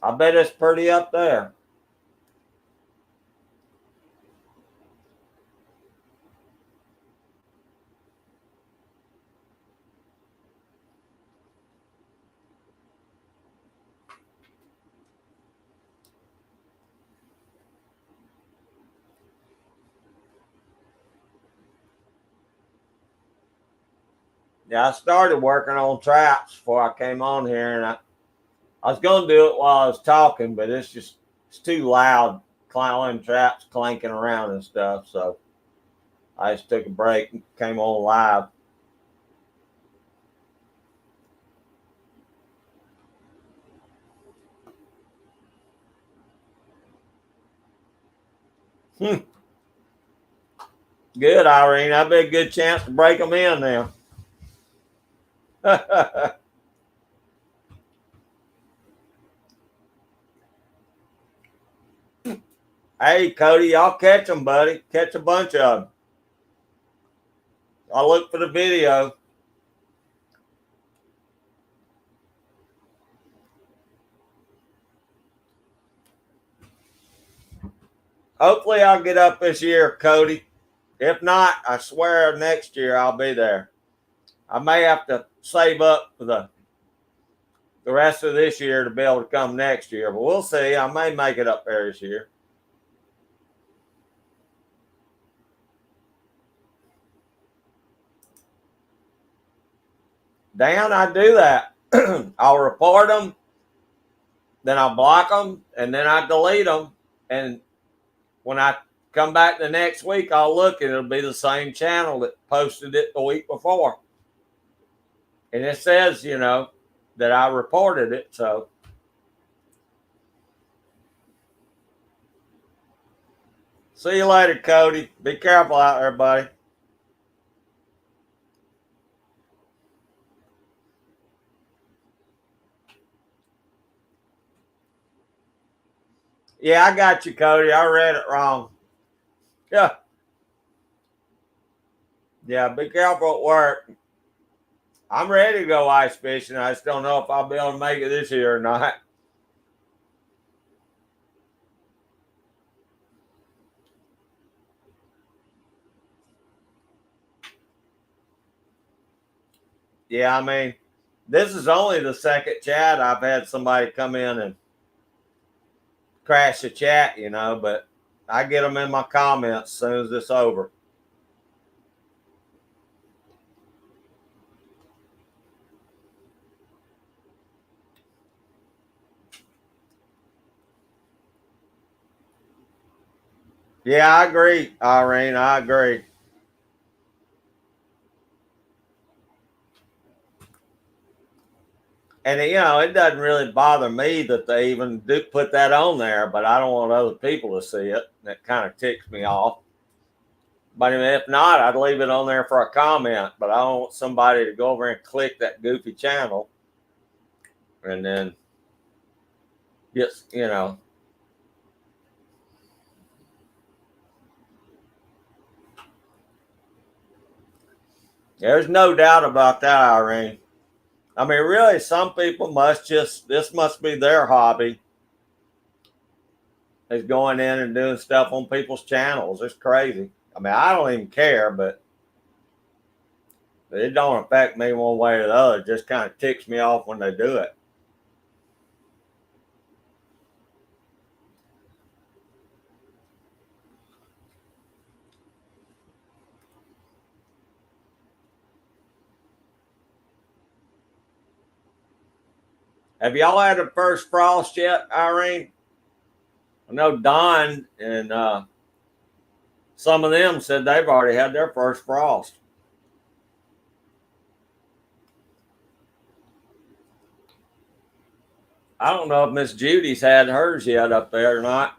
I bet it's pretty up there. Yeah, I started working on traps before I came on here, and I was going to do it while I was talking, but it's too loud, clowning traps clanking around and stuff. So I just took a break and came on live. Hmm. Good, Irene. That'd be a good chance to break them in now. Hey, Cody, y'all catch them, buddy. Catch a bunch of them. I'll look for the video. Hopefully, I'll get up this year, Cody. If not, I swear next year I'll be there. I may have to save up for the rest of this year to be able to come next year. But we'll see. I may make it up there this year. Dan, I do that. I'll report them, then I'll block them, and then I delete them. And when I come back the next week, I'll look and it'll be the same channel that posted it the week before. And it says, that I reported it. So see you later, Cody. Be careful out there, buddy. Yeah, I got you, Cody. I read it wrong. Yeah. Yeah, be careful at work. I'm ready to go ice fishing. I just don't know if I'll be able to make it this year or not. Yeah, I mean, this is only the second chat I've had somebody come in and crash the chat, but I get them in my comments as soon as it's over. Yeah, I agree, Irene. I agree. And it doesn't really bother me that they even do put that on there, but I don't want other people to see it. That kind of ticks me off. But if not, I'd leave it on there for a comment. But I don't want somebody to go over and click that goofy channel and then just, There's no doubt about that, Irene. I mean, really, some people this must be their hobby, is going in and doing stuff on people's channels. It's crazy. I mean, I don't even care, but it don't affect me one way or the other. It just kind of ticks me off when they do it. Have y'all had the first frost yet, Irene? I know Don and some of them said they've already had their first frost. I don't know if Miss Judy's had hers yet up there or not.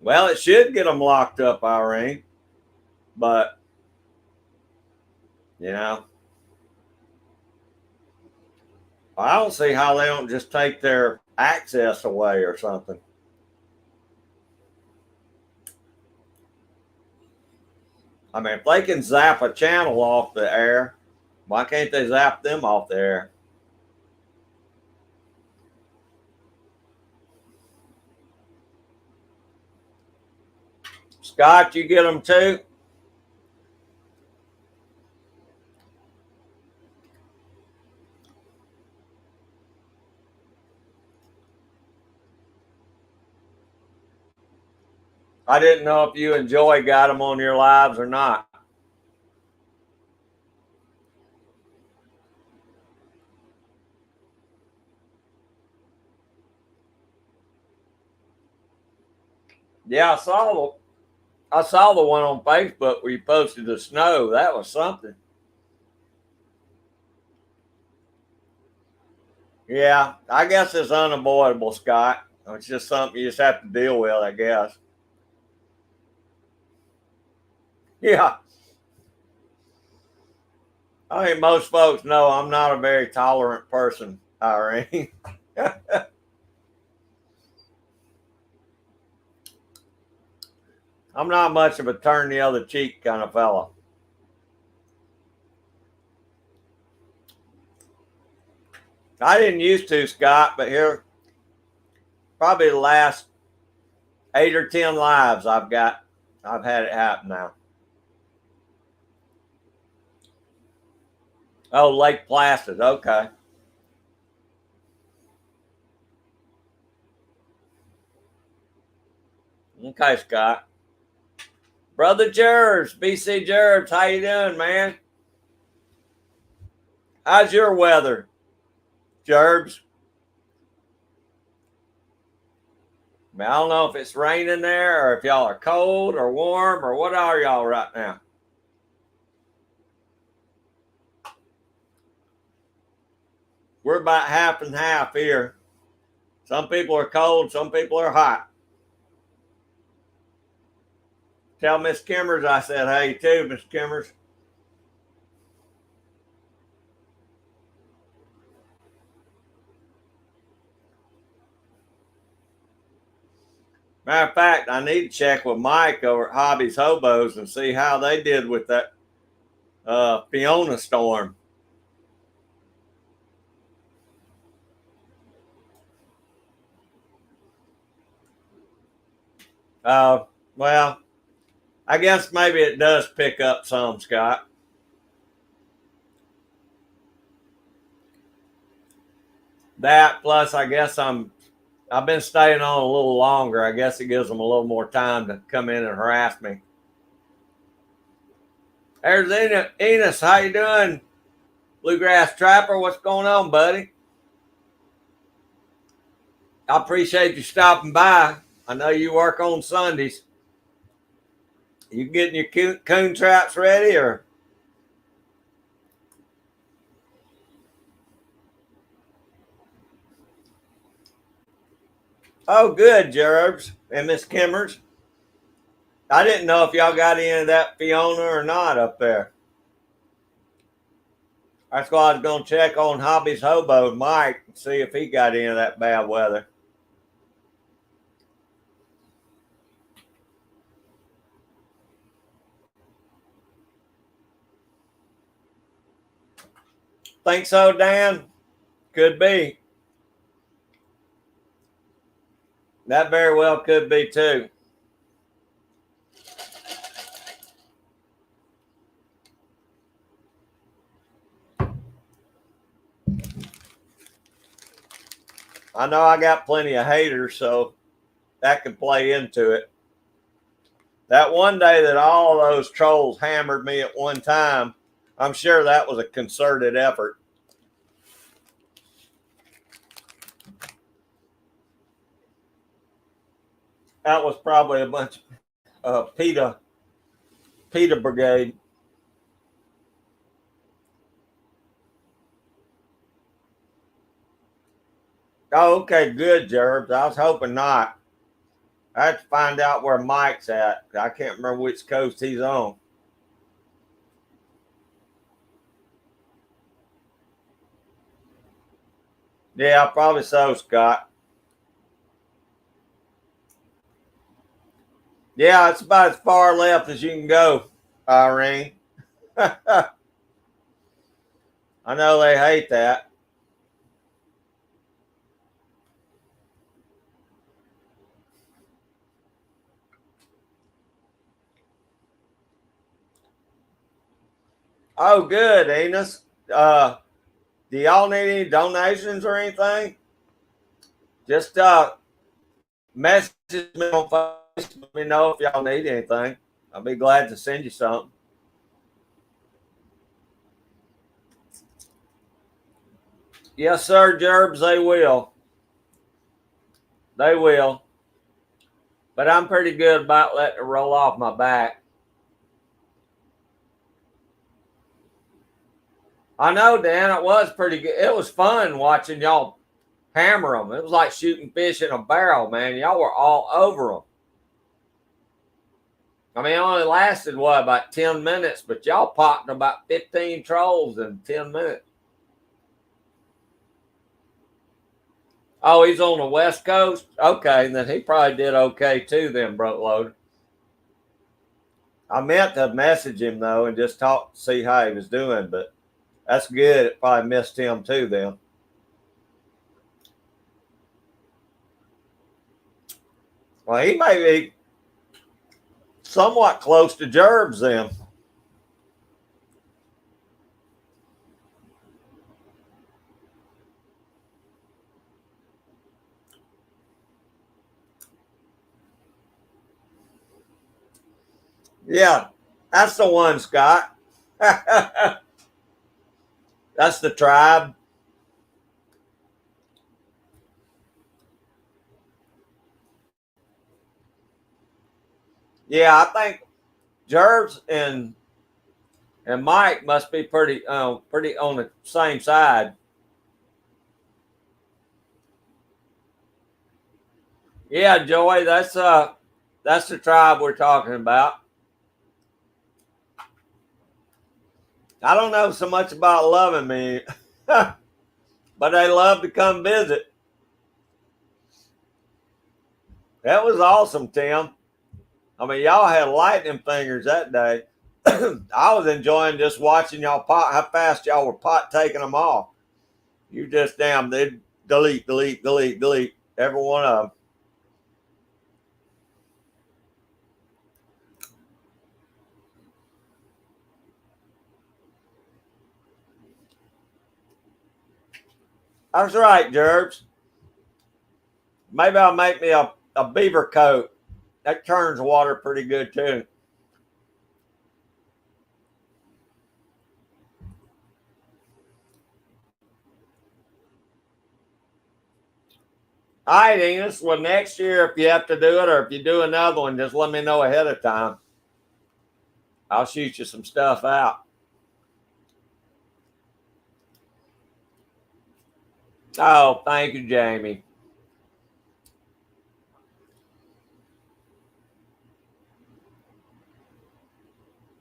Well, it should get them locked up, Irene. But, I don't see how they don't just take their access away or something. I mean, if they can zap a channel off the air, why can't they zap them off the air? Scott, you get them too? I didn't know if you and Joy got them on your lives or not. Yeah, I saw the one on Facebook where you posted the snow. That was something. Yeah, I guess it's unavoidable, Scott. It's just something you just have to deal with, I guess. Yeah. I think most folks know I'm not a very tolerant person, Irene. I'm not much of a turn the other cheek kind of fella. I didn't used to, Scott, but here, probably the last 8 or 10 lives I've had it happen now. Oh, Lake Placid. Okay. Okay, Scott. Brother Gerbs, BC Gerbs, how you doing, man? How's your weather, Gerbs? I mean, I don't know if it's raining there or if y'all are cold or warm or what are y'all right now? We're about half and half here. Some people are cold, some people are hot. Tell Miss Kimmers I said hey too, Miss Kimmers. Matter of fact, I need to check with Mike over at Hobbies Hobos and see how they did with that Fiona storm. Uh, well, I guess maybe it does pick up some, Scott. That plus, I guess I've been staying on a little longer. I guess it gives them a little more time to come in and harass me. There's Enos. How you doing, Bluegrass Trapper? What's going on, buddy? I appreciate you stopping by. I know you work on Sundays. You getting your coon traps ready, or? Oh, good, Jerbs and Miss Kimmers. I didn't know if y'all got any of that Fiona or not up there. That's why I was going to check on Hobbies Hobo Mike and see if he got any of that bad weather. Think so, Dan? Could be. That very well could be too. I know I got plenty of haters, so that could play into it. That one day that all those trolls hammered me at one time, I'm sure that was a concerted effort. That was probably a bunch of PETA brigade. Oh, okay, good, Jerbs. I was hoping not. I have to find out where Mike's at. I can't remember which coast he's on. Yeah, probably so, Scott. Yeah, it's about as far left as you can go, Irene. I know they hate that. Oh, good, Enos. Do y'all need any donations or anything? Just message me on Facebook. Let me know if y'all need anything. I'll be glad to send you something. Yes, sir, Gerbs. They will. They will. But I'm pretty good about letting it roll off my back. I know, Dan. It was pretty good. It was fun watching y'all hammer them. It was like shooting fish in a barrel, man. Y'all were all over them. I mean, it only lasted, what, about 10 minutes, but y'all popped about 15 trolls in 10 minutes. Oh, he's on the West Coast? Okay, then he probably did okay too, then, Broke Loader. I meant to message him, though, and just talk to see how he was doing, but that's good. It probably missed him too, then. Well, he may be somewhat close to Gerbs, then. Yeah, that's the one, Scott. That's the tribe. Yeah, I think Jervs and Mike must be pretty on the same side. Yeah, Joey, that's the tribe we're talking about. I don't know so much about loving me, but they love to come visit. That was awesome, Tim. I mean, y'all had lightning fingers that day. I was enjoying just watching y'all pot, how fast y'all were pot taking them off. You just damn, they delete, delete, delete, delete every one of them. That's right, Gerbs. Maybe I'll make me a beaver coat. That turns water pretty good too. All right, Enos. Well, next year, if you have to do it or if you do another one, just let me know ahead of time. I'll shoot you some stuff out. Oh, thank you, Jamie.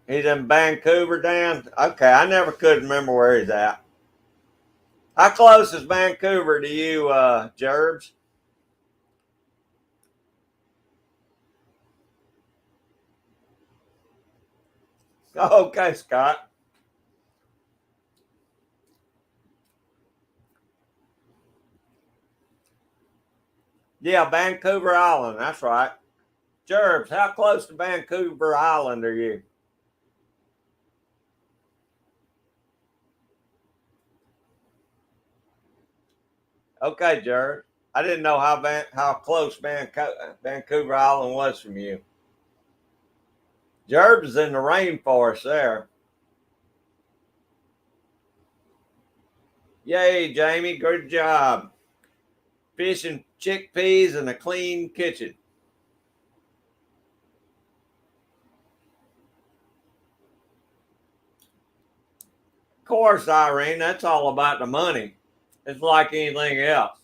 He's in Vancouver, Dan. Okay, I never could remember where he's at. How close is Vancouver to you, Gerbs? Okay, Scott. Yeah, Vancouver Island. That's right. Gerbs, how close to Vancouver Island are you? Okay, Gerbs. I didn't know how close Vancouver Island was from you. Gerbs is in the rainforest there. Yay, Jamie. Good job. Fish and chickpeas and a clean kitchen. Of course, Irene, that's all about the money. It's like anything else.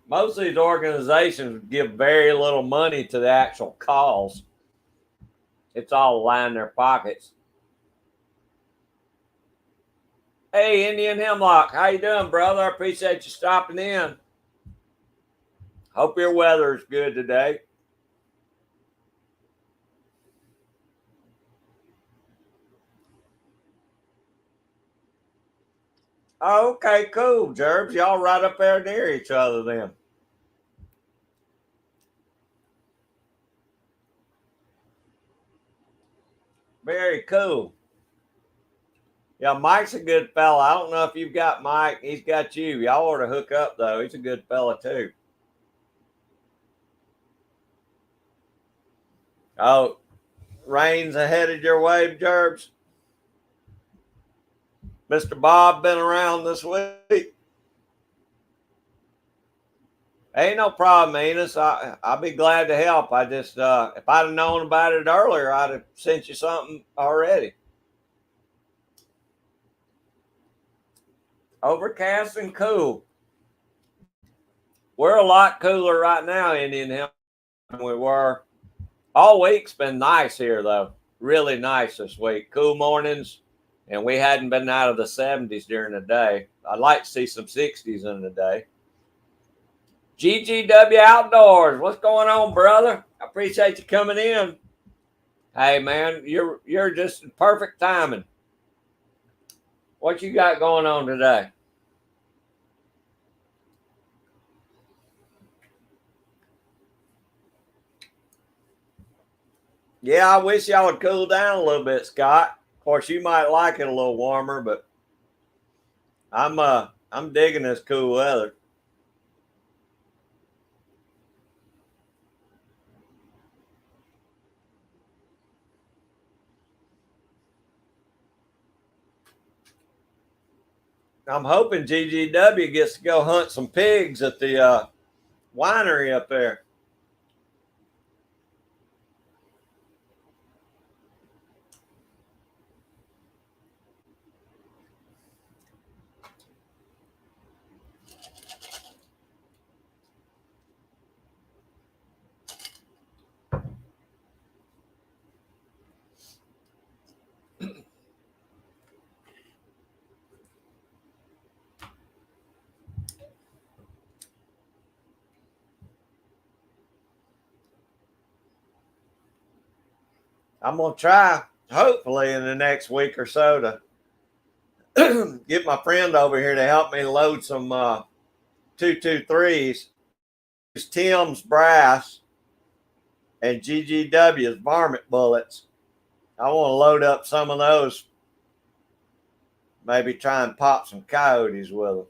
Most of these organizations give very little money to the actual cause. It's all line their pockets. Hey, Indian Hemlock, how you doing, brother? I appreciate you stopping in. Hope your weather is good today. Oh, okay, cool, Jerbs. Y'all right up there near each other then. Very cool. Yeah, Mike's a good fella. I don't know if you've got Mike. He's got you. Y'all ought to hook up though. He's a good fella too. Oh, rain's headed your way, Jerbs. Mr. Bob been around this week. Ain't no problem, Enos. I'll be glad to help. I just if I'd have known about it earlier, I'd have sent you something already. Overcast and cool. We're a lot cooler right now, Indian Hill, than we were. All week's been nice here though. Really nice this week. Cool mornings, and we hadn't been out of the 70s during the day. I'd like to see some 60s in the day. GGW Outdoors. What's going on, brother? I appreciate you coming in. Hey man, you're just perfect timing. What you got going on today? Yeah, I wish y'all would cool down a little bit, Scott. Of course, you might like it a little warmer, but I'm digging this cool weather. I'm hoping GGW gets to go hunt some pigs at the winery up there. I'm gonna try, hopefully, in the next week or so to get my friend over here to help me load some 223s. Tim's brass and GGW's varmint bullets. I want to load up some of those. Maybe try and pop some coyotes with them.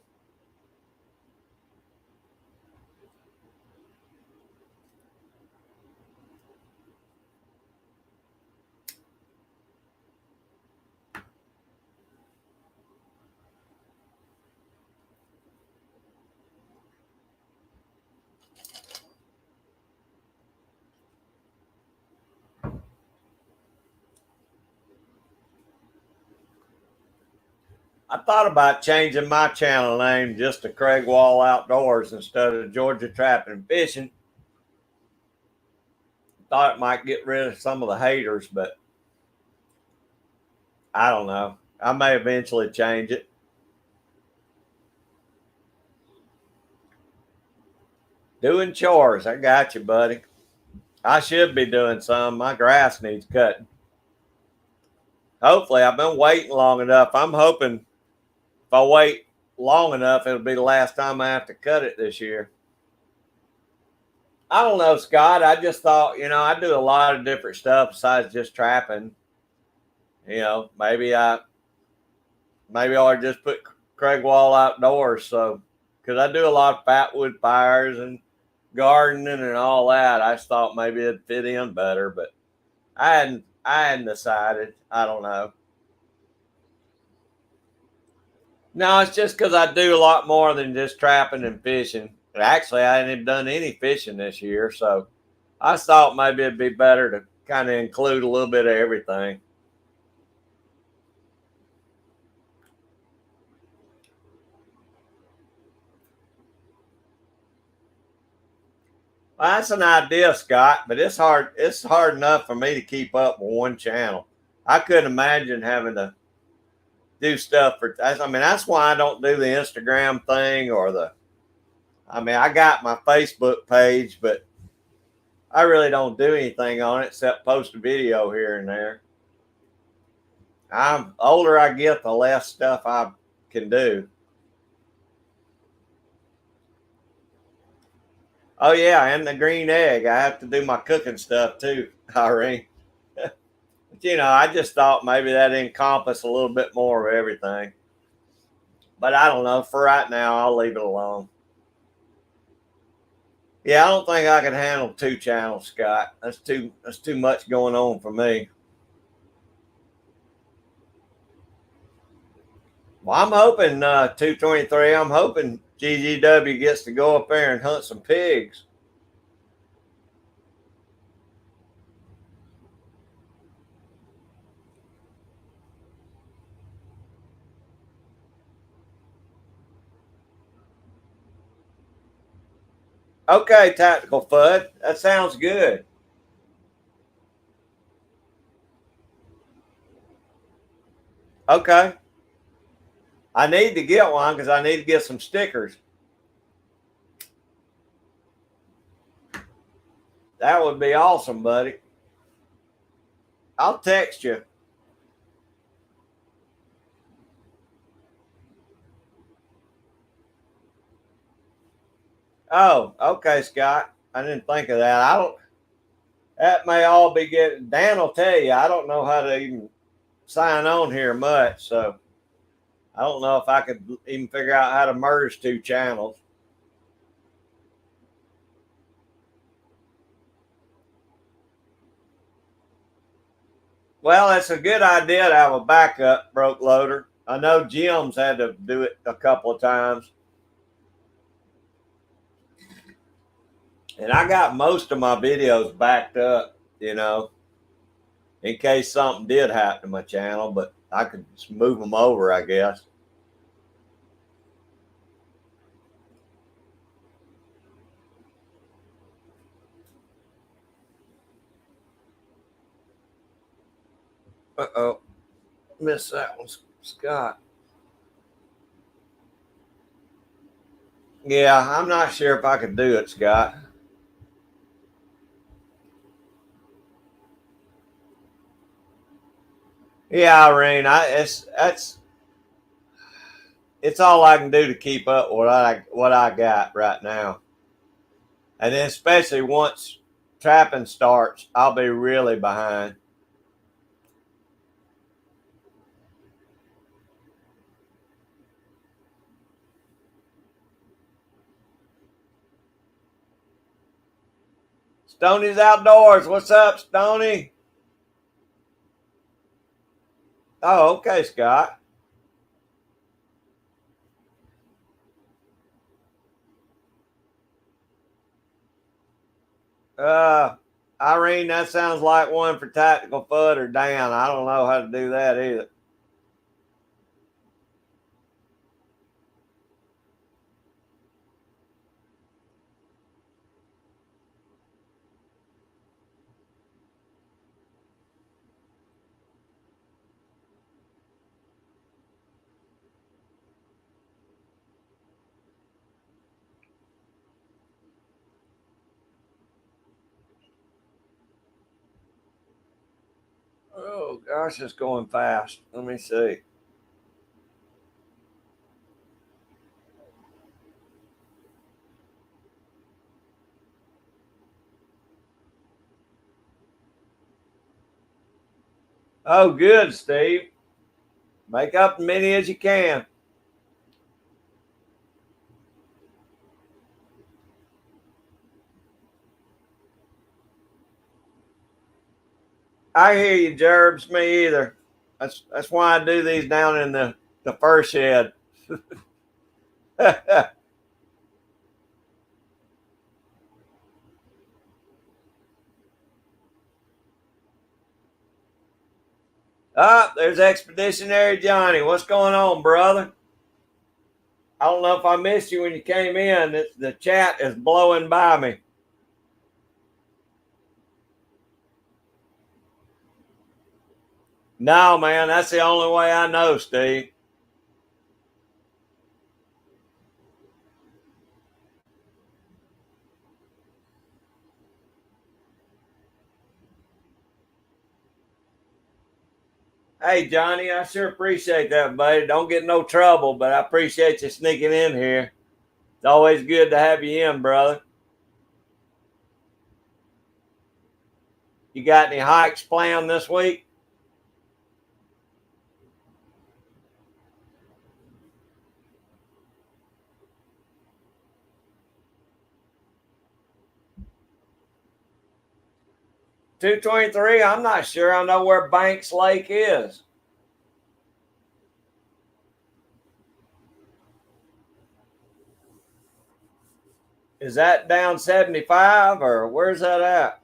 I thought about changing my channel name just to Craig Wall Outdoors instead of Georgia Trapping and Fishing. Thought it might get rid of some of the haters, but I don't know. I may eventually change it. Doing chores. I got you, buddy. I should be doing some. My grass needs cutting. Hopefully, I've been waiting long enough. I'm hoping if I wait long enough, it'll be the last time I have to cut it this year. I don't know, Scott. I just thought, I do a lot of different stuff besides just trapping. Maybe I ought to just put Craig Wall Outdoors. So, because I do a lot of fatwood fires and gardening and all that, I just thought maybe it'd fit in better, but I hadn't decided. I don't know. No, it's just because I do a lot more than just trapping and fishing. Actually, I hadn't even done any fishing this year, so I thought maybe it'd be better to kind of include a little bit of everything. Well, that's an idea, Scott, but it's hard. It's hard enough for me to keep up with one channel. I couldn't imagine having to do stuff for. I mean, that's why I don't do the Instagram thing or the. I mean, I got my Facebook page, but I really don't do anything on it except post a video here and there. I'm older I get, the less stuff I can do. Oh yeah, and the green egg. I have to do my cooking stuff too, Irene. But I just thought maybe that encompassed a little bit more of everything. But I don't know. For right now, I'll leave it alone. Yeah, I don't think I can handle two channels, Scott. That's too much going on for me. Well, I'm hoping 223. I'm hoping GGW gets to go up there and hunt some pigs. Okay, Tactical Fud. That sounds good. Okay. I need to get one because I need to get some stickers. That would be awesome, buddy. I'll text you. Oh, okay, Scott. I didn't think of that. I don't. That may all be getting. Dan will tell you. I don't know how to even sign on here much, so I don't know if I could even figure out how to merge two channels. Well, it's a good idea to have a backup broke loader. I know Jim's had to do it a couple of times. And I got most of my videos backed up, in case something did happen to my channel, but I could just move them over, I guess. Uh-oh. Missed that one, Scott. Yeah, I'm not sure if I could do it, Scott. Yeah, Irene, it's all I can do to keep up with what I got right now. And then especially once trapping starts, I'll be really behind. Stoney's outdoors. What's up, Stoney? Oh, okay, Scott. Uh, Irene, that sounds like one for Tactical Fud or Dan. I don't know how to do that either. Oh gosh, it's going fast. Let me see. Oh, good, Steve. Make up as many as you can. I hear you, Jerbs. Me either. That's why I do these down in the fur shed. Ah, there's Expeditionary Johnny. What's going on, brother? I don't know if I missed you when you came in. The chat is blowing by me. No, man, that's the only way I know, Steve. Hey, Johnny, I sure appreciate that, buddy. Don't get no trouble, but I appreciate you sneaking in here. It's always good to have you in, brother. You got any hikes planned this week? $223. I'm not sure I know where Banks Lake is. Is that down 75 or where's that at?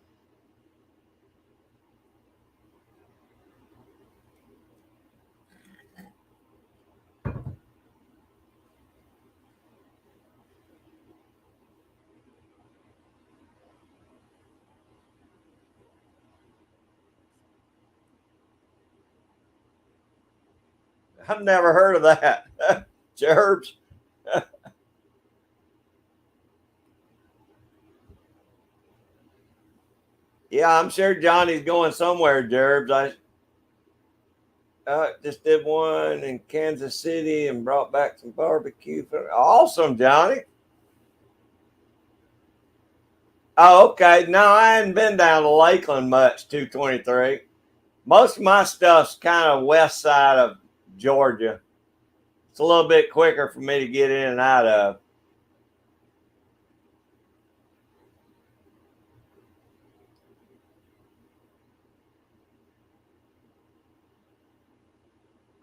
I've never heard of that. Gerbs. Yeah, I'm sure Johnny's going somewhere, Gerbs. I just did one in Kansas City and brought back some barbecue. Awesome, Johnny. Oh, okay. No, I hadn't been down to Lakeland much, 223. Most of my stuff's kind of west side of Georgia. It's a little bit quicker for me to get in and out of.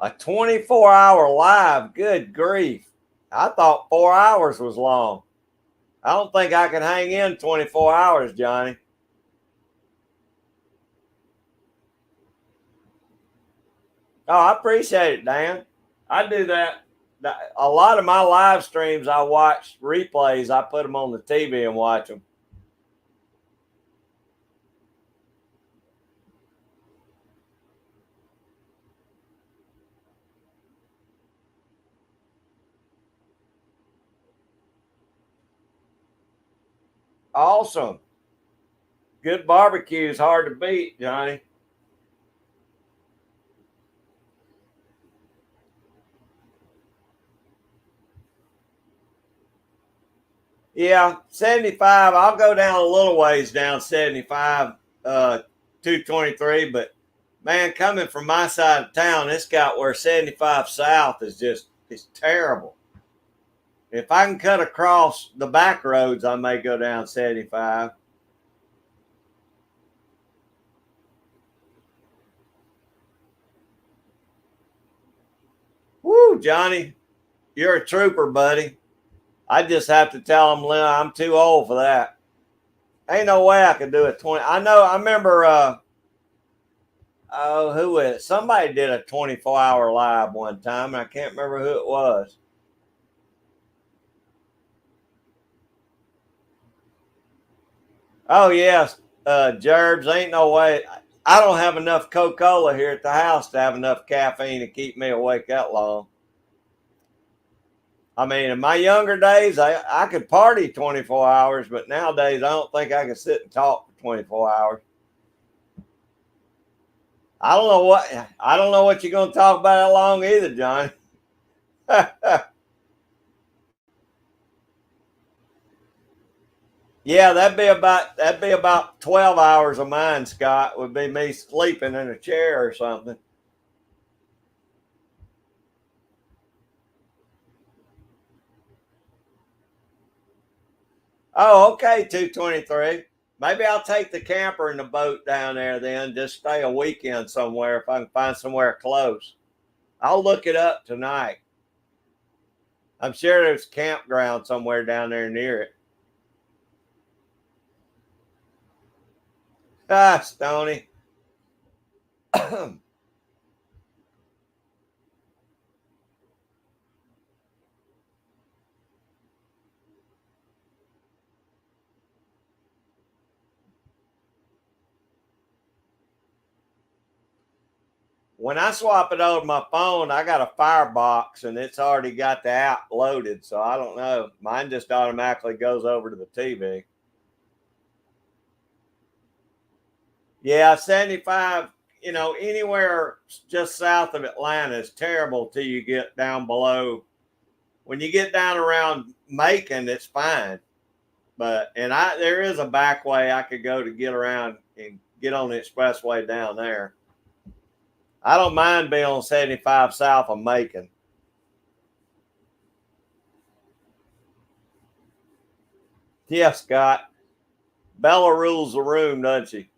A 24-hour live. Good grief. I thought 4 hours was long. I don't think I can hang in 24 hours, Johnny. Oh, I appreciate it, Dan. I do that. A lot of my live streams, I watch replays. I put them on the TV and watch them. Awesome. Good barbecue is hard to beat, Johnny. Yeah, 75. I'll go down a little ways down 75, 223. But man, coming from my side of town, it's got where 75 south is just it's terrible. If I can cut across the back roads, I may go down 75. Woo, Johnny, you're a trooper, buddy. I just have to tell them I'm too old for that. Ain't no way I could do a 20. I know. I remember. Oh, who was it? Somebody did a 24-hour live one time, and I can't remember who it was. Oh yes, Gerbs. Ain't no way. I don't have enough Coca-Cola here at the house to have enough caffeine to keep me awake that long. I mean, in my younger days, I could party 24 hours, but nowadays I don't think I can sit and talk for 24 hours. I don't know what you're going to talk about that long either, John. Yeah, that'd be about 12 hours of mine, Scott. Would be me sleeping in a chair or something. Oh, okay, 223. Maybe I'll take the camper and the boat down there then, just stay a weekend somewhere if I can find somewhere close. I'll look it up tonight. I'm sure there's a campground somewhere down there near it. Ah, Stony. When I swap it over my phone, I got a Firebox and it's already got the app loaded. So I don't know. Mine just automatically goes over to the TV. Yeah, 75, anywhere just south of Atlanta is terrible till you get down below. When you get down around Macon, it's fine. But there is a back way I could go to get around and get on the expressway down there. I don't mind being on 75 south of Macon. Yeah, Scott. Bella rules the room, doesn't she?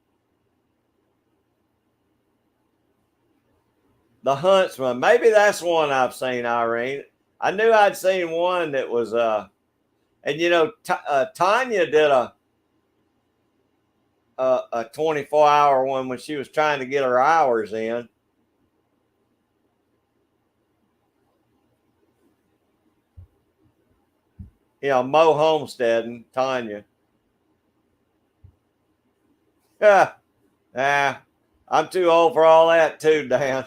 The Huntsman. Maybe that's one I've seen, Irene. I knew I'd seen one that was and Tanya did a 24-hour one when she was trying to get her hours in. Mo Homestead and Tanya. Yeah. I'm too old for all that too, Dan.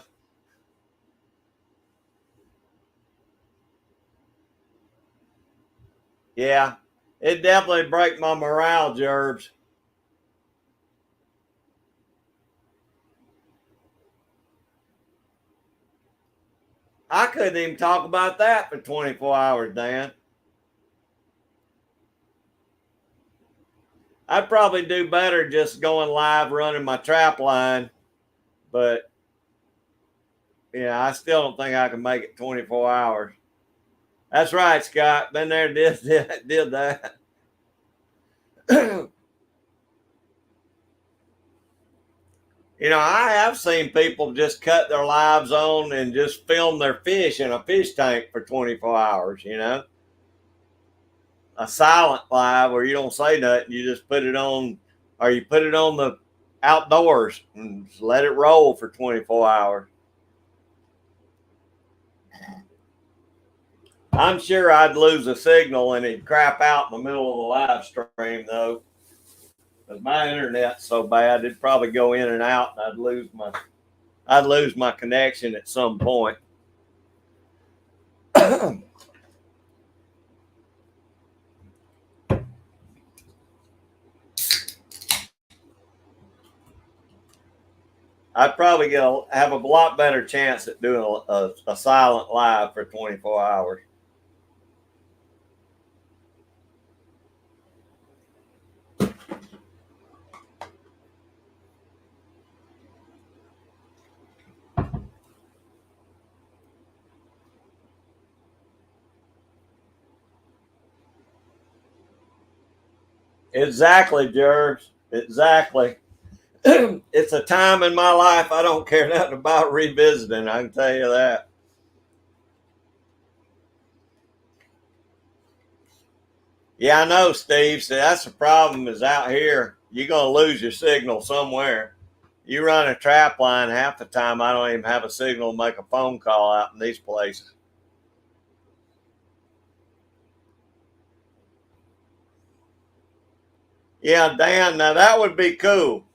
Yeah. It definitely break my morale, Gerbs. I couldn't even talk about that for 24 hours, Dan. I'd probably do better just going live running my trap line, but yeah, I still don't think I can make it 24 hours. That's right, Scott. Been there, did that. You know, I have seen people just cut their lives on and just film their fish in a fish tank for 24 hours, you know, a silent live where you don't say nothing. You just put it on, or you put it on the outdoors and let it roll for 24 hours. I'm sure I'd lose a signal and it'd crap out in the middle of the live stream, though. Because my internet's so bad, it'd probably go in and out, and I'd lose my connection at some point. I'd probably have a lot better chance at doing a silent live for 24 hours. Exactly, Jervis. Exactly. It's a time in my life I don't care nothing about revisiting. I can tell you that. Yeah, I know, Steve. See, that's the problem. Is out here, you're gonna lose your signal somewhere. You run a trap line, half the time I don't even have a signal to make a phone call out in these places. Yeah, Dan, now that would be cool.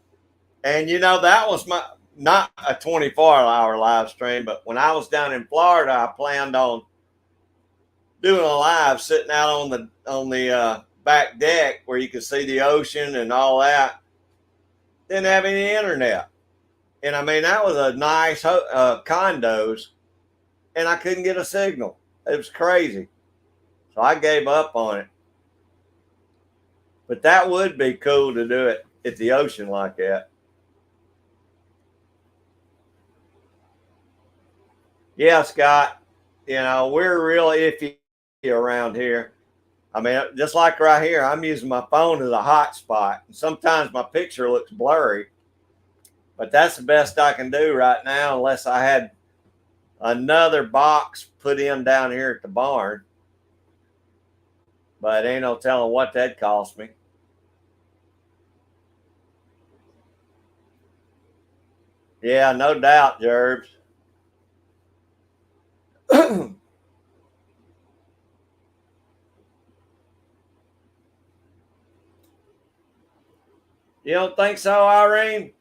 And you know, that was my not a 24-hour live stream, but when I was down in Florida, I planned on doing a live sitting out on the back deck where you could see the ocean and all that. Didn't have any internet, and I mean that was a nice condos, and I couldn't get a signal. It was crazy, so I gave up on it. But that would be cool to do it at the ocean like that. Yeah, Scott. You know, we're real iffy around here. I mean, just like right here, I'm using my phone as a hotspot. And sometimes my picture looks blurry, but that's the best I can do right now, unless I had another box put in down here at the barn. But ain't no telling what that cost me. Yeah, no doubt, Jerbs. You don't think so, Irene?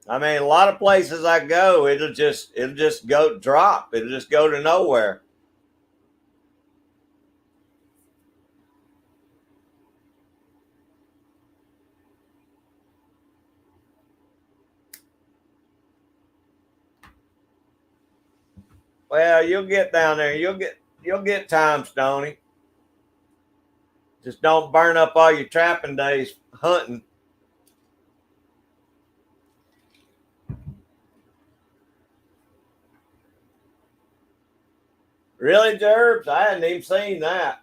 I mean, a lot of places I go, it'll just go drop. It'll just go to nowhere. Well, you'll get down there. You'll get time, Stoney. Just don't burn up all your trapping days hunting. Really, Jerbs? I hadn't even seen that.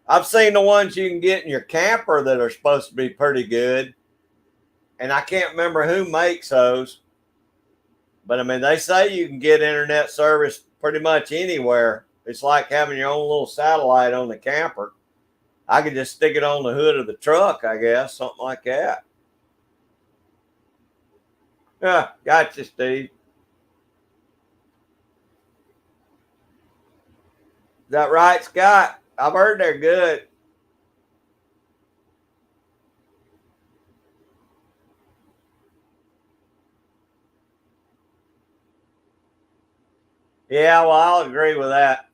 I've seen the ones you can get in your camper that are supposed to be pretty good, and I can't remember who makes those. But I mean, they say you can get internet service pretty much anywhere. It's like having your own little satellite on the camper. I could just stick it on the hood of the truck, I guess, something like that. Yeah, gotcha, Steve. Is that right, Scott? I've heard they're good. Yeah, well, I'll agree with that,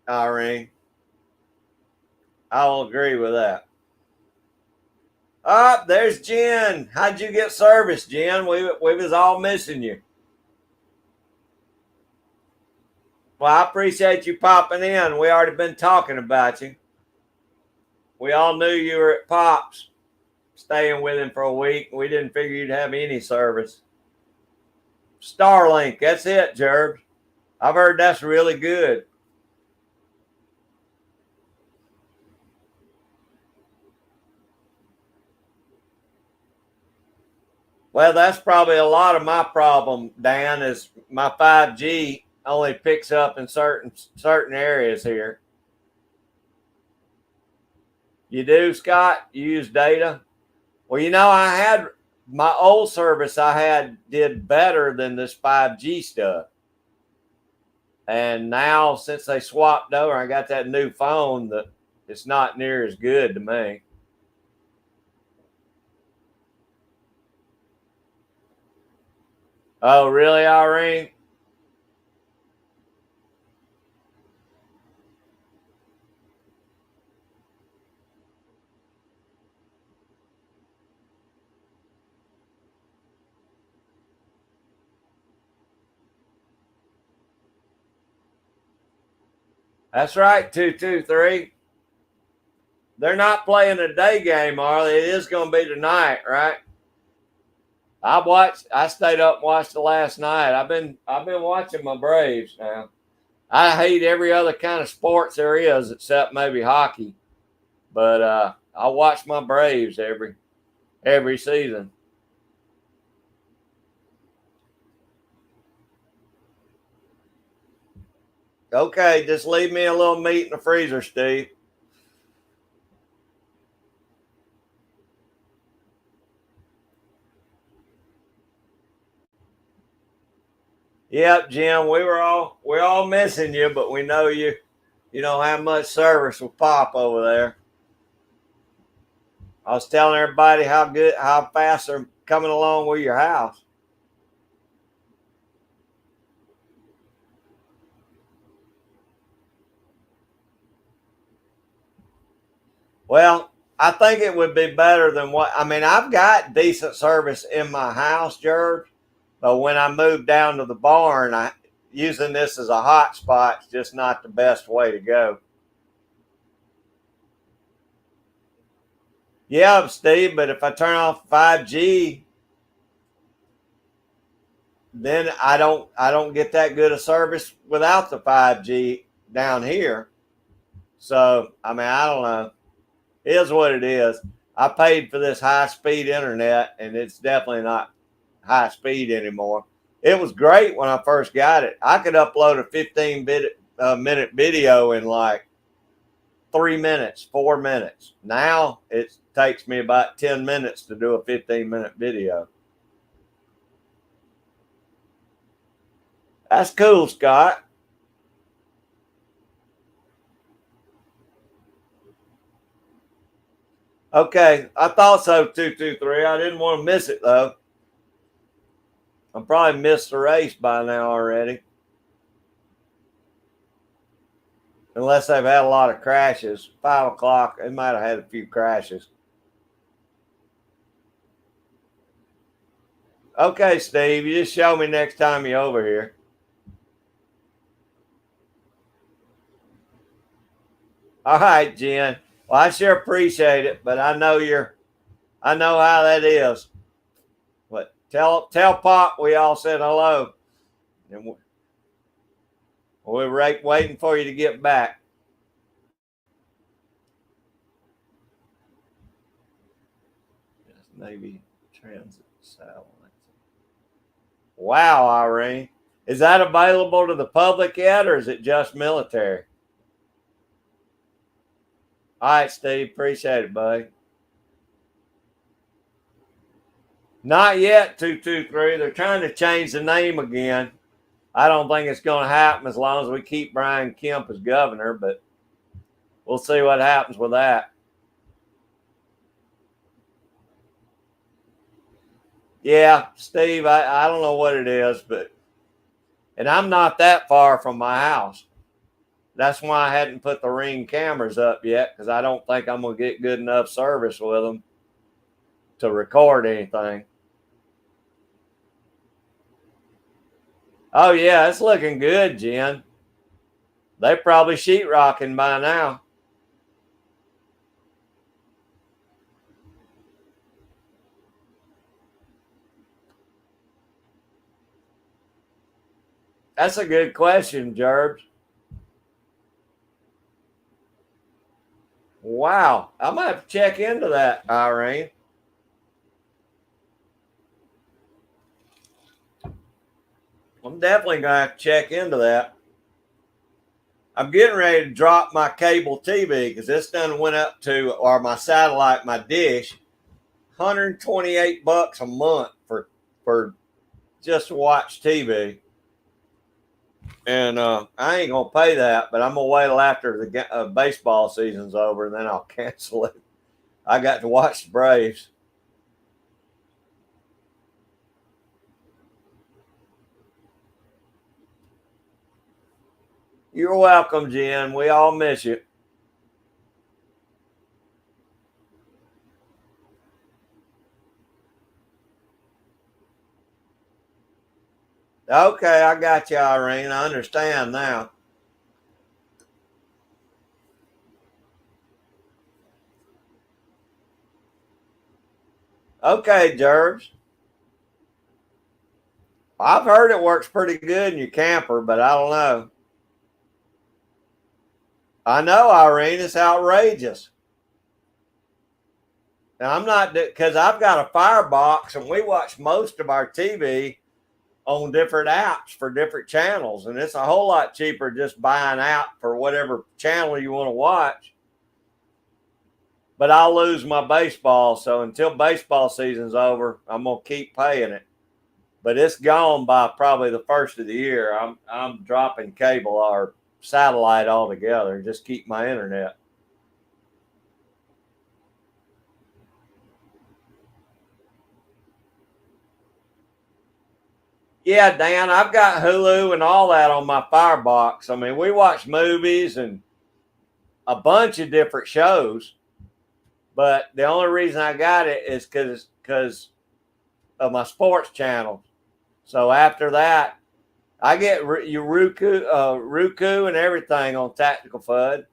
Irene. I'll agree with that. Oh, there's Jen. How'd you get service, Jen? We was all missing you. Well, I appreciate you popping in. We already been talking about you. We all knew you were at Pop's, staying with him for a week. We didn't figure you'd have any service. Starlink, that's it, Jerb. I've heard that's really good. Well, that's probably a lot of my problem, Dan, is my 5G only picks up in certain areas here. You do, Scott? You use data? Well, I had my old service I had did better than this 5G stuff. And now since they swapped over, I got that new phone that it's not near as good to me. Oh, really, Irene? That's right, 223. They're not playing a day game, are they? It is going to be tonight, right? I stayed up and watched it last night. I've been watching my Braves now. I hate every other kind of sports there is except maybe hockey. But I watch my Braves every season. Okay, just leave me a little meat in the freezer, Steve. Yep, Jim, we're all missing you, but we know you don't have much service with Pop over there. I was telling everybody how fast they're coming along with your house. Well, I think it would be better than what I mean. I've got decent service in my house, George, but when I moved down to the barn, I using this as a hotspot is just not the best way to go. Yeah, Steve, but if I turn off 5G, then I don't get that good a service without the 5G down here. So I mean, I don't know. It is what it is. I paid for this high speed internet, and it's definitely not high speed anymore. It was great when I first got it. I could upload a 15-minute video in like 3 minutes, 4 minutes. Now it takes me about 10 minutes to do a 15-minute video. That's cool, Scott. Okay, I thought so, 223. I didn't want to miss it, though. I probably missed the race by now already. Unless they've had a lot of crashes. 5 o'clock, they might have had a few crashes. Okay, Steve, you just show me next time you're over here. All right, Jen. Well, I sure appreciate it, but I know how that is. But tell Pop we all said hello, and we're waiting for you to get back. Maybe transit satellite. Wow, Irene, is that available to the public yet, or is it just military? All right, Steve, appreciate it, buddy. Not yet, 223. They're trying to change the name again. I don't think it's going to happen as long as we keep Brian Kemp as governor, but we'll see what happens with that. Yeah, Steve, I don't know what it is, and I'm not that far from my house. That's why I hadn't put the Ring cameras up yet, because I don't think I'm going to get good enough service with them to record anything. Oh, yeah, it's looking good, Jen. They probably sheetrocking by now. That's a good question, Gerbs. Wow. I might have to check into that, Irene. I'm definitely going to have to check into that. I'm getting ready to drop my cable TV because this done went up to, or my satellite, my dish, $128 a month for just to watch TV. And I ain't gonna pay that, but I'm gonna wait till after the baseball season's over, and then I'll cancel it. I got to watch the Braves. You're welcome, Jen. We all miss you. Okay, I got you, Irene. I understand now. Okay, Jerbs. I've heard it works pretty good in your camper, but I don't know. I know, Irene. It's outrageous. Now, I'm not, because I've got a firebox and we watch most of our TV on different apps for different channels. And it's a whole lot cheaper just buying out for whatever channel you want to watch. But I'll lose my baseball. So until baseball season's over, I'm going to keep paying it. But it's gone by probably the first of the year. I'm dropping cable or satellite altogether and just keep my internet. Yeah, Dan, I've got Hulu and all that on my Firebox. I mean, we watch movies and a bunch of different shows, but the only reason I got it is because of my sports channel. So after that, I get your Roku and everything on Tactical FUD.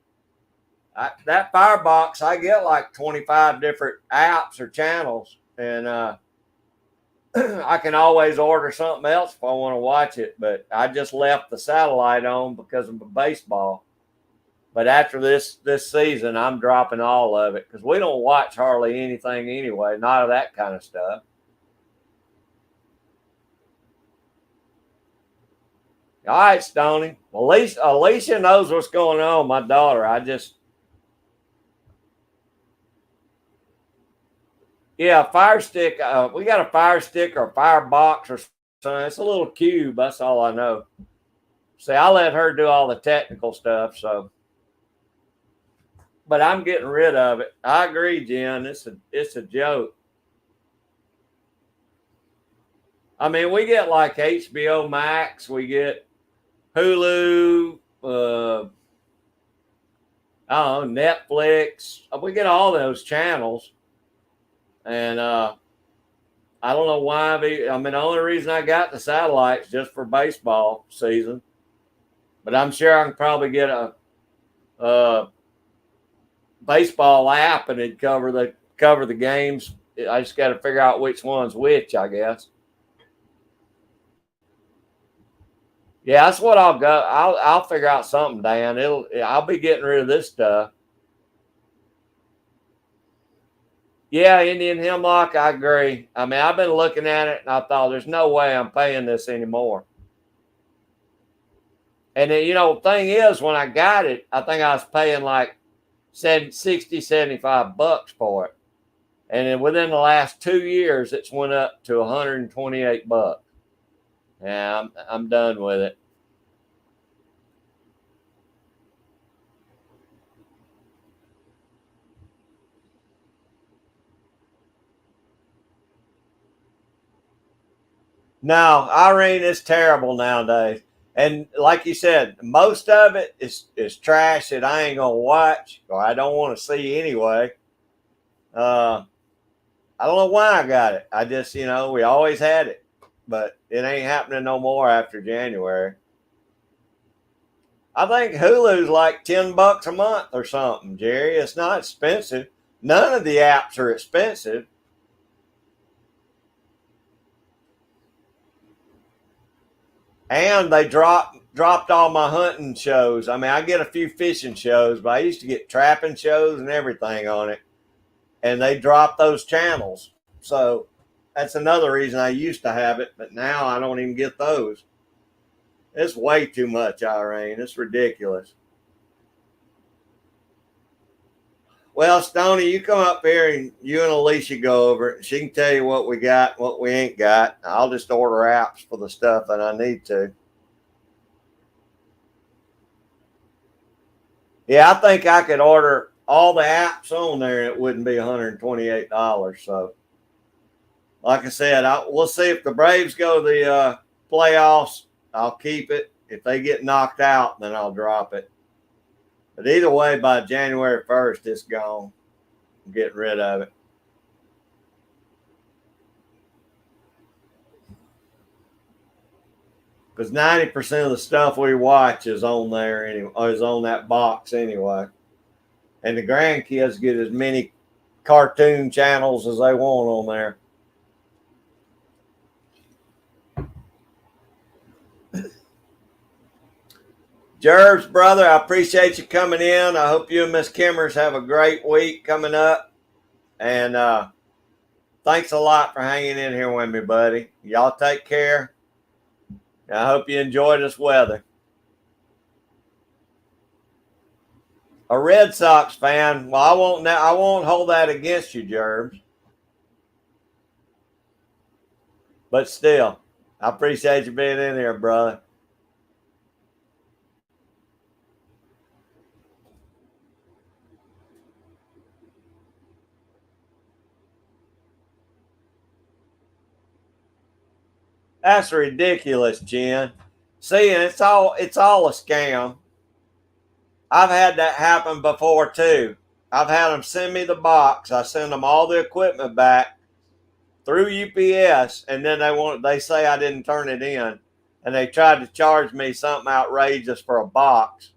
That Firebox, I get like 25 different apps or channels, and I can always order something else if I want to watch it. But I just left the satellite on because of the baseball. But after this season, I'm dropping all of it because we don't watch hardly anything anyway, not of that kind of stuff. All right, Stoney. Well, Alicia knows what's going on. My daughter. Yeah, Fire Stick. We got a Fire Stick or a Firebox or something. It's a little cube. That's all I know. See, I let her do all the technical stuff. So, but I'm getting rid of it. I agree, Jen. It's a joke. I mean, we get like HBO Max. We get Hulu. I don't know, Netflix. We get all those channels, and I don't know why. I mean, the only reason I got the satellites just for baseball season, but I'm sure I can probably get a baseball app and it'd cover the games. I just got to figure out which one's which, I guess. Yeah, that's what I'll go. I'll figure out something, Dan. I'll be getting rid of this stuff. Yeah, Indian Hemlock, I agree. I mean, I've been looking at it and I thought there's no way I'm paying this anymore. And then, the thing is, when I got it, I think I was paying like 60, $75 for it. And then within the last 2 years, it's went up to $128. Yeah, I'm done with it. No, Irene is terrible nowadays. And like you said, most of it is trash that I ain't gonna watch or I don't want to see anyway. Uh, I don't know why I got it. I just, we always had it, but it ain't happening no more after January. I think Hulu's like $10 a month or something, Jerry. It's not expensive. None of the apps are expensive. And they dropped all my hunting shows. I mean, I get a few fishing shows, but I used to get trapping shows and everything on it. And they dropped those channels. So that's another reason I used to have it, but now I don't even get those. It's way too much, Irene. It's ridiculous. Well, Stoney, you come up here and you and Alicia go over it. She can tell you what we got, what we ain't got. I'll just order apps for the stuff that I need to. Yeah, I think I could order all the apps on there and it wouldn't be $128. So, like I said, we'll see if the Braves go to the playoffs. I'll keep it. If they get knocked out, then I'll drop it. But either way, by January 1st, it's gone. I'm getting rid of it. Because 90% of the stuff we watch is on there anyway, is on that box anyway. And the grandkids get as many cartoon channels as they want on there. Jerv's brother, I appreciate you coming in. I hope you and Miss Kimmers have a great week coming up. And thanks a lot for hanging in here with me, buddy. Y'all take care. I hope you enjoy this weather. A Red Sox fan. Well, I won't hold that against you, Jervs. But still, I appreciate you being in here, brother. That's ridiculous, Jen. See, and it's all a scam. I've had that happen before too. I've had them send me the box. I send them all the equipment back through UPS, and then they say I didn't turn it in, and they tried to charge me something outrageous for a box.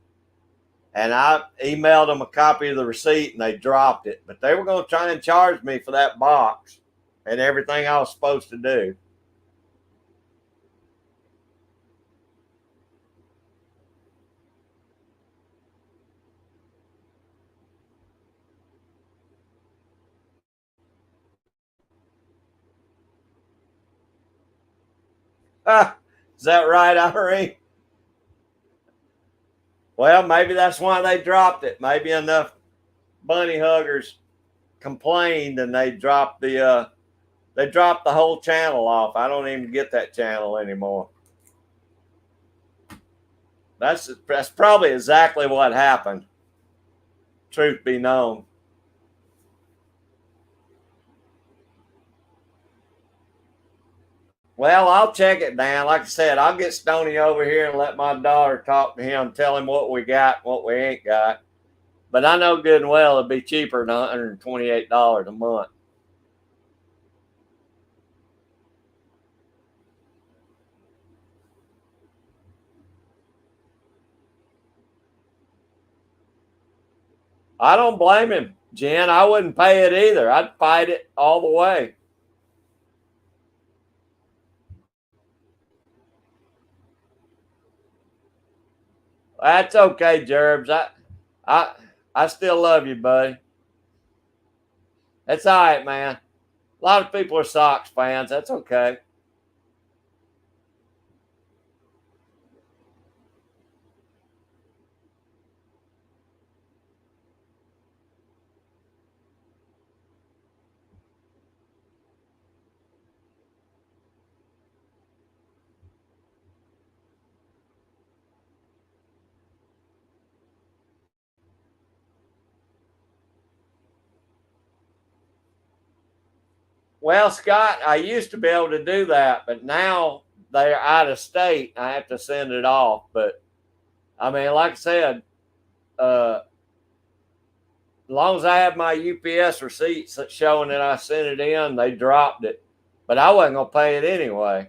And I emailed them a copy of the receipt, and they dropped it. But they were going to try and charge me for that box and everything I was supposed to do. Is that right, Irene? Well, maybe that's why they dropped it. Maybe enough bunny huggers complained and they dropped the whole channel off. I don't even get that channel anymore. That's probably exactly what happened. Truth be known. Well, I'll check it, Dan. Like I said, I'll get Stoney over here and let my daughter talk to him, tell him what we got, what we ain't got. But I know good and well it'd be cheaper than $128 a month. I don't blame him, Jen. I wouldn't pay it either. I'd fight it all the way. That's okay, Jerbs. I, I still love you, buddy. That's all right, man. A lot of people are Sox fans. That's okay. Well, Scott, I used to be able to do that, but now they're out of state. I have to send it off. But I mean, like I said, as long as I have my UPS receipts showing that I sent it in, they dropped it. But I wasn't gonna pay it anyway.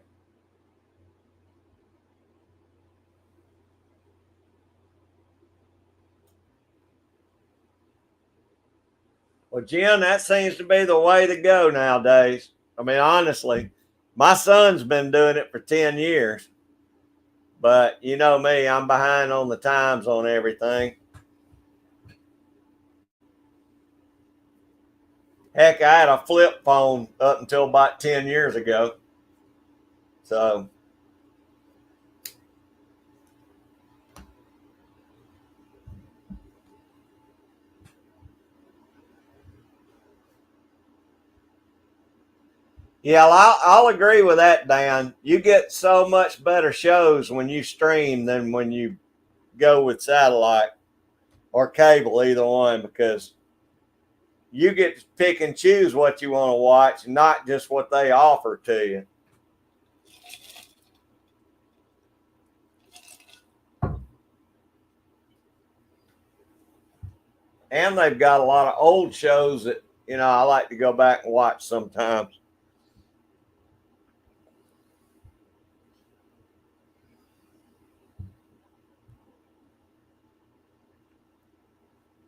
Well, Jim, that seems to be the way to go nowadays. I mean, honestly, my son's been doing it for 10 years. But you know me, I'm behind on the times on everything. Heck, I had a flip phone up until about 10 years ago. So Yeah, I'll agree with that, Dan. You get so much better shows when you stream than when you go with satellite or cable, either one, because you get to pick and choose what you want to watch, not just what they offer to you. And they've got a lot of old shows that, I like to go back and watch sometimes.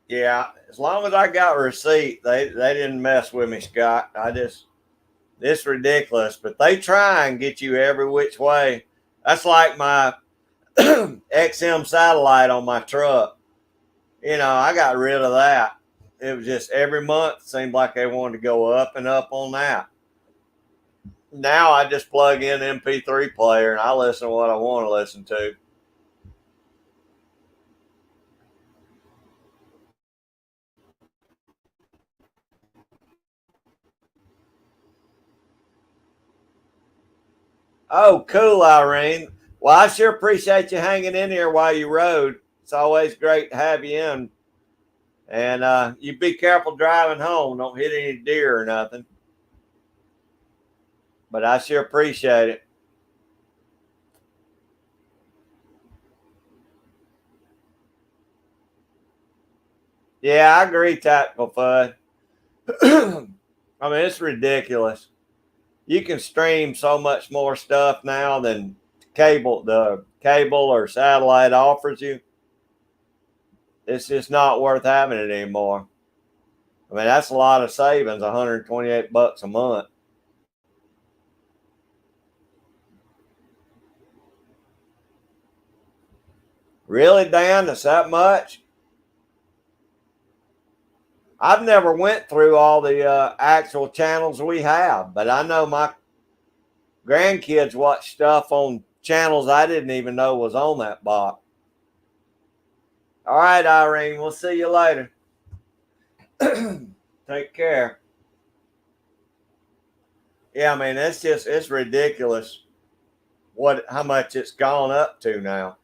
Yeah, as long as I got a receipt, they didn't mess with me, Scott. It's ridiculous, but they try and get you every which way. That's like my XM satellite on my truck. I got rid of that. It was just every month seemed like they wanted to go up and up on that. Now I just plug in MP3 player and I listen to what I want to listen to. Oh, cool, Irene. Well, I sure appreciate you hanging in here while you rode. It's always great to have you in. And you be careful driving home. Don't hit any deer or nothing. But I sure appreciate it. Yeah, I agree, Tactical Fud. I mean, it's ridiculous. You can stream so much more stuff now than the cable or satellite offers you. It's just not worth having it anymore. I mean, that's a lot of savings, 128 bucks a month. Really, Dan? That's that much? I've never went through all the actual channels we have, but I know my grandkids watch stuff on channels I didn't even know was on that box. All right, Irene, we'll see you later. Take care. Yeah, I mean, it's ridiculous how much it's gone up to now.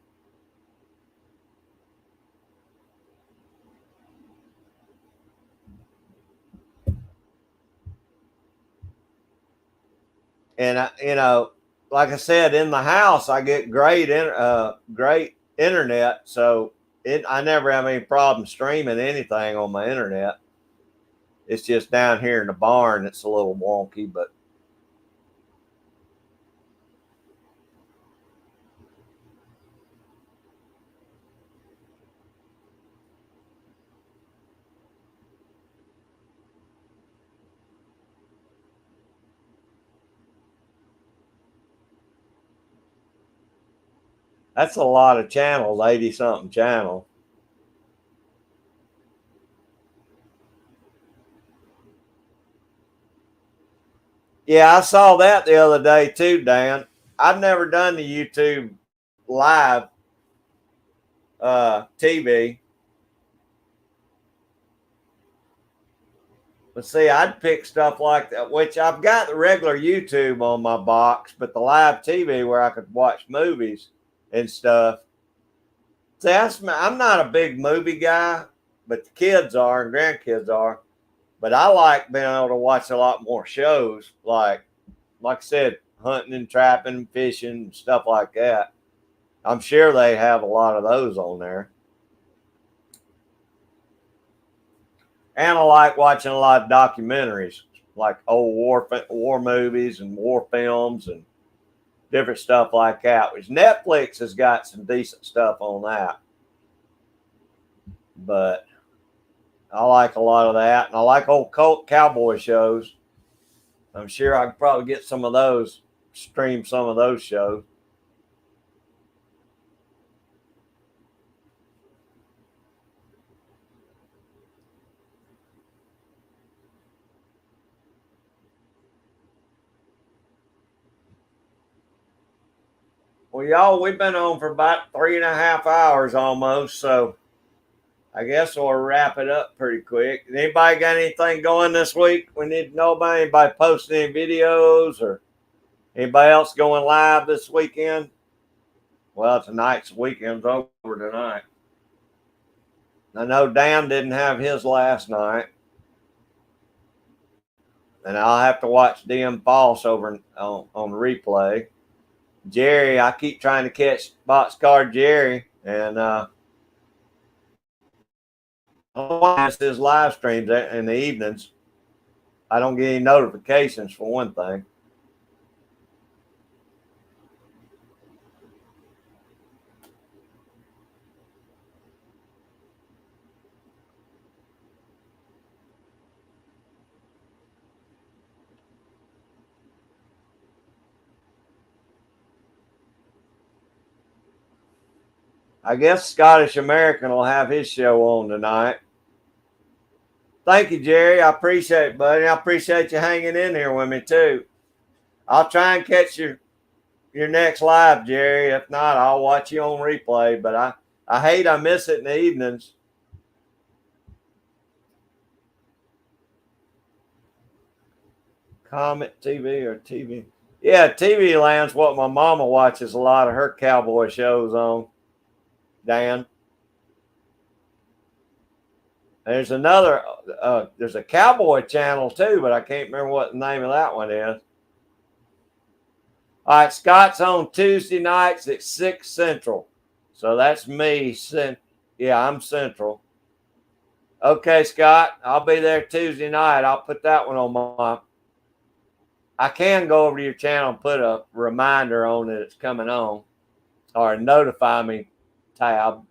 And like I said, in the house I get great internet, so I never have any problem streaming anything on my internet. It's just down here in the barn it's a little wonky, but that's a lot of channels, 80 something channels. Yeah, I saw that the other day too, Dan. I've never done the YouTube live TV. But see, I'd pick stuff like that, which I've got the regular YouTube on my box, but the live TV where I could watch movies and stuff. See, I'm not a big movie guy, but the kids are and grandkids are. But I like being able to watch a lot more shows, like I said, hunting and trapping, fishing, stuff like that. I'm sure they have a lot of those on there. And I like watching a lot of documentaries, like old war movies and war films and different stuff like that. Which Netflix has got some decent stuff on that, but I like a lot of that, and I like old cowboy shows. I'm sure I could probably get some of those, stream some of those shows. Well, y'all, we've been on for about 3.5 hours almost, so I guess we'll wrap it up pretty quick. Anybody got anything going this week we need to know about? Anybody posting any videos or anybody else going live this weekend? Well, tonight's weekend's over tonight. I know Dan didn't have his last night. And I'll have to watch DM False over on replay. Jerry, I keep trying to catch Boxcar Jerry, and I watch his live streams in the evenings. I don't get any notifications for one thing. I guess Scottish American will have his show on tonight. Thank you, Jerry. I appreciate it, buddy. I appreciate you hanging in here with me, too. I'll try and catch your next live, Jerry. If not, I'll watch you on replay. But I hate I miss it in the evenings. Comet TV or TV? Yeah, TV Land's what my mama watches a lot of her cowboy shows on. Dan. There's another, there's a cowboy channel too, but I can't remember what the name of that one is. All right, Scott's on Tuesday nights at 6 Central. So that's me. Yeah, I'm Central. Okay, Scott, I'll be there Tuesday night. I'll put that one on my. I can go over to your channel and put a reminder on that it's coming on, or a notify me tab.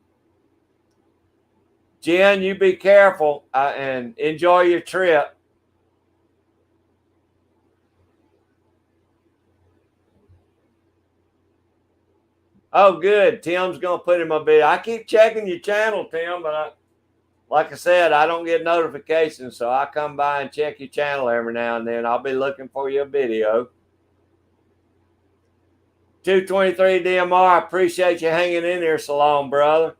Jen, you be careful and enjoy your trip. Oh, good. Tim's going to put in my video. I keep checking your channel, Tim, but like I said, I don't get notifications, so I come by and check your channel every now and then. I'll be looking for your video. 223 DMR, I appreciate you hanging in here so long, brother.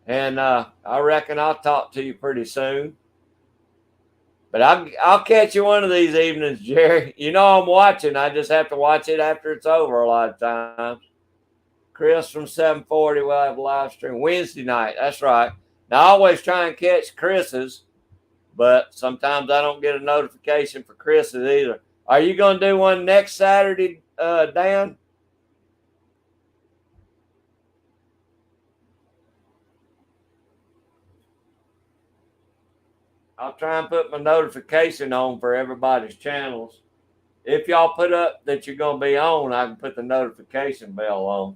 And I reckon I'll talk to you pretty soon. But I'll catch you one of these evenings, Jerry. You know I'm watching. I just have to watch it after it's over a lot of times. Chris from 740 will have a live stream Wednesday night. That's right. Now, I always try and catch Chris's, but sometimes I don't get a notification for Chris's either. Are you going to do one next Saturday, Dan? I'll try and put my notification on for everybody's channels. If y'all put up that you're going to be on, I can put the notification bell on.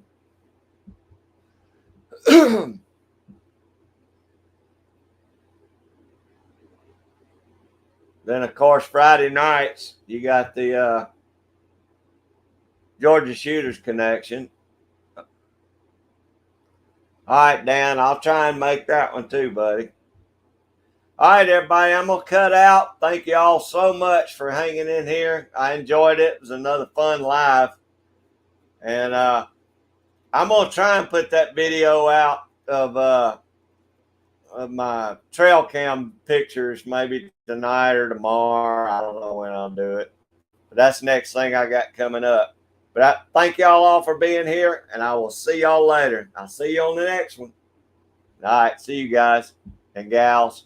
Then, of course, Friday nights, you got the Georgia Shooters Connection. All right, Dan, I'll try and make that one too, buddy. All right, everybody, I'm going to cut out. Thank you all so much for hanging in here. I enjoyed it. It was another fun live. And I'm going to try and put that video out of my trail cam pictures maybe tonight or tomorrow. I don't know when I'll do it. But that's the next thing I got coming up. But I thank y'all all for being here, and I will see y'all later. I'll see you on the next one. All right, see you guys and gals.